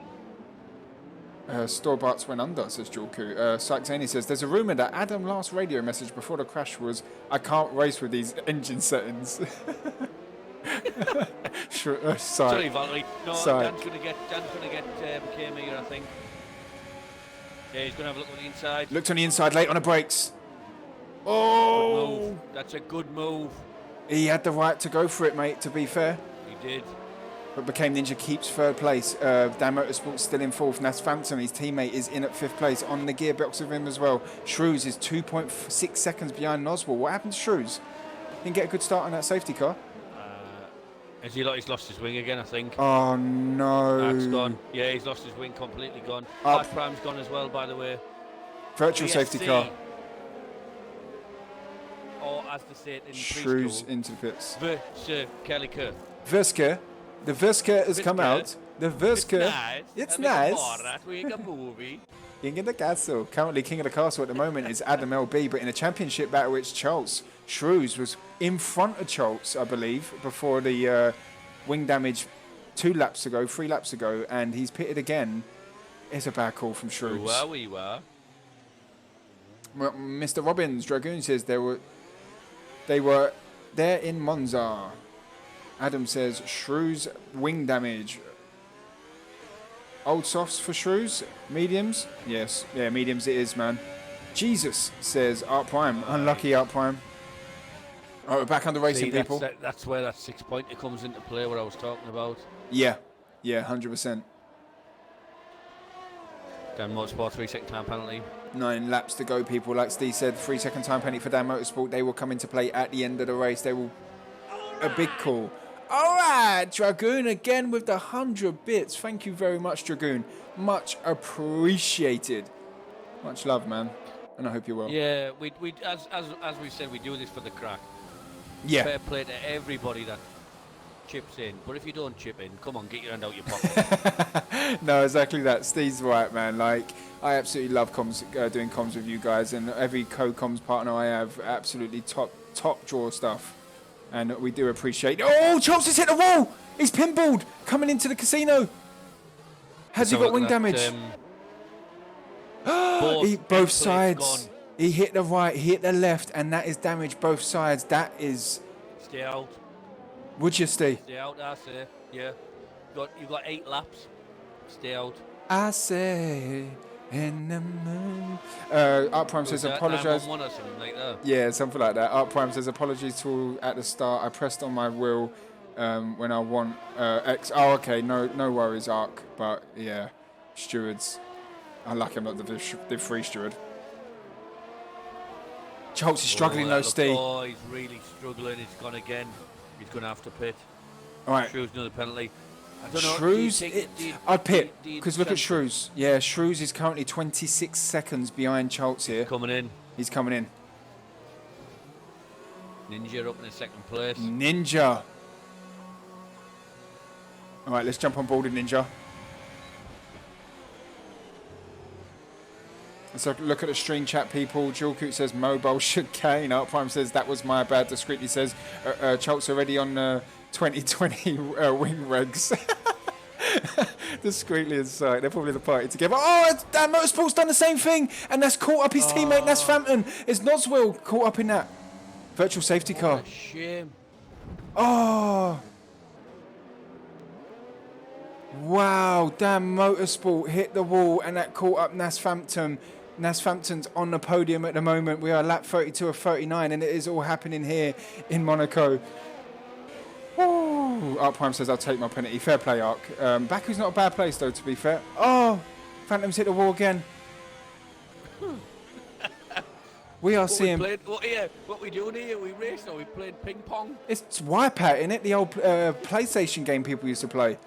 S1: Store-Barts went under, says Jorku. Saxani says, there's a rumour that Adam last radio message before the crash was, I can't race with these engine settings.
S2: Sorry, Valerie. No,
S1: Sorry.
S2: Dan's going to get Became here, I think. Yeah, he's going to have a look on the inside.
S1: Looked on the inside, late on the brakes. Oh!
S2: Good move. That's a good move.
S1: He had the right to go for it, mate, to be fair.
S2: He did.
S1: But Became Ninja keeps 3rd place. Dan Motorsport's still in 4th. Nas Phantom, his teammate, is in at 5th place. On the gearbox with him as well. Shrews is 2.6 seconds behind Noswell. What happened to Shrews? Didn't get a good start on that safety car.
S2: Has he he's lost his wing again, I think.
S1: Oh, no.
S2: That's gone. Yeah, he's lost his wing completely gone.
S1: Up.
S2: Last prime's gone as well, by the way.
S1: Virtual safety car.
S2: Or as they say it in
S1: Shrews
S2: preschool,
S1: into the pits.
S2: Verske.
S1: Verske. The Verske has come out. The Verske. It's nice. King of the Castle. Currently King of the Castle at the moment is Adam LB, but in a championship battle it's Charles. Shrews was in front of Charles, I believe, before the wing damage 3 laps ago, and he's pitted again. It's a bad call from Shrews. Mr. Robbins, Dragoon says they were there in Monza. Adam says Shrews wing damage. Old softs for Shrews? Mediums? Yes. Yeah, mediums it is, man. Jesus, says Art Prime. Unlucky Art Prime. All right, we're back on the racing, people.
S2: That's where that 6-pointer comes into play, what I was talking about.
S1: Yeah. Yeah, 100%.
S2: Dan Motorsport, 3-second time penalty.
S1: 9 laps to go, people. Like Steve said, 3-second time penalty for Dan Motorsport. They will come into play at the end of the race. They will... A big call. All right, Dragoon again with the 100 bits. Thank you very much, Dragoon. Much appreciated. Much love, man. And I hope you're well.
S2: Yeah, we as we said, we do this for the crack.
S1: Yeah.
S2: Fair play to everybody that chips in. But if you don't chip in, come on, get your hand out your pocket.
S1: No, exactly that. Steve's right, man. Like, I absolutely love comms, doing comms with you guys, and every co-comms partner I have, absolutely top draw stuff. And we do appreciate... Oh, Charles has hit the wall! He's pinballed! Coming into the casino! Has he got wing damage? Both sides.
S2: Gone.
S1: He hit the right, he hit the left, and that is damaged both sides. That is...
S2: Stay out.
S1: Would you stay?
S2: Stay out, I say. Yeah. You got 8 laps. Stay out.
S1: I say... In the moon. Art Prime says apologise.
S2: Or something like that.
S1: Yeah, something like that. Art Prime says apologies to all at the start. I pressed on my wheel when I want X. Oh, okay. No worries, Ark. But yeah, stewards. I like I'm not the free steward. Charles is struggling though, Steve.
S2: Oh, he's really struggling. He's gone again. He's going to have to pit.
S1: All right.
S2: Shrews another penalty. I don't know.
S1: Shrews, I'd pit, because look at Shrews. Yeah, Shrews is currently 26 seconds behind Schultz here.
S2: Coming in.
S1: He's coming in.
S2: Ninja up in 2nd place.
S1: Ninja. All right, let's jump on board with Ninja. Let's look at the stream chat, people. Jewelcoot says mobile should gain. Art Prime says that was my bad. Discreetly says Chalk's already on 2020 wing regs. Discreetly inside. They're probably the party together. Oh, Dan Motorsport's done the same thing, and that's caught up his teammate Nas Frampton. Is Noswell caught up in that virtual safety car?
S2: What a shame.
S1: Oh. Wow, Dan Motorsport hit the wall, and that caught up Nas Frampton. Nas Frampton's on the podium at the moment. We are lap 32 of 39, and it is all happening here in Monaco. Ooh. Art Prime says, I'll take my penalty. Fair play, Ark. Baku's not a bad place, though, to be fair. Oh, Phantom's hit the wall again. We are seeing...
S2: What we doing here? We racing or we playing ping pong?
S1: It's Wipeout, isn't it? The old PlayStation game people used to play.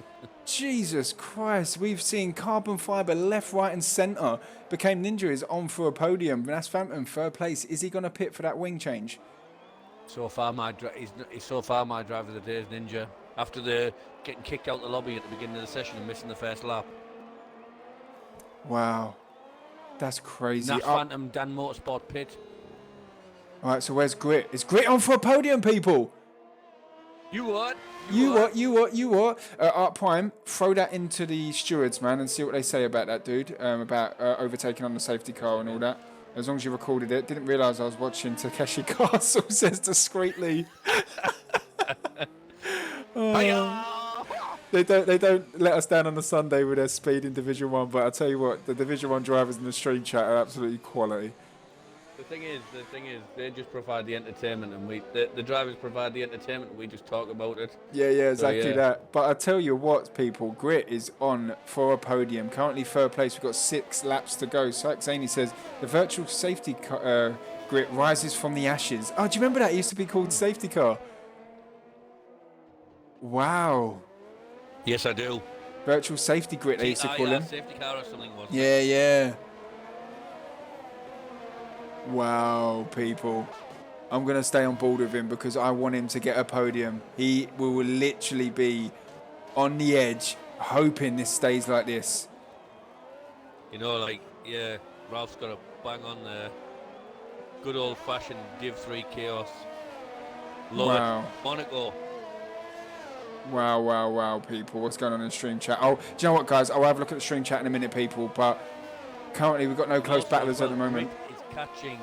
S1: Jesus Christ. We've seen carbon fibre left, right and centre. Became Ninja is on for a podium. That's Phantom, third place. Is he going to pit for that wing change?
S2: So far, he's so far my driver of the day is Ninja. After the getting kicked out the lobby at the beginning of the session and missing the first lap.
S1: Wow, that's crazy.
S2: Nas Phantom, Dan Motorsport pit.
S1: All right, so where's Grit? Is Grit on for a podium, people?
S2: You what?
S1: You what? Art Prime, throw that into the stewards, man, and see what they say about that dude, about overtaking on the safety car and all that. As long as you recorded it. Didn't realise I was watching Takeshi Castle, says discreetly. They don't let us down on the Sunday with their speed in Division 1, but I tell you what, the Division 1 drivers in the stream chat are absolutely quality.
S2: The thing is, they just provide the entertainment, and the drivers provide the entertainment, and we just talk about it.
S1: Yeah, exactly that. But I tell you what, people, Grit is on for a podium. Currently third place. We've got 6 laps to go. Syke Zaney says the virtual safety Grit rises from the ashes. Oh, do you remember that? It used to be called safety car. Wow.
S2: Yes, I do.
S1: Virtual safety Grit, they used to call him.
S2: Safety car or something was.
S1: Yeah. Wow, people. I'm going to stay on board with him because I want him to get a podium. He will literally be on the edge, hoping this stays like this.
S2: You know, Ralph's got a bang on there. Good old-fashioned Div 3 chaos. Love it. Monaco.
S1: Wow, people. What's going on in the stream chat? Oh, do you know what, guys? I'll have a look at the stream chat in a minute, people. But currently, we've got no close battlers at the moment.
S2: Catching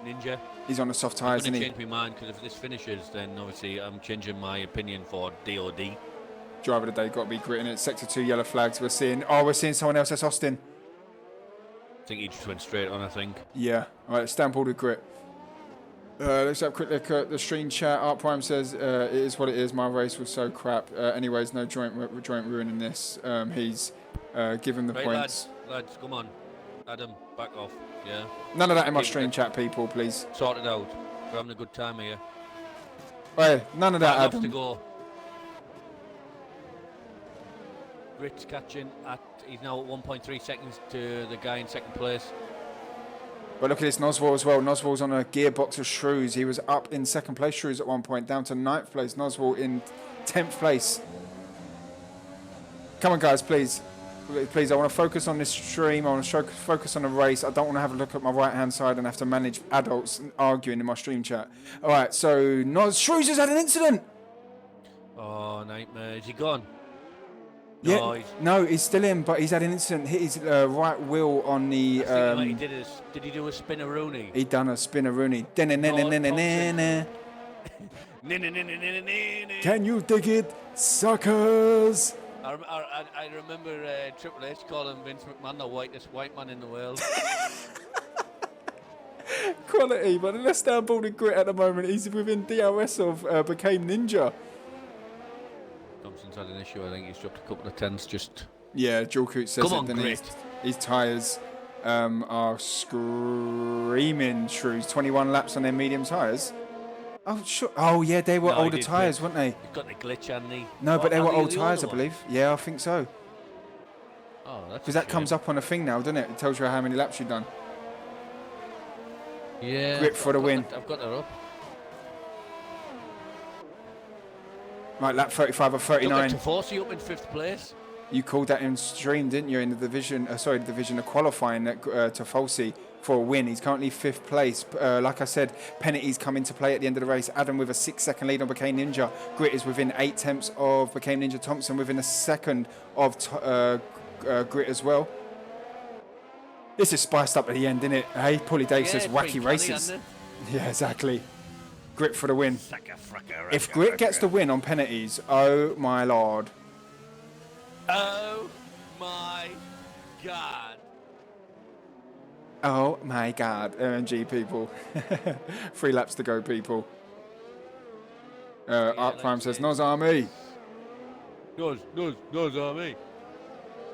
S2: Ninja.
S1: He's on the soft tyres, isn't he?
S2: I'm going to change my mind because if this finishes, then obviously I'm changing my opinion for DOD.
S1: Driver of the day, got to be Grit in it. Sector 2 yellow flags. We're seeing someone else. That's Austin.
S2: I think he just went straight on, I think.
S1: Yeah. All right, stamp all the Grit. Let's have a quick look at the stream chat. Art Prime says, it is what it is. My race was so crap. Anyways, no joint ruining this. He's given the points.
S2: Lads, come on. Adam, back off. Yeah.
S1: None of that in my stream chat, people, please.
S2: Sort it out. We're having a good time here.
S1: Hey, none of that, Adam.
S2: To go. Grit's catching he's now at 1.3 seconds to the guy in second place.
S1: But look at this, Noswell as well. Noswell's on a gearbox of Shrews. He was up in second place, Shrews at one point, down to 9th place. Noswell in 10th place. Come on, guys, please. Please, I want to focus on this stream. I want to focus on the race. I don't want to have a look at my right-hand side and have to manage adults arguing in my stream chat. All right, so Shrews has had an incident.
S2: Oh, nightmare. Is he gone?
S1: Yeah, no, he's still in, but he's had an incident. Hit his right wheel on the...
S2: did he do a spinneroonie?
S1: He done a spinneroonie. Can you dig it, suckers?
S2: I remember Triple H calling Vince McMahon the whitest white man in the world.
S1: Quality, but let's downball the Grit at the moment. He's within DRS of became Ninja.
S2: Thompson's had an issue. I think he's dropped a couple of tenths just...
S1: Yeah, Joel Coote says
S2: Come on, Grit.
S1: His tyres are screaming Shrews. 21 laps on their medium tyres. Oh, sure. Oh, yeah, they were older tyres, weren't they?
S2: You've got the glitch, hadn't he?
S1: No, but they were old tyres, I believe. Yeah, I think so.
S2: Oh, that's
S1: because that comes up on a thing now, doesn't it? It tells you how many laps you've done.
S2: Yeah.
S1: Grit for the win.
S2: I've got that up.
S1: Right, lap 35 or 39.
S2: Look at Tafosi up in 5th place.
S1: You called that in stream, didn't you, in the division? The division of qualifying that Tofolsi for a win. He's currently 5th place. Like I said, penalties come into play at the end of the race. Adam with a 6-second lead on Became Ninja. Grit is within 8 tenths of Became Ninja. Thompson within a second of Grit as well. This is spiced up at the end, isn't it? Hey, Paulie Dave says wacky races. Yeah, exactly. Grit for the win. If Grit gets the win on penalties, oh my lord.
S2: Oh my god.
S1: Oh my god. MNG people. 3 laps to go, people. Art Prime says, Noz Army.
S2: Noz Army.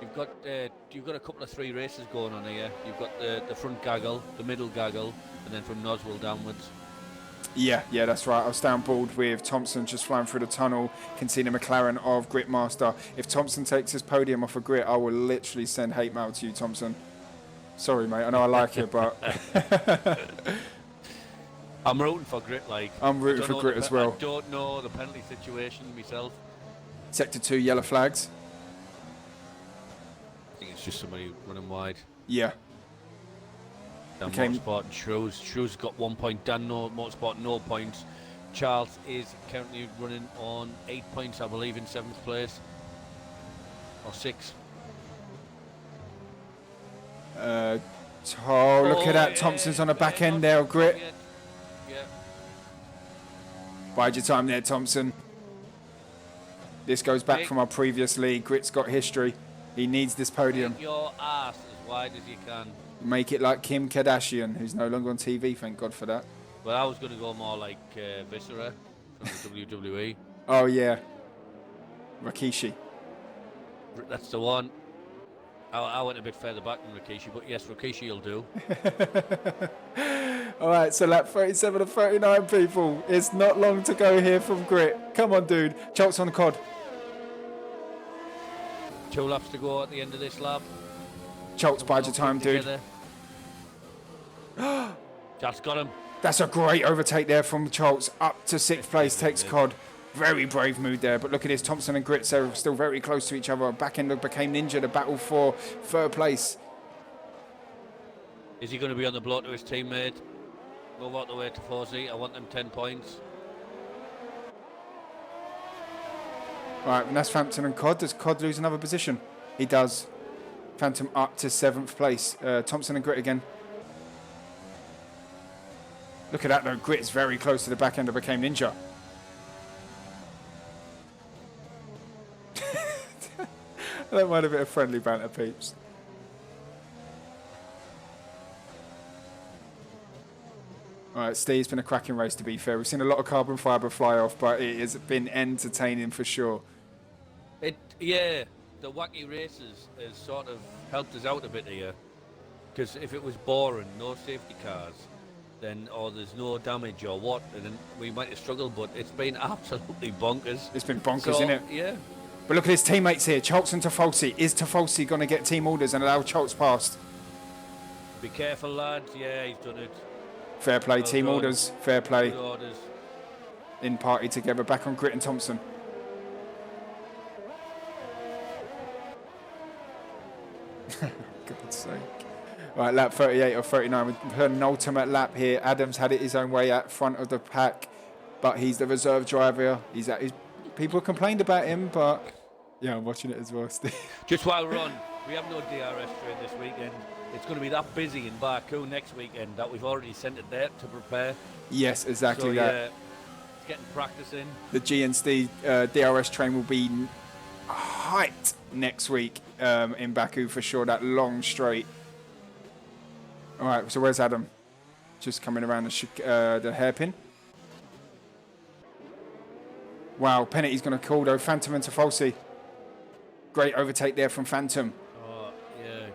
S2: You've got a couple of 3 races going on here. You've got the front gaggle, the middle gaggle, and then from Noswell downwards.
S1: Yeah, that's right. I was down board with Thompson just flying through the tunnel. Can see the McLaren of Gritmaster. If Thompson takes his podium off a Grit, I will literally send hate mail to you, Thompson. Sorry, mate. I know I like it, but
S2: I'm rooting for Grit.
S1: I'm rooting for Grit as well.
S2: I don't know the penalty situation myself.
S1: Sector 2 yellow flags.
S2: I think it's just somebody running wide.
S1: Yeah.
S2: Dan Motorsport and Shrews got 1 point. Dan Motorsport, no points. Charles is currently running on 8 points, I believe, in 7th place. Or 6.
S1: Look at that. Thompson's on the back end there, Grit.
S2: Yeah.
S1: Bide your time there, Thompson. This goes back from our previous league. Grit's got history. He needs this podium.
S2: Make your ass as wide as you can.
S1: Make it like Kim Kardashian, who's no longer on TV, thank God for that.
S2: Well, I was going to go more like Viscera from the WWE.
S1: Oh, yeah. Rikishi.
S2: That's the one. I went a bit further back than Rikishi, but yes, Rikishi will do.
S1: All right, so lap 37 of 39, people. It's not long to go here from Grit. Come on, dude. Chalks on the cod.
S2: 2 laps to go at the end of this lap.
S1: Chalks, bide your time, dude.
S2: That's got him.
S1: That's a great overtake there from Chalks. Up to 6th place, takes Cod. Very brave move there. But look at this, Thompson and Grit are still very close to each other. Back end of Became Ninja, the battle for 3rd place.
S2: Is he going to be on the block to his teammate? Go out the way to 4Z. I want them 10 points.
S1: Right, and that's Phantom and Cod. Does Cod lose another position? He does. Phantom up to 7th place. Thompson and Grit again. Look at that though. Grit is very close to the back end of Became Ninja. I don't mind a bit of friendly banter, peeps. All right, Steve, it's been a cracking race, to be fair. We've seen a lot of carbon fibre fly off, but it has been entertaining for sure.
S2: Yeah, the wacky races has sort of helped us out a bit here. Because if it was boring, no safety cars, then or there's no damage or what, then we might have struggled, but it's been absolutely bonkers.
S1: It's been bonkers, isn't it?
S2: Yeah.
S1: But look at his teammates here, Chalks and Tofolsi. Is Tofolsi going to get team orders and allow Chalks past?
S2: Be careful, lads. Yeah, he's done it.
S1: Fair play,
S2: well
S1: team
S2: done.
S1: orders. Fair play.
S2: Good orders.
S1: In party together, back on Grit and Thompson. God's sake. Right, lap 38 or 39. We've had an ultimate lap here. Adams had it his own way at front of the pack, but he's the reserve driver. He's at his. People complained about him, but yeah, I'm watching it as well, Steve.
S2: Just while we're on, we have no DRS train this weekend. It's going to be that busy in Baku next weekend that we've already sent it there to prepare.
S1: Yes, exactly that.
S2: Yeah, it's getting practice in.
S1: The GNC DRS train will be hyped next week in Baku for sure, that long straight. All right, so where's Adam? Just coming around the hairpin. Wow, penalty's going to call though. Phantom and Tofolsi. Great overtake there from Phantom.
S2: Oh, yeah.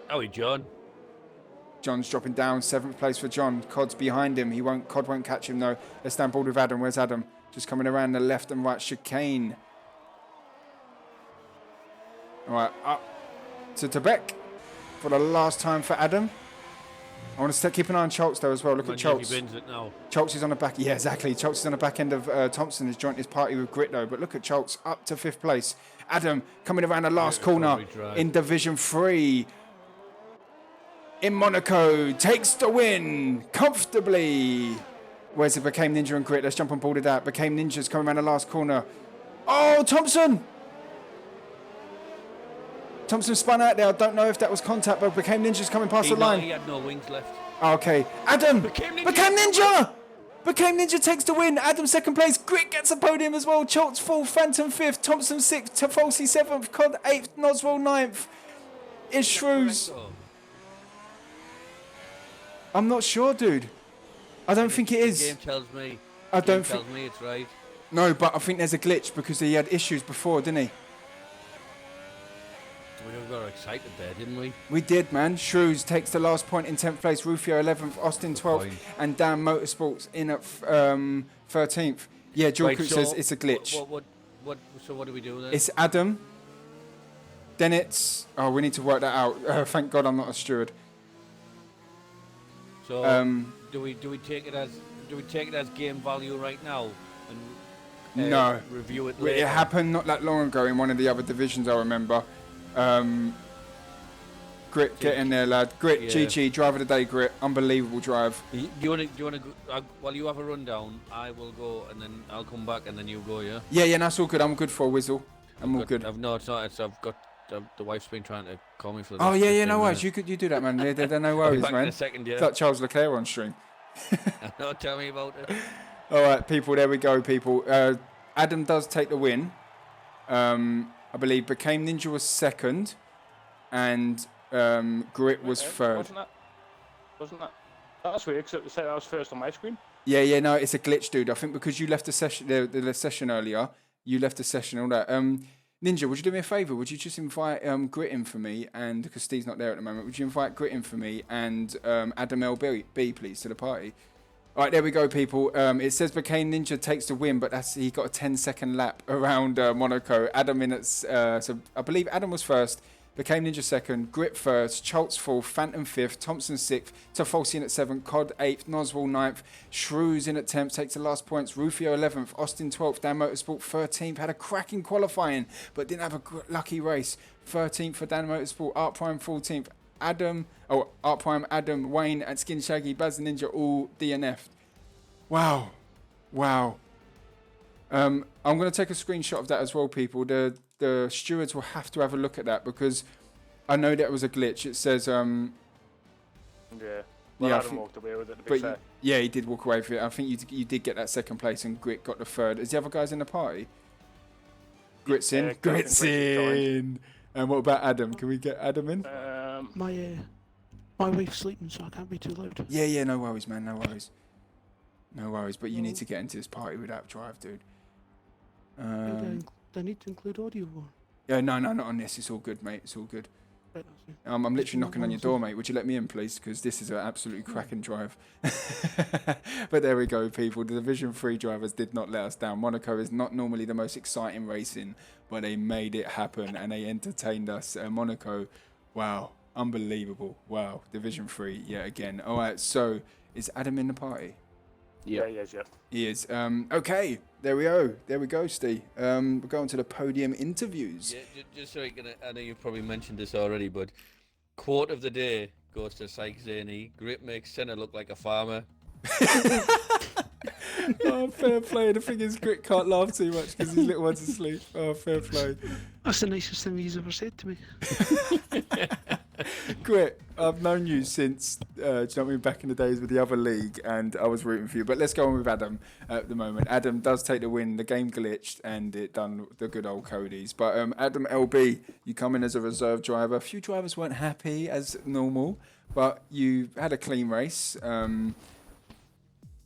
S2: Howie, John.
S1: John's dropping down, 7th place for John. Cod's behind him. Cod won't catch him though. Let's stand board with Adam. Where's Adam? Just coming around the left and right chicane. All right, up to Tebek for the last time for Adam. I want to keep an eye on Schultz though as well. Look at Schultz.
S2: He bends it now.
S1: Schultz is on the back. Yeah, exactly. Schultz is on the back end of Thompson. Has joined his party with Grit though. But look at Schultz up to 5th place. Adam coming around the last corner in Division 3. In Monaco, takes the win comfortably. Where's it? Became Ninja and Grit. Let's jump on board of that. Became Ninja's coming around the last corner. Oh, Thompson! Thompson spun out there. I don't know if that was contact, but Became Ninja's coming past the line.
S2: He had no wings left.
S1: Okay. Adam! Became Ninja! Became Ninja takes the win. Adam 2nd place. Grit gets a podium as well. Schultz 4th. Phantom 5th. Thompson 6th. Tafolsi 7th. Cod 8th. Noswell 9th. Is Shrews. I'm not sure, dude. I don't think it is.
S2: The game tells me.
S1: I don't think.
S2: Tells me it's right.
S1: No, but I think there's a glitch because he had issues before, didn't he?
S2: We got excited there, didn't we?
S1: We did, man. Shrews takes the last point in 10th place. Rufio 11th. Austin 12th. And Dan Motorsports in at 13th. Yeah, Jorku says it's a glitch.
S2: So what do we do then?
S1: It's Adam. Then it's... Oh, we need to work that out. Thank God I'm not a steward.
S2: So do we take it as game value right now and
S1: no
S2: review it later?
S1: It happened not that long ago in one of the other divisions. I remember. Grit, get in there, lad. Grit, yeah. GG, driver of the day, Grit. Unbelievable drive.
S2: Do you want to go, while you have a rundown, I will go and then I'll come back and then you go, yeah?
S1: Yeah, that's all good. I'm good for a whistle. I'm all good.
S2: No, it's not. I've got. The wife's been trying to call me for that.
S1: Oh yeah, no worries. You do that, man. They're no worries,
S2: back
S1: man.
S2: In a second, yeah.
S1: It's like Charles Leclerc on stream.
S2: No, tell me about it.
S1: All right, people. There we go, people. Adam does take the win. I believe Became Ninja was 2nd, and Grit was 3rd.
S3: Wasn't that? That's weird because it said I was first on my screen.
S1: Yeah. No, it's a glitch, dude. I think because you left the session, the session earlier. You left the session, all that. Ninja, would you do me a favour? Would you just invite Grit in for me, and because Steve's not there at the moment, would you invite Grit in for me and Adam LB, please, to the party? All right, there we go, people. It says Became Ninja takes the win, but he got a 10-second lap around Monaco. Adam in it, so I believe Adam was 1st. Became Ninja 2nd, Grit 1st, Schultz 4th, Phantom 5th, Thompson 6th, Tafolsi in at 7th, Cod 8th, Noswell 9th, Shrews in at 10th, takes the last points, Rufio 11th, Austin 12th, Dan Motorsport 13th, had a cracking qualifying, but didn't have a lucky race. 13th for Dan Motorsport, Art Prime 14th, Art Prime, Adam, Wayne, and Skin Shaggy, Baz the Ninja, all DNF'd. Wow. I'm going to take a screenshot of that as well, people. The stewards will have to have a look at that because I know that was a glitch. It says...
S3: Adam walked away with it, to be fair.
S1: Yeah, he did walk away with it. I think you did get that 2nd place and Grit got the 3rd. Is the other guys in the party? Grit's in. Grit's in. And what about Adam? Can we get Adam in?
S4: My wife's sleeping, so I can't be too loud.
S1: Yeah, no worries, man. No worries, but you need to get into this party without drive, dude.
S4: Do I need to include audio? Or?
S1: Yeah, no, not on this. It's all good, mate. It's all good.
S4: Right,
S1: I'm literally knocking on your door, mate. Would you let me in, please? Because this is an absolutely cracking drive. But there we go, people. The Division 3 drivers did not let us down. Monaco is not normally the most exciting racing, but they made it happen and they entertained us. Monaco, wow, unbelievable. Wow, Division 3, yeah, again. All right, so is Adam in the party?
S3: Yeah, he is, yeah.
S1: He is. Okay, there we go, Steve. We're going to the podium interviews.
S2: Yeah, just so I know you've probably mentioned this already, but quote of the day goes to Syke Zaney. Grit makes Senna look like a farmer.
S1: Oh, fair play. The thing is, Grit can't laugh too much because his little one's asleep. Oh, fair play.
S4: That's the nicest thing he's ever said to me.
S1: Grit, I've known you since, do you know what I mean, back in the days with the other league, and I was rooting for you. But let's go on with Adam at the moment. Adam does take the win. The game glitched, and it done the good old Cody's. But Adam LB, you come in as a reserve driver. A few drivers weren't happy as normal, but you had a clean race.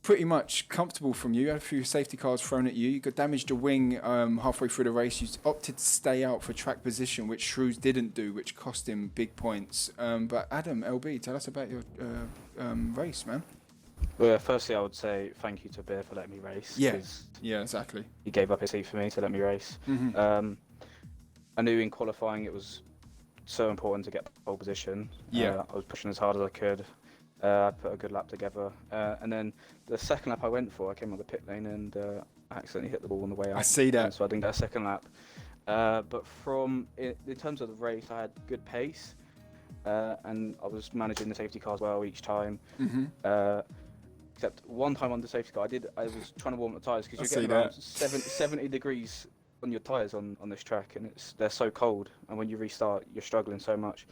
S1: Pretty much comfortable from you. You had a few safety cars thrown at you. You got damaged a wing halfway through the race. You opted to stay out for track position, which Shrews didn't do, which cost him big points. But Adam, LB, tell us about your race, man.
S5: Well, firstly, I would say thank you to Beer for letting me race.
S1: Yeah, exactly.
S5: He gave up his seat for me to let me race.
S1: Mm-hmm.
S5: I knew in qualifying it was so important to get pole position.
S1: Yeah.
S5: I was pushing as hard as I could. I put a good lap together, and then the second lap I went for, I came on the pit lane and I accidentally hit the wall on the way out.
S1: I see that.
S5: and so I didn't get a second lap. But in terms of the race, I had good pace, and I was managing the safety cars well each time. Except one time on the safety car, I was trying to warm up the tyres because you're getting around 70 degrees on your tyres on this track, and they're so cold, and when you restart, you're struggling so much.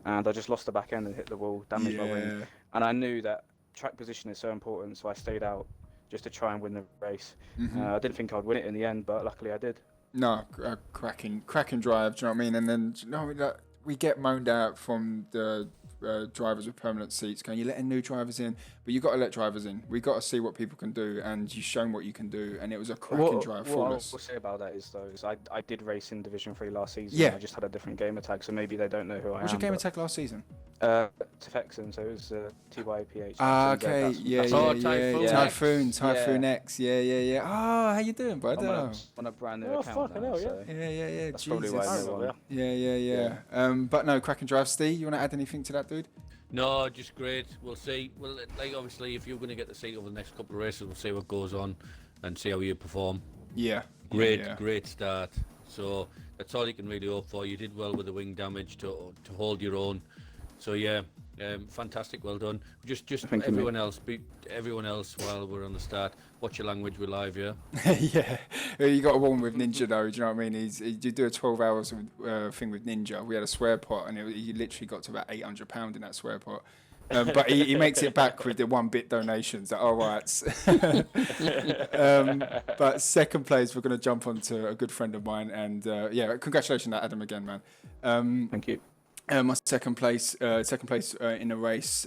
S5: And I just lost the back end and hit the wall, damaged my wing. And I knew that track position is so important, so I stayed out just to try and win the race. I didn't think I'd win it in the end, but luckily I did.
S1: No, cracking drive. Do you know what I mean? And then we get moaned out from the drivers with permanent seats, going, you're letting new drivers in, but you got to let drivers in. We got to see what people can do, and you've shown what you can do, and it was a cracking drive, flawless.
S5: What I will say about that is though, I did race in Division 3 last season.
S1: Yeah.
S5: I just had a different gamer tag, so maybe they don't know who I am.
S1: What's your gamer tag last season?
S5: Tefexen, so it was TYPH.
S1: Okay, Typhoon
S5: Yeah.
S1: X, yeah. Oh, how you doing, bud?
S5: On a brand new account
S3: fucking
S5: now,
S3: hell,
S5: so
S1: Yeah.
S5: that's
S1: Jesus.
S5: probably why I know one.
S1: Yeah. But no, cracking drive. Steve, you want to add anything to that, dude?
S2: No, just great. We'll see. Well, like obviously, if you're going to get the seat over the next couple of races, we'll see what goes on and see how you perform.
S1: Yeah.
S2: Great start. So that's all you can really hope for. You did well with the wing damage to hold your own. So yeah, fantastic. Well done. Just everyone else while we're on the start. Watch your language. We're live, yeah.
S1: Yeah, you got a one with Ninja though. Do you know what I mean? You do a 12 hours thing with Ninja. We had a swear pot, and he literally got to about £800 in that swear pot. But he makes it back with the 1-bit donations. All right. But second place, we're going to jump onto a good friend of mine, and congratulations, Adam, again, man.
S5: Thank you.
S1: My second place in the race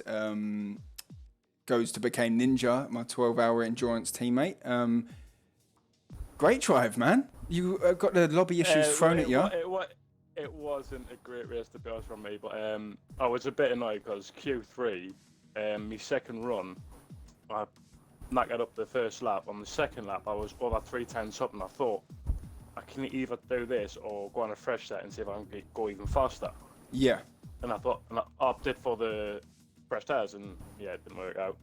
S1: goes to Became Ninja, my 12-hour endurance teammate. Great drive, man. You got the lobby issues thrown at you.
S3: It wasn't a great race to be honest from me, but I was a bit annoyed because Q3, my second run, I knackered up the first lap. On the second lap, I was over 3/10 up, and I thought I can either do this or go on a fresh set and see if I can go even faster.
S1: Yeah.
S3: And I thought, and I opted for the fresh tires, and yeah, it didn't work out.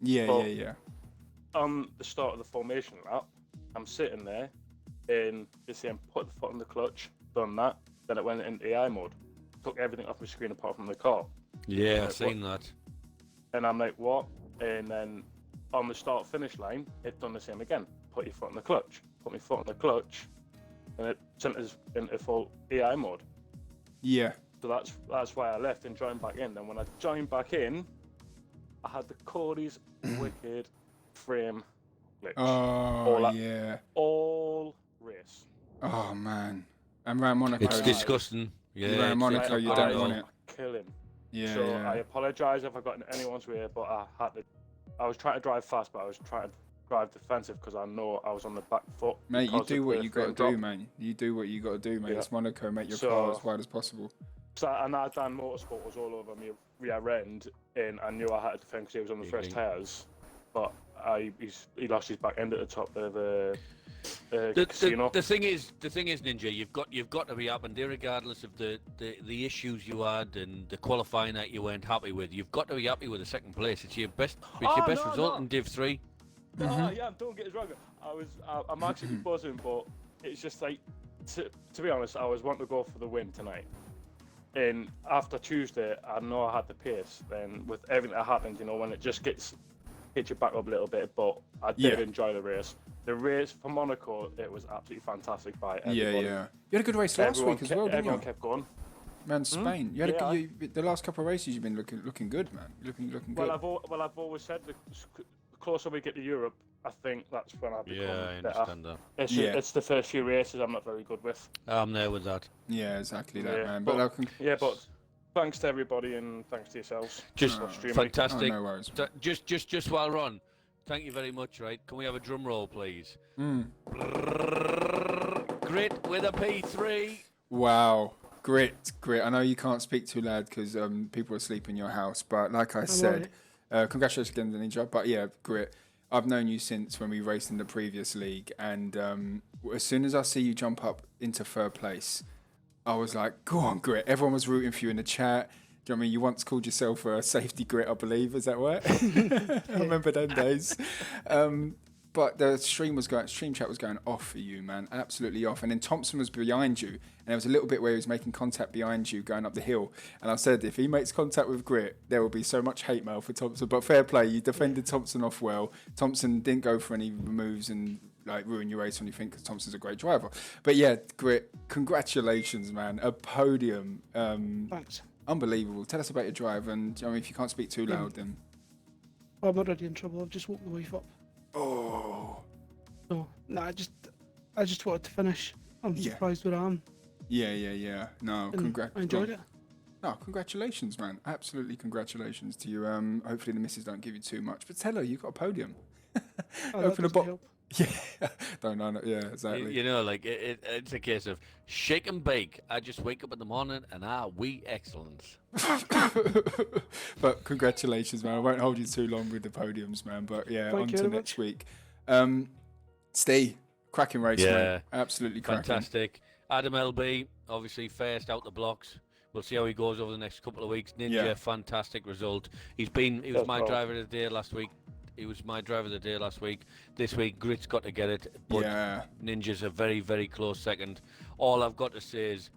S1: Yeah.
S3: On the start of the formation lap, I'm sitting there, and just saying, put the foot on the clutch, done that. Then it went into AI mode, took everything off my screen apart from the car.
S2: Yeah, I've seen that.
S3: And I'm like, what? And then on the start-finish line, it done the same again. Put your foot on the clutch. Put my foot on the clutch, and it sent us into full AI mode.
S1: Yeah.
S3: So that's why I left and joined back in. Then when I joined back in, I had the Cody's wicked frame glitch.
S1: Oh,
S3: All race.
S1: Oh, man. And around Monaco.
S2: It's disgusting. Yeah.
S1: Around Monaco, you don't want it.
S3: Killing.
S1: Yeah.
S3: So I apologise if I got in anyone's way, but I was trying to drive fast, but I was trying to drive defensive because I know I was on the back foot.
S1: Mate, you do what you got to do, man. You do what you got to do, mate.
S3: Yeah.
S1: It's Monaco. Make your car as wide as possible.
S3: So, and that Dan Motorsport was all over me rear end, and I knew I had to defend because he was on the fresh tyres. But he lost his back end at the top of the casino.
S2: The thing is, Ninja, you've got to be up, and regardless of the issues you had and the qualifying that you weren't happy with, you've got to be happy with the second place. It's your best result in Div 3.
S3: Yeah, don't get us wrong. I'm actually buzzing, but it's just like, to be honest, I was wanting to go for the win tonight. And after Tuesday, I know I had the pace. Then with everything that happened, when it just hits you back up a little bit, but I did enjoy the race. The race for Monaco, it was absolutely fantastic by everybody.
S1: Yeah. You had a good race last week as well, didn't you?
S3: Everyone kept going.
S1: Man, Spain. You had the last couple of races you've been looking good, man. Looking good.
S3: Well, I've always said the closer we get to Europe, I think that's when I become
S2: I understand
S3: better.
S2: that.
S3: It's the first few races I'm not very good with.
S2: I'm there with that.
S1: Yeah, exactly that, man.
S3: But thanks to everybody and thanks to yourselves.
S2: Just fantastic.
S1: Oh, no worries.
S2: Just while we're on, thank you very much. Right? Can we have a drum roll, please? Grit with a P3.
S1: Wow. Grit. I know you can't speak too loud because people are asleep in your house, but like I said, congratulations again, Ninja. But yeah, Grit. I've known you since when we raced in the previous league, and as soon as I see you jump up into third place, I was like, go on, Grit. Everyone was rooting for you in the chat. Do you know what I mean? You once called yourself a safety grit, I believe. Is that right? I remember them days. But the stream chat was going off for you, man. Absolutely off. And then Thompson was behind you. And there was a little bit where he was making contact behind you going up the hill. And I said, if he makes contact with Grit, there will be so much hate mail for Thompson. But fair play, you defended Thompson off well. Thompson didn't go for any moves and like ruin your race or anything because Thompson's a great driver. But yeah, Grit, congratulations, man. A podium.
S4: Thanks.
S1: Unbelievable. Tell us about your drive, and I mean, if you can't speak too loud, then.
S4: Oh, I'm already in trouble. I've just woke the wife up.
S1: Oh.
S4: So, I just wanted to finish. I'm surprised where I am.
S1: Yeah. No, congrats.
S4: I enjoyed it.
S1: No, congratulations, man. Absolutely, congratulations to you. Hopefully the missus don't give you too much, but tell her you got a podium. Open a box. Yeah, no, yeah, exactly.
S2: You know, like it's a case of shake and bake. I just wake up in the morning and we excellence.
S1: But congratulations, man. I won't hold you too long with the podiums, man. But yeah, on to next week. Steve, cracking race, man. Absolutely cracking.
S2: Fantastic. Adam LB, obviously first out the blocks. We'll see how he goes over the next couple of weeks. Ninja, fantastic result. He was my driver of the day last week. He was my driver of the day last week. This week, Grit's got to get it. But Ninja's a very, very close second. All I've got to say is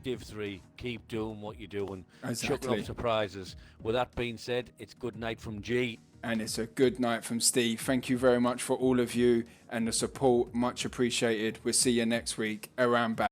S2: Div 3, keep doing what you're doing. Chucking up surprises. With that being said, it's good night from G.
S1: And it's a good night from Steve. Thank you very much for all of you and the support. Much appreciated. We'll see you next week. Around back.